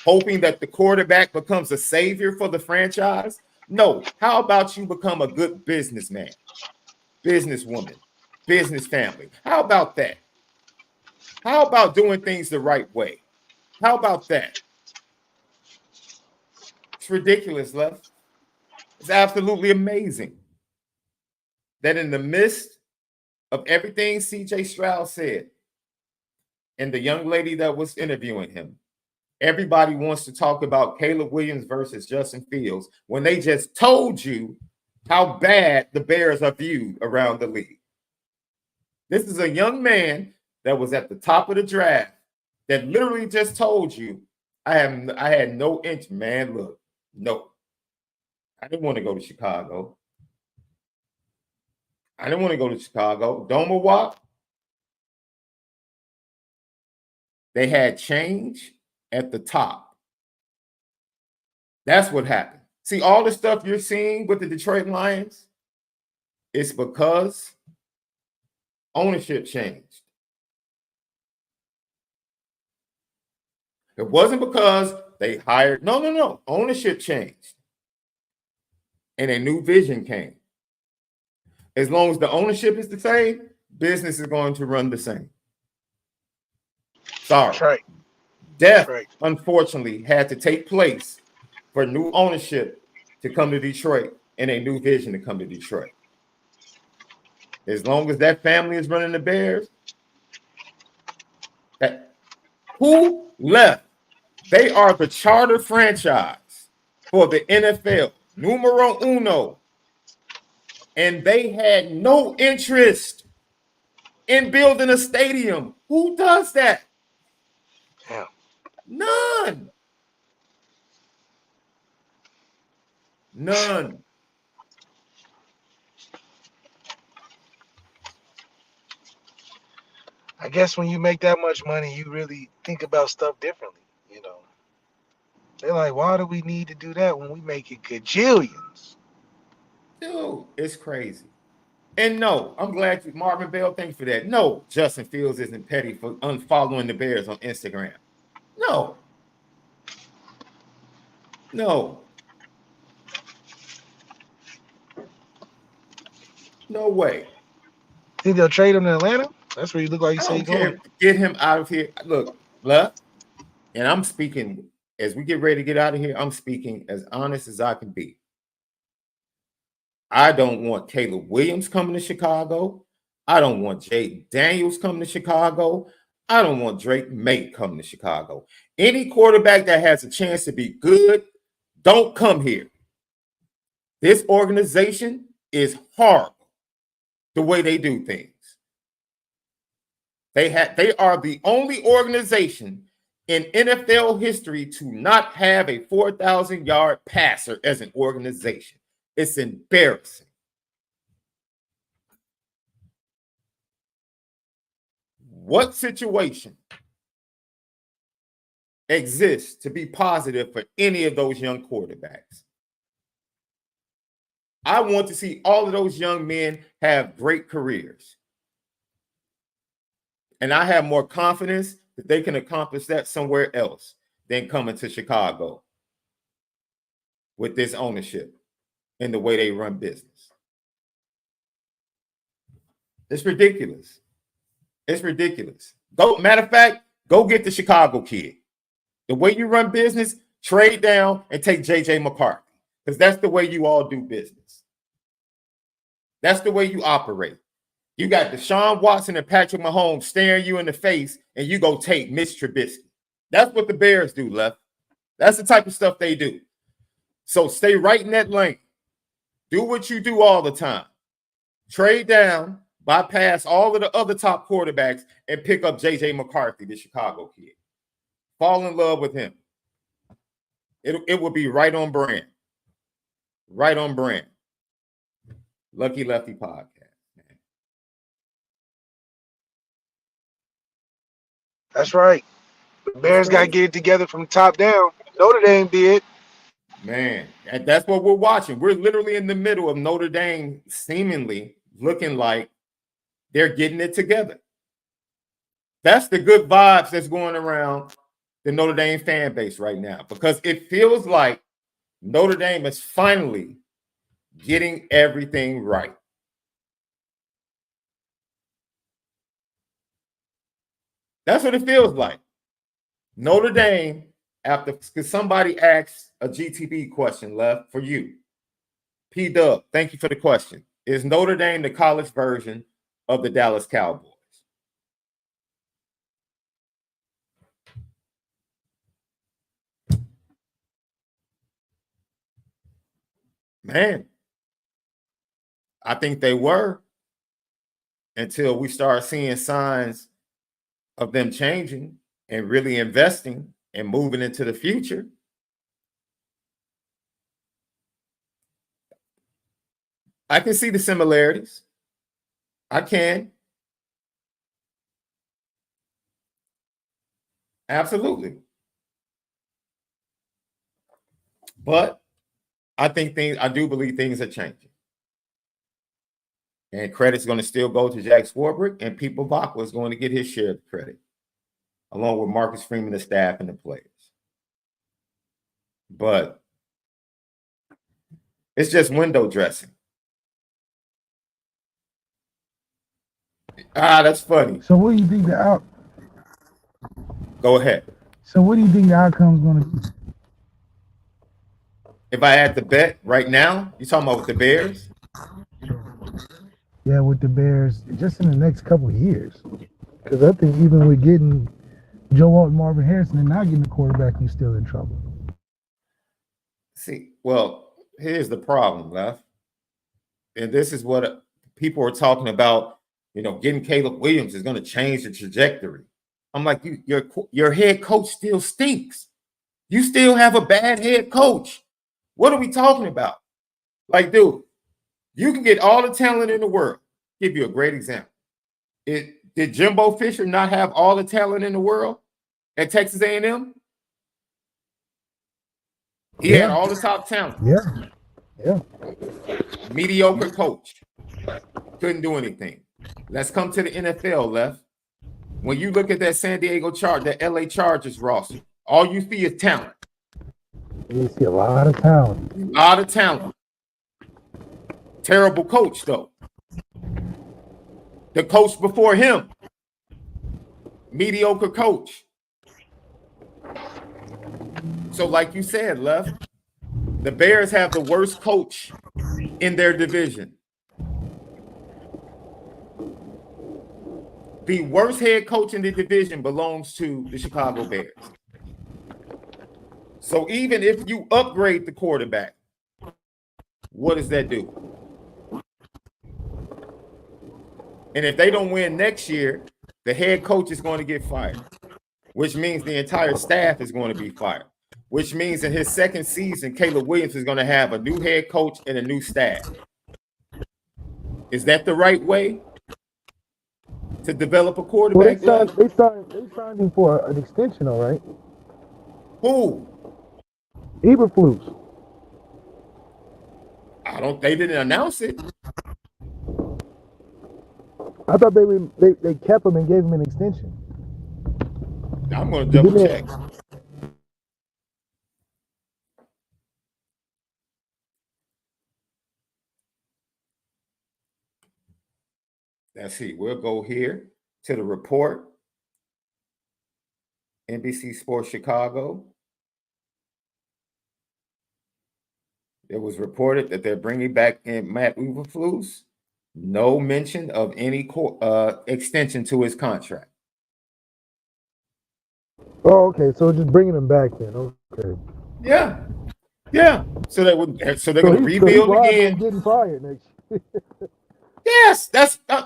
hoping that the quarterback becomes a savior for the franchise? No. How about you become a good businessman, businesswoman, business family? How about that? How about doing things the right way? How about that? It's ridiculous, Left. It's absolutely amazing that in the midst of everything CJ Stroud said and the young lady that was interviewing him, everybody wants to talk about Caleb Williams versus Justin Fields when they just told you how bad the Bears are viewed around the league. This is a young man that was at the top of the draft that literally just told you, I had no interest, man. Look, no. I didn't want to go to Chicago. Doma Wop. They had change at the top. That's what happened. See, all the stuff you're seeing with the Detroit Lions, it's because ownership changed. It wasn't because they hired. No. Ownership changed. And a new vision came. As long as the ownership is the same, business is going to run the same. Sorry. That's right. Death, That's right. unfortunately, had to take place for new ownership to come to Detroit and a new vision to come to Detroit. As long as that family is running the Bears, who left? They are the charter franchise for the NFL, numero uno. And they had no interest in building a stadium. Who does that? Yeah. None. I guess when you make that much money, you really think about stuff differently, you know. They're like, why do we need to do that when we make it gajillions? Dude, it's crazy. And no, I'm glad you, Marvin Bell, thanks for that. No, Justin Fields isn't petty for unfollowing the Bears on Instagram. No. No way. Think they'll trade him to Atlanta? That's where you look like you I say don't you're care. going. Get him out of here. Look, Left, and I'm speaking as we get ready to get out of here. I'm speaking as honest as I can be. I don't want Caleb Williams coming to Chicago. I don't want Jay Daniels coming to Chicago. I don't want Drake May coming to Chicago. Any quarterback that has a chance to be good, don't come here. This organization is horrible the way they do things. They are the only organization in NFL history to not have a 4,000-yard passer as an organization. It's embarrassing. What situation exists to be positive for any of those young quarterbacks? I want to see all of those young men have great careers. And I have more confidence that they can accomplish that somewhere else than coming to Chicago with this ownership and the way they run business. It's ridiculous. It's ridiculous. Matter of fact, go get the Chicago kid. The way you run business, trade down and take J.J. McCarthy, because that's the way you all do business. That's the way you operate. You got Deshaun Watson and Patrick Mahomes staring you in the face, and you go take Mitch Trubisky. That's what the Bears do, Left. That's the type of stuff they do. So stay right in that lane. Do what you do all the time. Trade down, bypass all of the other top quarterbacks, and pick up J.J. McCarthy, the Chicago kid. Fall in love with him. It will be right on brand. Right on brand. Lucky Lefty Podcast. That's right. The Bears got to get it together from the top down. Notre Dame did. Man, and that's what we're watching. We're literally in the middle of Notre Dame seemingly looking like they're getting it together. That's the good vibes that's going around the Notre Dame fan base right now, because it feels like Notre Dame is finally getting everything right. That's what it feels like. Notre Dame, because somebody asked a GTB question left for you. P-Dub, thank you for the question. Is Notre Dame the college version of the Dallas Cowboys? Man, I think they were, until we start seeing signs of them changing and really investing and moving into the future. I can see the similarities. I can. Absolutely. But I do believe things are changing. And credit's going to still go to Jack Swarbrick, and Pete Bavacqua is going to get his share of the credit, along with Marcus Freeman, the staff, and the players. But it's just window dressing. That's funny. So what do you think the out? Go ahead. So what do you think the outcome's going to be? If I had to bet right now, you talking about with the Bears? Yeah, with the Bears, just in the next couple of years. Because I think even with getting Joe Alt and Marvin Harrison and not getting a quarterback, you're still in trouble. See, well, here's the problem, Left. And this is what people are talking about, getting Caleb Williams is going to change the trajectory. I'm like, your head coach still stinks. You still have a bad head coach. What are we talking about? Like, dude, you can get all the talent in the world. Give you a great example. Did Jimbo Fisher not have all the talent in the world at Texas A&M? He had all the top talent. Yeah. Mediocre coach. Couldn't do anything. Let's come to the NFL, Left. When you look at that San Diego the LA Chargers roster, all you see is talent. You see a lot of talent. A lot of talent. Terrible coach, though. The coach before him, mediocre coach. So like you said, Left, the Bears have the worst coach in their division. The worst head coach in the division belongs to the Chicago Bears. So even if you upgrade the quarterback, what does that do? And if they don't win next year, the head coach is going to get fired, which means the entire staff is going to be fired, which means in his second season, Caleb Williams is going to have a new head coach and a new staff. Is that the right way to develop a quarterback? Well, they signed him for an extension, all right? Who? Eberflus. They didn't announce it. I thought they kept him and gave him an extension. I'm going to double check. Let's see. We'll go here to the report. NBC Sports Chicago. It was reported that they're bringing back in Matt Eberflus. No mention of any extension to his contract. Oh, okay. So just bringing him back then. Okay. Yeah. So they're going to rebuild again. Getting fired next year. Yes,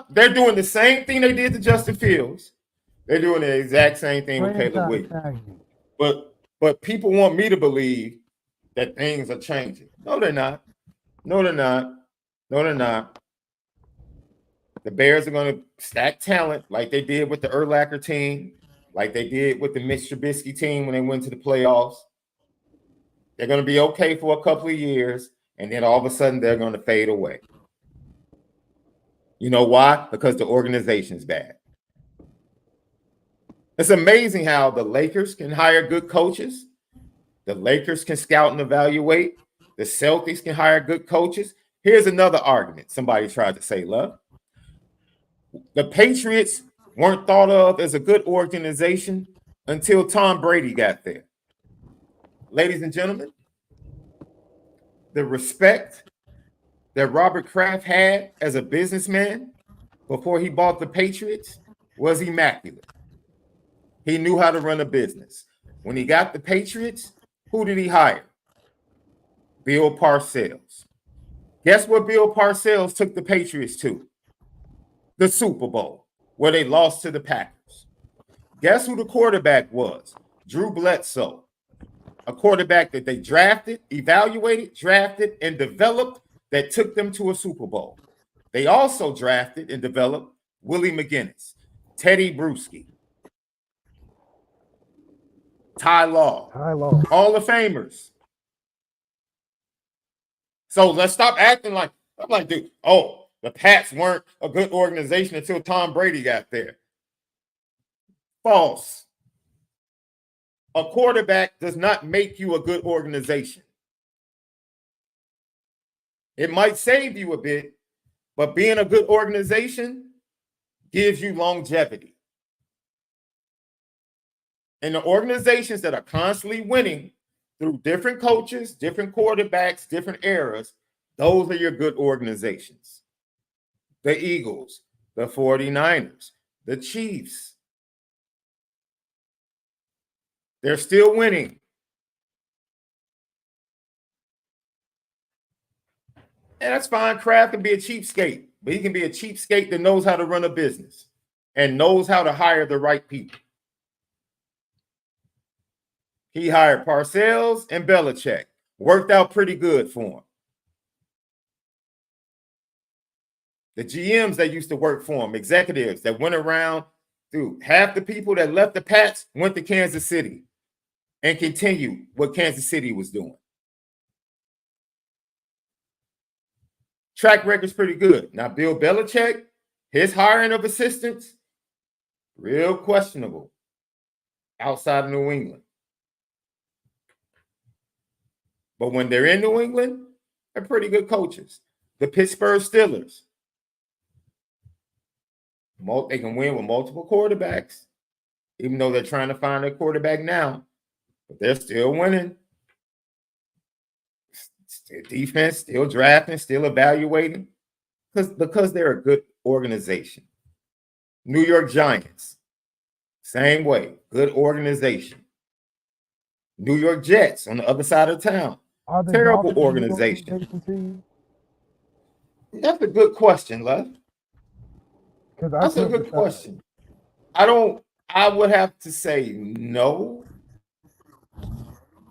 they're doing the same thing they did to Justin Fields. They're doing the exact same thing with Caleb Williams. But people want me to believe that things are changing. No, they're not. The Bears are going to stack talent like they did with the Urlacher team, like they did with the Mitch Trubisky team when they went to the playoffs. They're going to be okay for a couple of years, and then all of a sudden they're going to fade away. You know why? Because the organization's bad. It's amazing how the Lakers can hire good coaches. The Lakers can scout and evaluate. The Celtics can hire good coaches. Here's another argument somebody tried to say, Love. The Patriots weren't thought of as a good organization until Tom Brady got there. Ladies and gentlemen, the respect that Robert Kraft had as a businessman before he bought the Patriots was immaculate. He knew how to run a business. When he got the Patriots, who did he hire? Bill Parcells. Guess what Bill Parcells took the Patriots to? The Super Bowl, where they lost to the Packers. Guess who the quarterback was? Drew Bledsoe, a quarterback that they drafted, evaluated, drafted, and developed that took them to a Super Bowl. They also drafted and developed Willie McGinnis, Teddy Bruschi, Ty Law, Hall of Famers. So let's stop acting like, I'm like, dude, oh, the Pats weren't a good organization until Tom Brady got there. False. A quarterback does not make you a good organization. It might save you a bit, but being a good organization gives you longevity. And the organizations that are constantly winning through different coaches, different quarterbacks, different eras, those are your good organizations. The Eagles, the 49ers, the Chiefs. They're still winning. And that's fine. Kraft can be a cheapskate, but he can be a cheapskate that knows how to run a business and knows how to hire the right people. He hired Parcells and Belichick. Worked out pretty good for him. The GMs that used to work for him, executives that went around, dude, half the people that left the Pats went to Kansas City and continued what Kansas City was doing. Track record's pretty good. Now, Bill Belichick, his hiring of assistants, real questionable outside of New England. But when they're in New England, they're pretty good coaches. The Pittsburgh Steelers, they can win with multiple quarterbacks, even though they're trying to find a quarterback now, but they're still winning. Still defense, still drafting, still evaluating, because they're a good organization. New York Giants, same way, good organization. New York Jets on the other side of town, terrible organization. That's a good question, Lef. That's a good question. I would have to say no,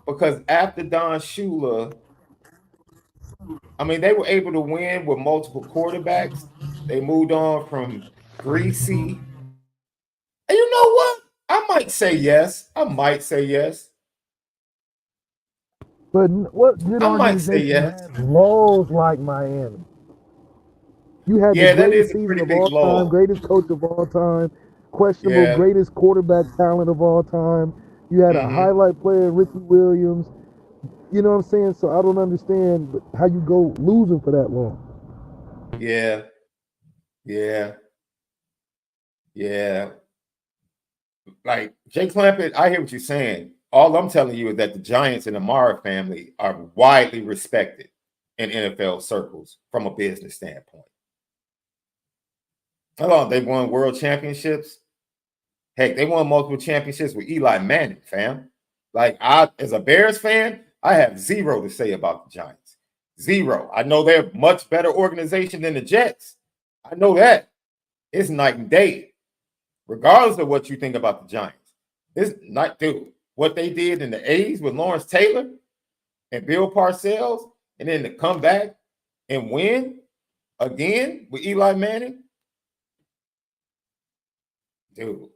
because after Don Shula, I mean, they were able to win with multiple quarterbacks. They moved on from Greasy. And you know what? I might say yes. But what good organization has laws like Miami? You had the greatest season of all time, greatest coach of all time, questionable greatest quarterback talent of all time. You had a highlight player, Ricky Williams. You know what I'm saying? So I don't understand how you go losing for that long. Yeah. Like, Jay Clampett, I hear what you're saying. All I'm telling you is that the Giants and the Mara family are widely respected in NFL circles from a business standpoint. Hello, they won world championships. Heck, they won multiple championships with Eli Manning, fam. Like, as a Bears fan, I have zero to say about the Giants. Zero. I know they're a much better organization than the Jets. I know that. It's night and day. Regardless of what you think about the Giants. It's not, dude, what they did in the 80s with Lawrence Taylor and Bill Parcells, and then to come back and win again with Eli Manning. Dude,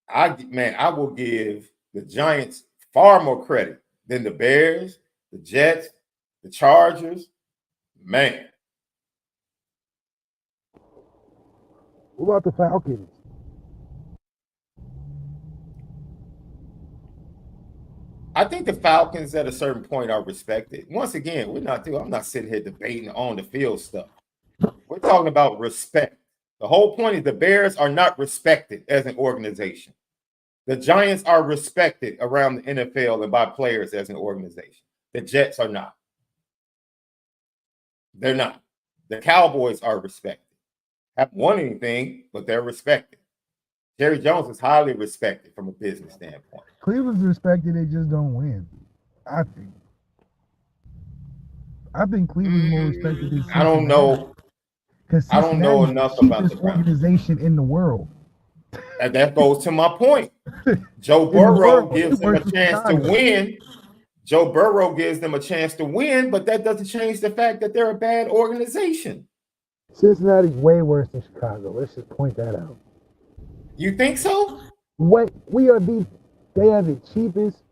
I will give the Giants far more credit than the Bears, the Jets, the Chargers. Man. What about the Falcons? I think the Falcons at a certain point are respected. Once again, I'm not sitting here debating on the field stuff. We're talking about respect. The whole point is the Bears are not respected as an organization. The Giants are respected around the NFL and by players as an organization. The Jets are not. They're not. The Cowboys are respected. Haven't won anything, but they're respected. Jerry Jones is highly respected from a business standpoint. Cleveland's respected, they just don't win. I think Cleveland's more respected than Cincinnati. I don't know. I don't know enough about the organization in the world. And that goes to my point. Joe Burrow gives them a chance to win. Joe Burrow gives them a chance to win, but that doesn't change the fact that they're a bad organization. Cincinnati's way worse than Chicago. Let's just point that out. You think so? They are the cheapest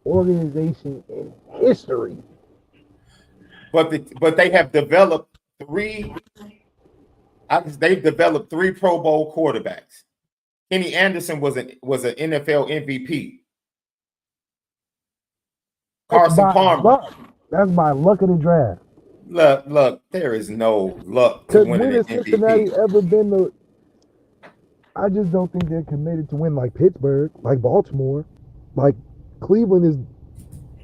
organization in history. But they have developed three Pro Bowl quarterbacks. Kenny Anderson was an NFL MVP. Carson Palmer. That's by luck of the draft. Look, there is no luck to win an MVP. Cincinnati ever been the? I just don't think they're committed to win like Pittsburgh, like Baltimore, like Cleveland's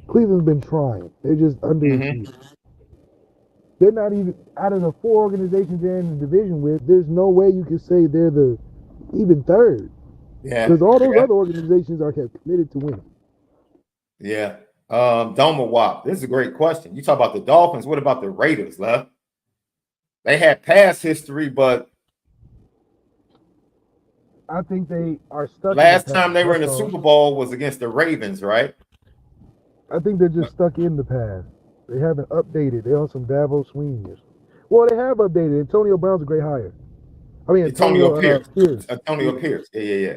been trying. They're just underachieved. They're not even out of the four organizations they're in the division with. There's no way you can say they're the even third. Yeah, because all those other organizations are committed to winning. Yeah. Doma Wop, this is a great question. You talk about the Dolphins. What about the Raiders, Left? They had past history, but I think they are stuck. Last time they were in the Super Bowl was against the Ravens, right? I think they're just stuck in the past. They haven't updated. They're on some Davos Sweeney. Well, they have updated. Antonio Brown's a great hire. I mean, Antonio Pierce. Antonio Pierce. Yeah.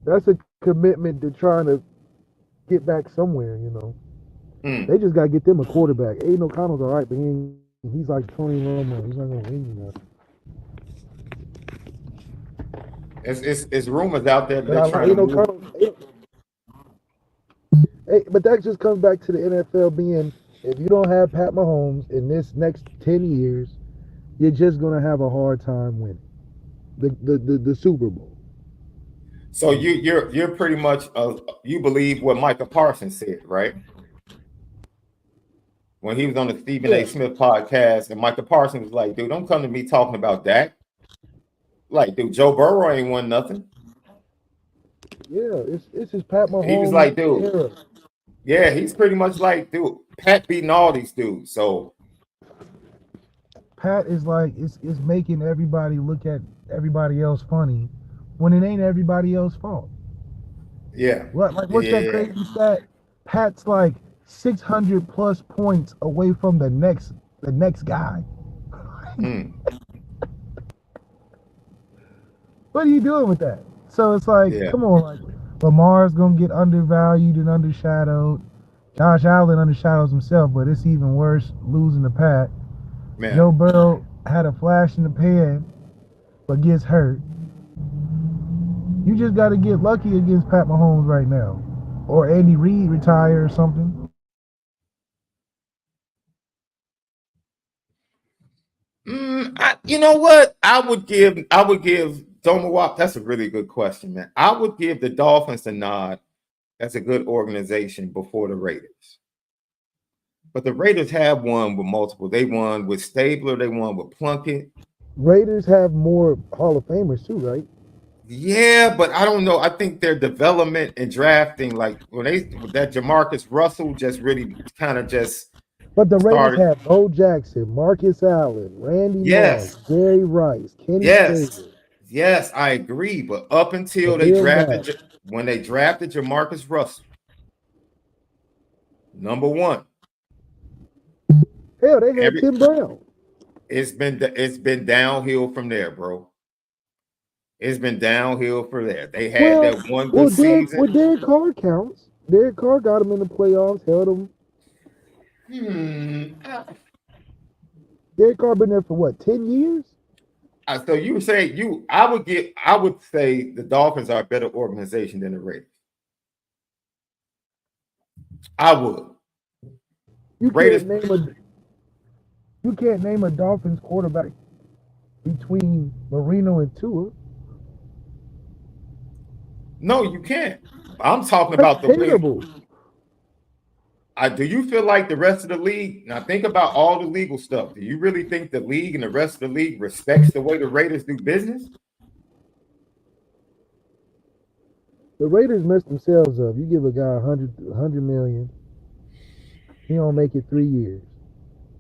That's a commitment to trying to get back somewhere, you know. They just got to get them a quarterback. Aiden O'Connell's all right, but he's like Tony Romo. He's not going to win enough. It's rumors out there that they're trying to move. But that just comes back to the NFL being, if you don't have Pat Mahomes in this next 10 years, you're just going to have a hard time winning the Super Bowl. So you're pretty much you believe what Micah Parsons said, right? When he was on the Stephen A. Smith podcast, and Micah Parsons was like, "Dude, don't come to me talking about that." Like, dude, Joe Burrow ain't won nothing. Yeah, it's just Pat Mahomes. He was like, dude. Yeah, he's pretty much like, dude, Pat beating all these dudes. So Pat is like, it's making everybody look at everybody else funny when it ain't everybody else's fault. Yeah. What's that crazy stat? Pat's like 600 plus points away from the next guy. What are you doing with that? So it's like, come on, like Lamar's gonna get undervalued and undershadowed. Josh Allen undershadows himself, but it's even worse losing to Pat. Man. Joe Burrow had a flash in the pan, but gets hurt. You just got to get lucky against Pat Mahomes right now, or Andy Reid retire or something. You know what? I would give Doma Wop. That's a really good question, man. I would give the Dolphins a nod. That's a good organization before the Raiders. But the Raiders have won with multiple. They won with Stabler. They won with Plunkett. Raiders have more Hall of Famers too, right? Yeah, but I don't know. I think their development and drafting, like that Jamarcus Russell, just really kind of just. But the Raiders have Bo Jackson, Marcus Allen, Randy Moss, Jerry Rice, Kenny Stabler. Yes, I agree. But up until when they drafted Jamarcus Russell, number one. Hell, they had Tim Brown. It's been downhill from there, bro. It's been downhill from there. They had that one good season. Well, Derek Carr counts. Derek Carr got him in the playoffs, held him. Derek Carr been there for what, 10 years? So you were saying I would say the Dolphins are a better organization than the Raiders. I would. You Raiders. Can't name a Dolphins quarterback between Marino and Tua. No, you can't. I'm talking about the terrible. Do you feel like the rest of the league? Now think about all the legal stuff. Do you really think the league and the rest of the league respects the way the Raiders do business? The Raiders messed themselves up. You give a guy $100 million, he don't make it 3 years.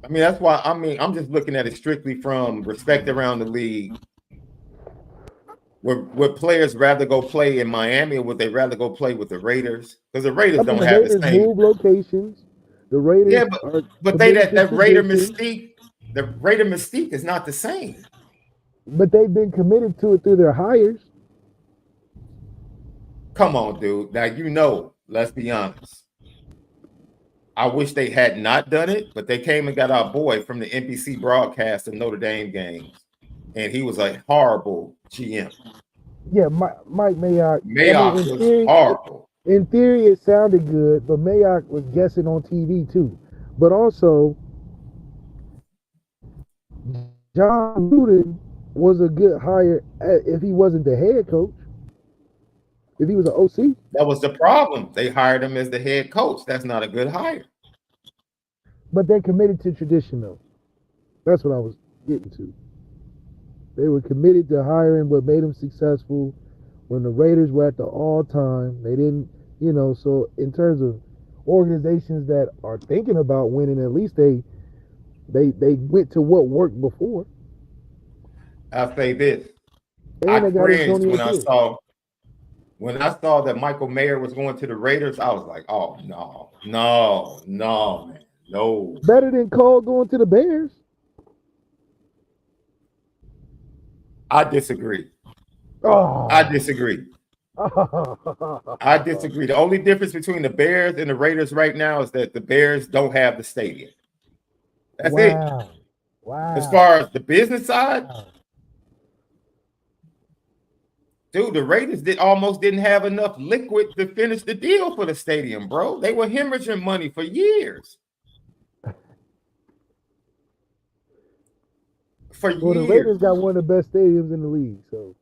I mean, that's why. I mean, I'm just looking at it strictly from respect around the league. Would players rather go play in Miami, or would they rather go play with the Raiders? Because the Raiders don't have the same. Move locations. The Raiders, yeah, but that Raider mystique. The Raider mystique is not the same. But they've been committed to it through their hires. Come on, dude. Now let's be honest. I wish they had not done it, but they came and got our boy from the NBC broadcast of Notre Dame games, and he was a horrible GM. Yeah, Mike Mayock. Was horrible. In theory, it sounded good, but Mayock was guessing on TV too. But also, John Gruden was a good hire if he wasn't the head coach. If he was an OC. That was the problem. They hired him as the head coach. That's not a good hire. But they committed to tradition, though. That's what I was getting to. They were committed to hiring what made them successful. When the Raiders were at the all-time, they didn't, so in terms of organizations that are thinking about winning, at least they went to what worked before. I'll say this. I cringed when I saw that Michael Mayer was going to the Raiders. I was like, oh, no, man, no. Better than Cole going to the Bears. I disagree. Oh. I disagree. I disagree. The only difference between the Bears and the Raiders right now is that the Bears don't have the stadium. That's it. Wow. As far as the business side, dude, the Raiders almost didn't have enough liquid to finish the deal for the stadium, bro. They were hemorrhaging money for years. The Raiders got one of the best stadiums in the league. So,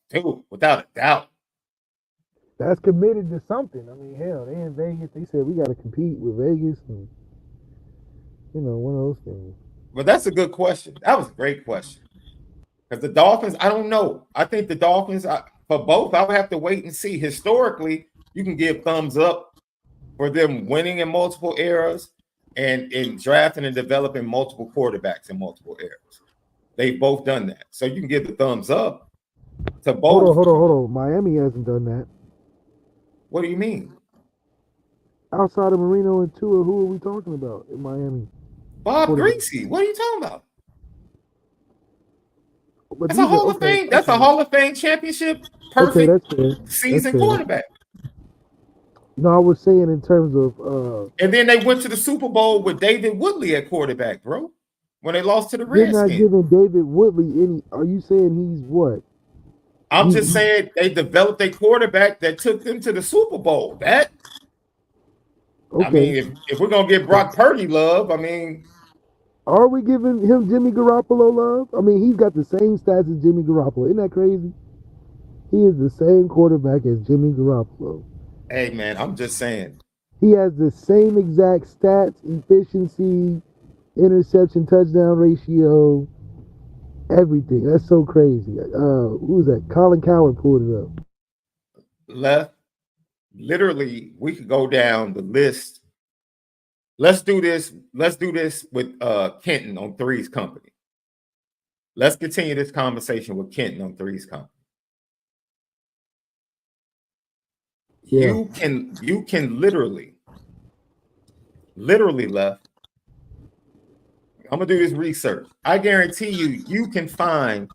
dude, without a doubt, that's committed to something. I mean, hell, they in Vegas. They said we got to compete with Vegas, and one of those things. But that's a good question. That was a great question. Because the Dolphins, I don't know. I think the Dolphins, for both, I would have to wait and see. Historically, you can give thumbs up for them winning in multiple eras. And in drafting and developing multiple quarterbacks in multiple eras. They've both done that. So you can give the thumbs up to both. Hold on. Miami hasn't done that. What do you mean? Outside of Marino and Tua, who are we talking about in Miami? Bob Greasy. What are you talking about? That's a Hall of Fame. That's a Hall of Fame championship. Perfect season quarterback. No, I was saying in terms of and then they went to the Super Bowl with David Woodley at quarterback, bro. When they lost to the Redskins. They're not giving David Woodley any. Are you saying he's what? I'm just saying they developed a quarterback that took them to the Super Bowl. That okay. I mean, if we're gonna give Brock Purdy love, I mean, are we giving him Jimmy Garoppolo love? I mean, he's got the same stats as Jimmy Garoppolo. Isn't that crazy? He is the same quarterback as Jimmy Garoppolo. Hey, man, I'm just saying. He has the same exact stats, efficiency, interception, touchdown ratio, everything. That's so crazy. Who was that? Colin Coward pulled it up. Literally, we could go down the list. Let's do this. Let's do this with Kenton on Three's Company. Let's continue this conversation with Kenton on Three's Company. Yeah. You can literally left. I'm gonna do this research. I guarantee you can find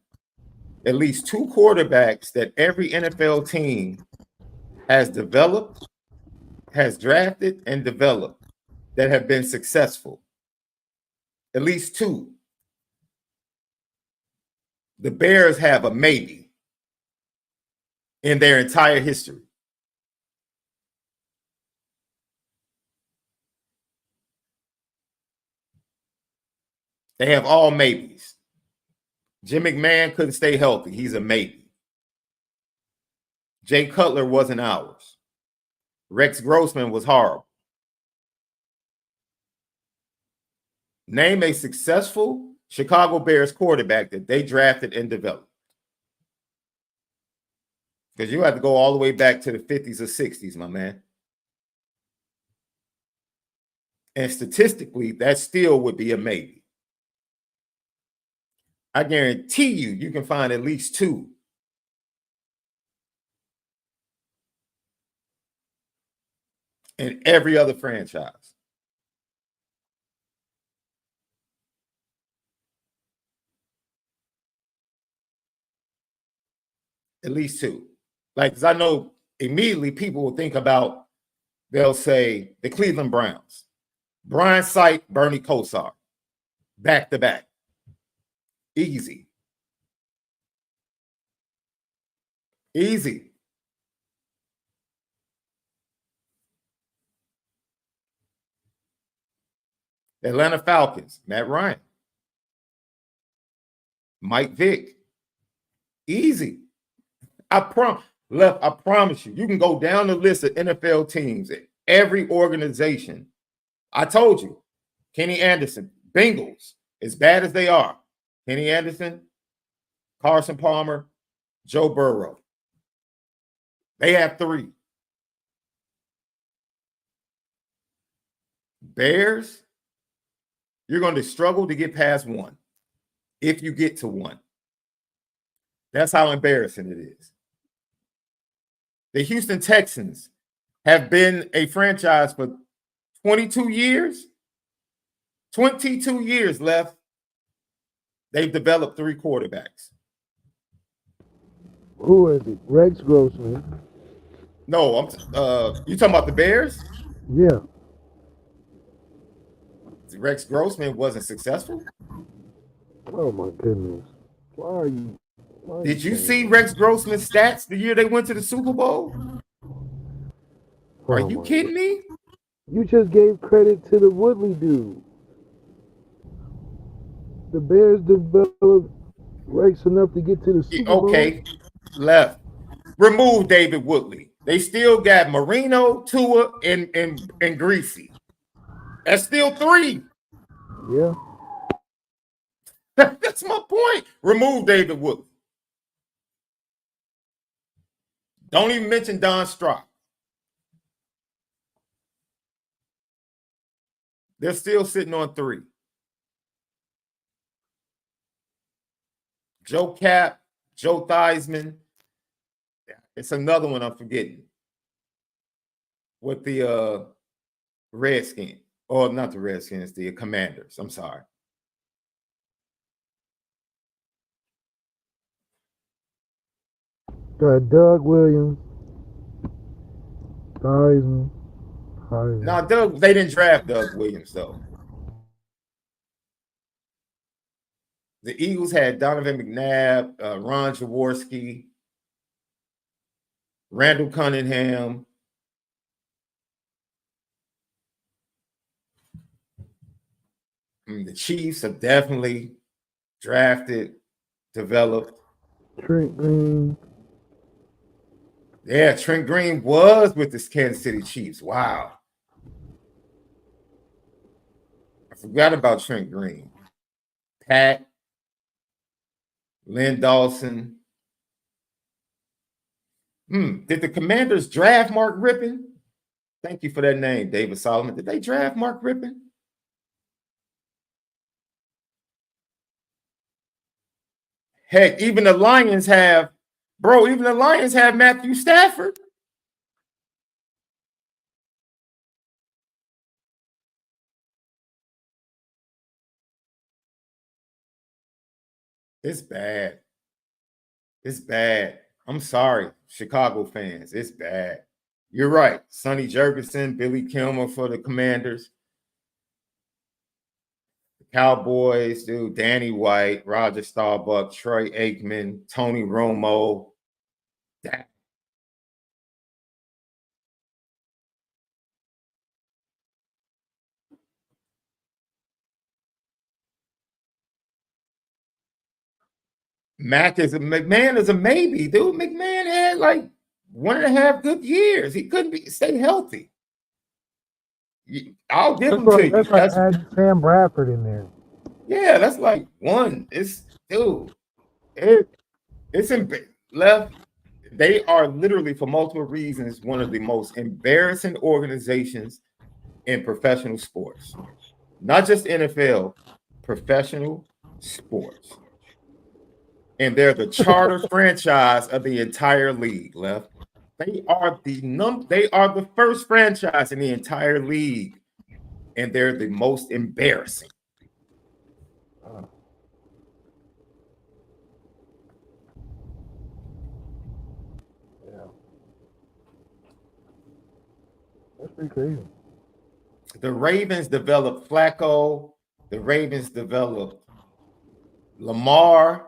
at least two quarterbacks that every NFL team has developed, has drafted and developed that have been successful. At least 2. The Bears have a maybe in their entire history. They have all maybes. Jim McMahon couldn't stay healthy. He's a maybe. Jay Cutler wasn't ours. Rex Grossman was horrible. Name a successful Chicago Bears quarterback that they drafted and developed. Because you have to go all the way back to the 50s or 60s, my man. And statistically, that still would be a maybe. I guarantee you can find at least 2. In every other franchise. At least 2. Like, because I know immediately people will think about, they'll say the Cleveland Browns. Brian Sight, Bernie Kosar. Back to back. Easy. Easy. Atlanta Falcons, Matt Ryan. Mike Vick. Easy. I promise you, you can go down the list of NFL teams at every organization. I told you, Kenny Anderson, Bengals, as bad as they are. Kenny Anderson, Carson Palmer, Joe Burrow. They have 3. Bears, you're going to struggle to get past 1 if you get to 1. That's how embarrassing it is. The Houston Texans have been a franchise for 22 years. 22 years left. They've developed 3 quarterbacks. Who is it? Rex Grossman. No, you talking about the Bears? Yeah. Rex Grossman wasn't successful. Oh my goodness. Why are you? Did you see Rex Grossman's stats the year they went to the Super Bowl? Are you kidding me? You just gave credit to the Woodley dude. The Bears developed Rex enough to get to the Super Bowl. Okay, left. Remove David Woodley. They still got Marino, Tua, and Greasy. That's still 3. Yeah. That's my point. Remove David Woodley. Don't even mention Don Strock. They're still sitting on 3. Joe Cap, Joe Theismann. It's another one I'm forgetting. With the Redskins. Or not the Redskins, the Commanders. I'm sorry. Got Doug Williams. Theismann. No, they didn't draft Doug Williams, though. The Eagles had Donovan McNabb, Ron Jaworski, Randall Cunningham. The Chiefs have definitely drafted, developed. Trent Green. Yeah, Trent Green was with the Kansas City Chiefs. Wow. I forgot about Trent Green. Pat, Lynn Dawson. Did the Commanders draft Mark Rippon? Thank you for that name, David Solomon. Did they draft Mark Rippon? Heck, even the Lions have Matthew Stafford. It's bad. It's bad. I'm sorry, Chicago fans. It's bad. You're right. Sonny Jurgensen, Billy Kilmer for the Commanders. The Cowboys, dude, Danny White, Roger Staubach, Troy Aikman, Tony Romo. That. McMahon is a maybe, dude. McMahon had like 1.5 good years. He couldn't stay healthy. I'll give him to you. That's like adding Sam Bradford in there. Yeah, that's like one. It's dude. It's left. They are literally, for multiple reasons, one of the most embarrassing organizations in professional sports. Not just NFL, professional sports. And they're the charter franchise of the entire league, Left. They are the first franchise in the entire league, and they're the most embarrassing. Yeah. That's pretty crazy. The Ravens developed Flacco. The Ravens developed Lamar.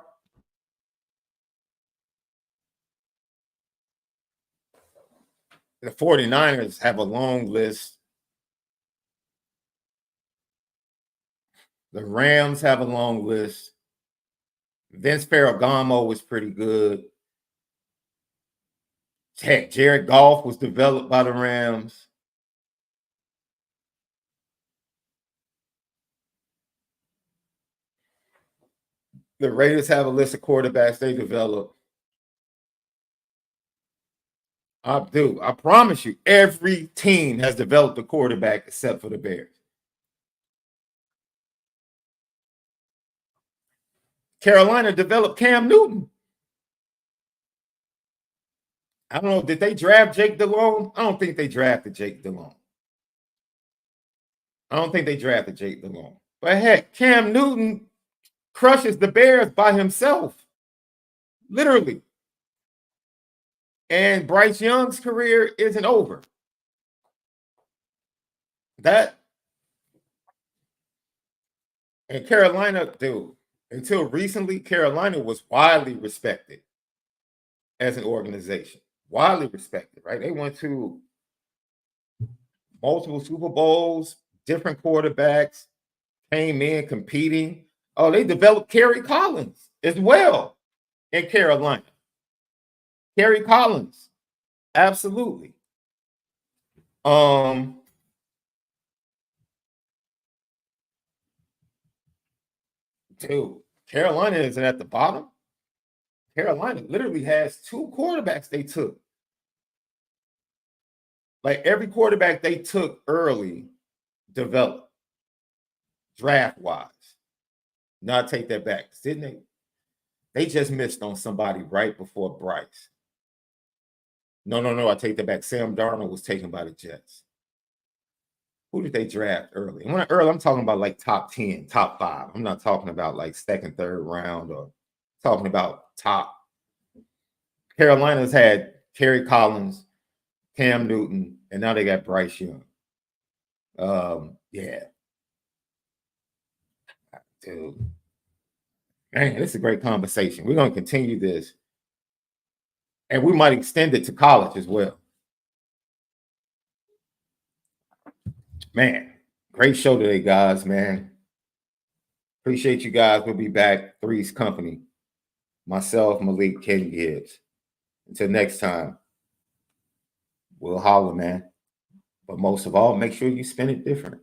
The 49ers have a long list. The Rams have a long list. Vince Ferragamo was pretty good. Heck, Jared Goff was developed by the Rams. The Raiders have a list of quarterbacks they developed. I promise you, every team has developed a quarterback except for the Bears. Carolina developed Cam Newton. I don't know, did they draft Jake Delhomme? I don't think they drafted Jake Delhomme. But heck, Cam Newton crushes the Bears by himself. Literally. And Bryce Young's career isn't over. And Carolina, dude, until recently, Carolina was widely respected as an organization. Widely respected, right? They went to multiple Super Bowls, different quarterbacks, came in competing. Oh, they developed Kerry Collins as well in Carolina. Kerry Collins, absolutely. Dude, Carolina isn't at the bottom. Carolina literally has 2 quarterbacks they took. Like every quarterback they took early developed draft-wise. Now I take that back, didn't they? They just missed on somebody right before Bryce. No, I take that back. Sam Darnold was taken by the Jets. Who did they draft early? And when early, I'm talking about like top 10, top 5. I'm not talking about like second, third round, or talking about top. Carolina's had Kerry Collins, Cam Newton, and now they got Bryce Young. Yeah. Dude. Man, this is a great conversation. We're going to continue this. And we might extend it to college as well. Man, great show today, guys, man. Appreciate you guys. We'll be back. Three's Company. Myself, Malik, Ken Gibbs. Until next time, we'll holler, man. But most of all, make sure you spend it different.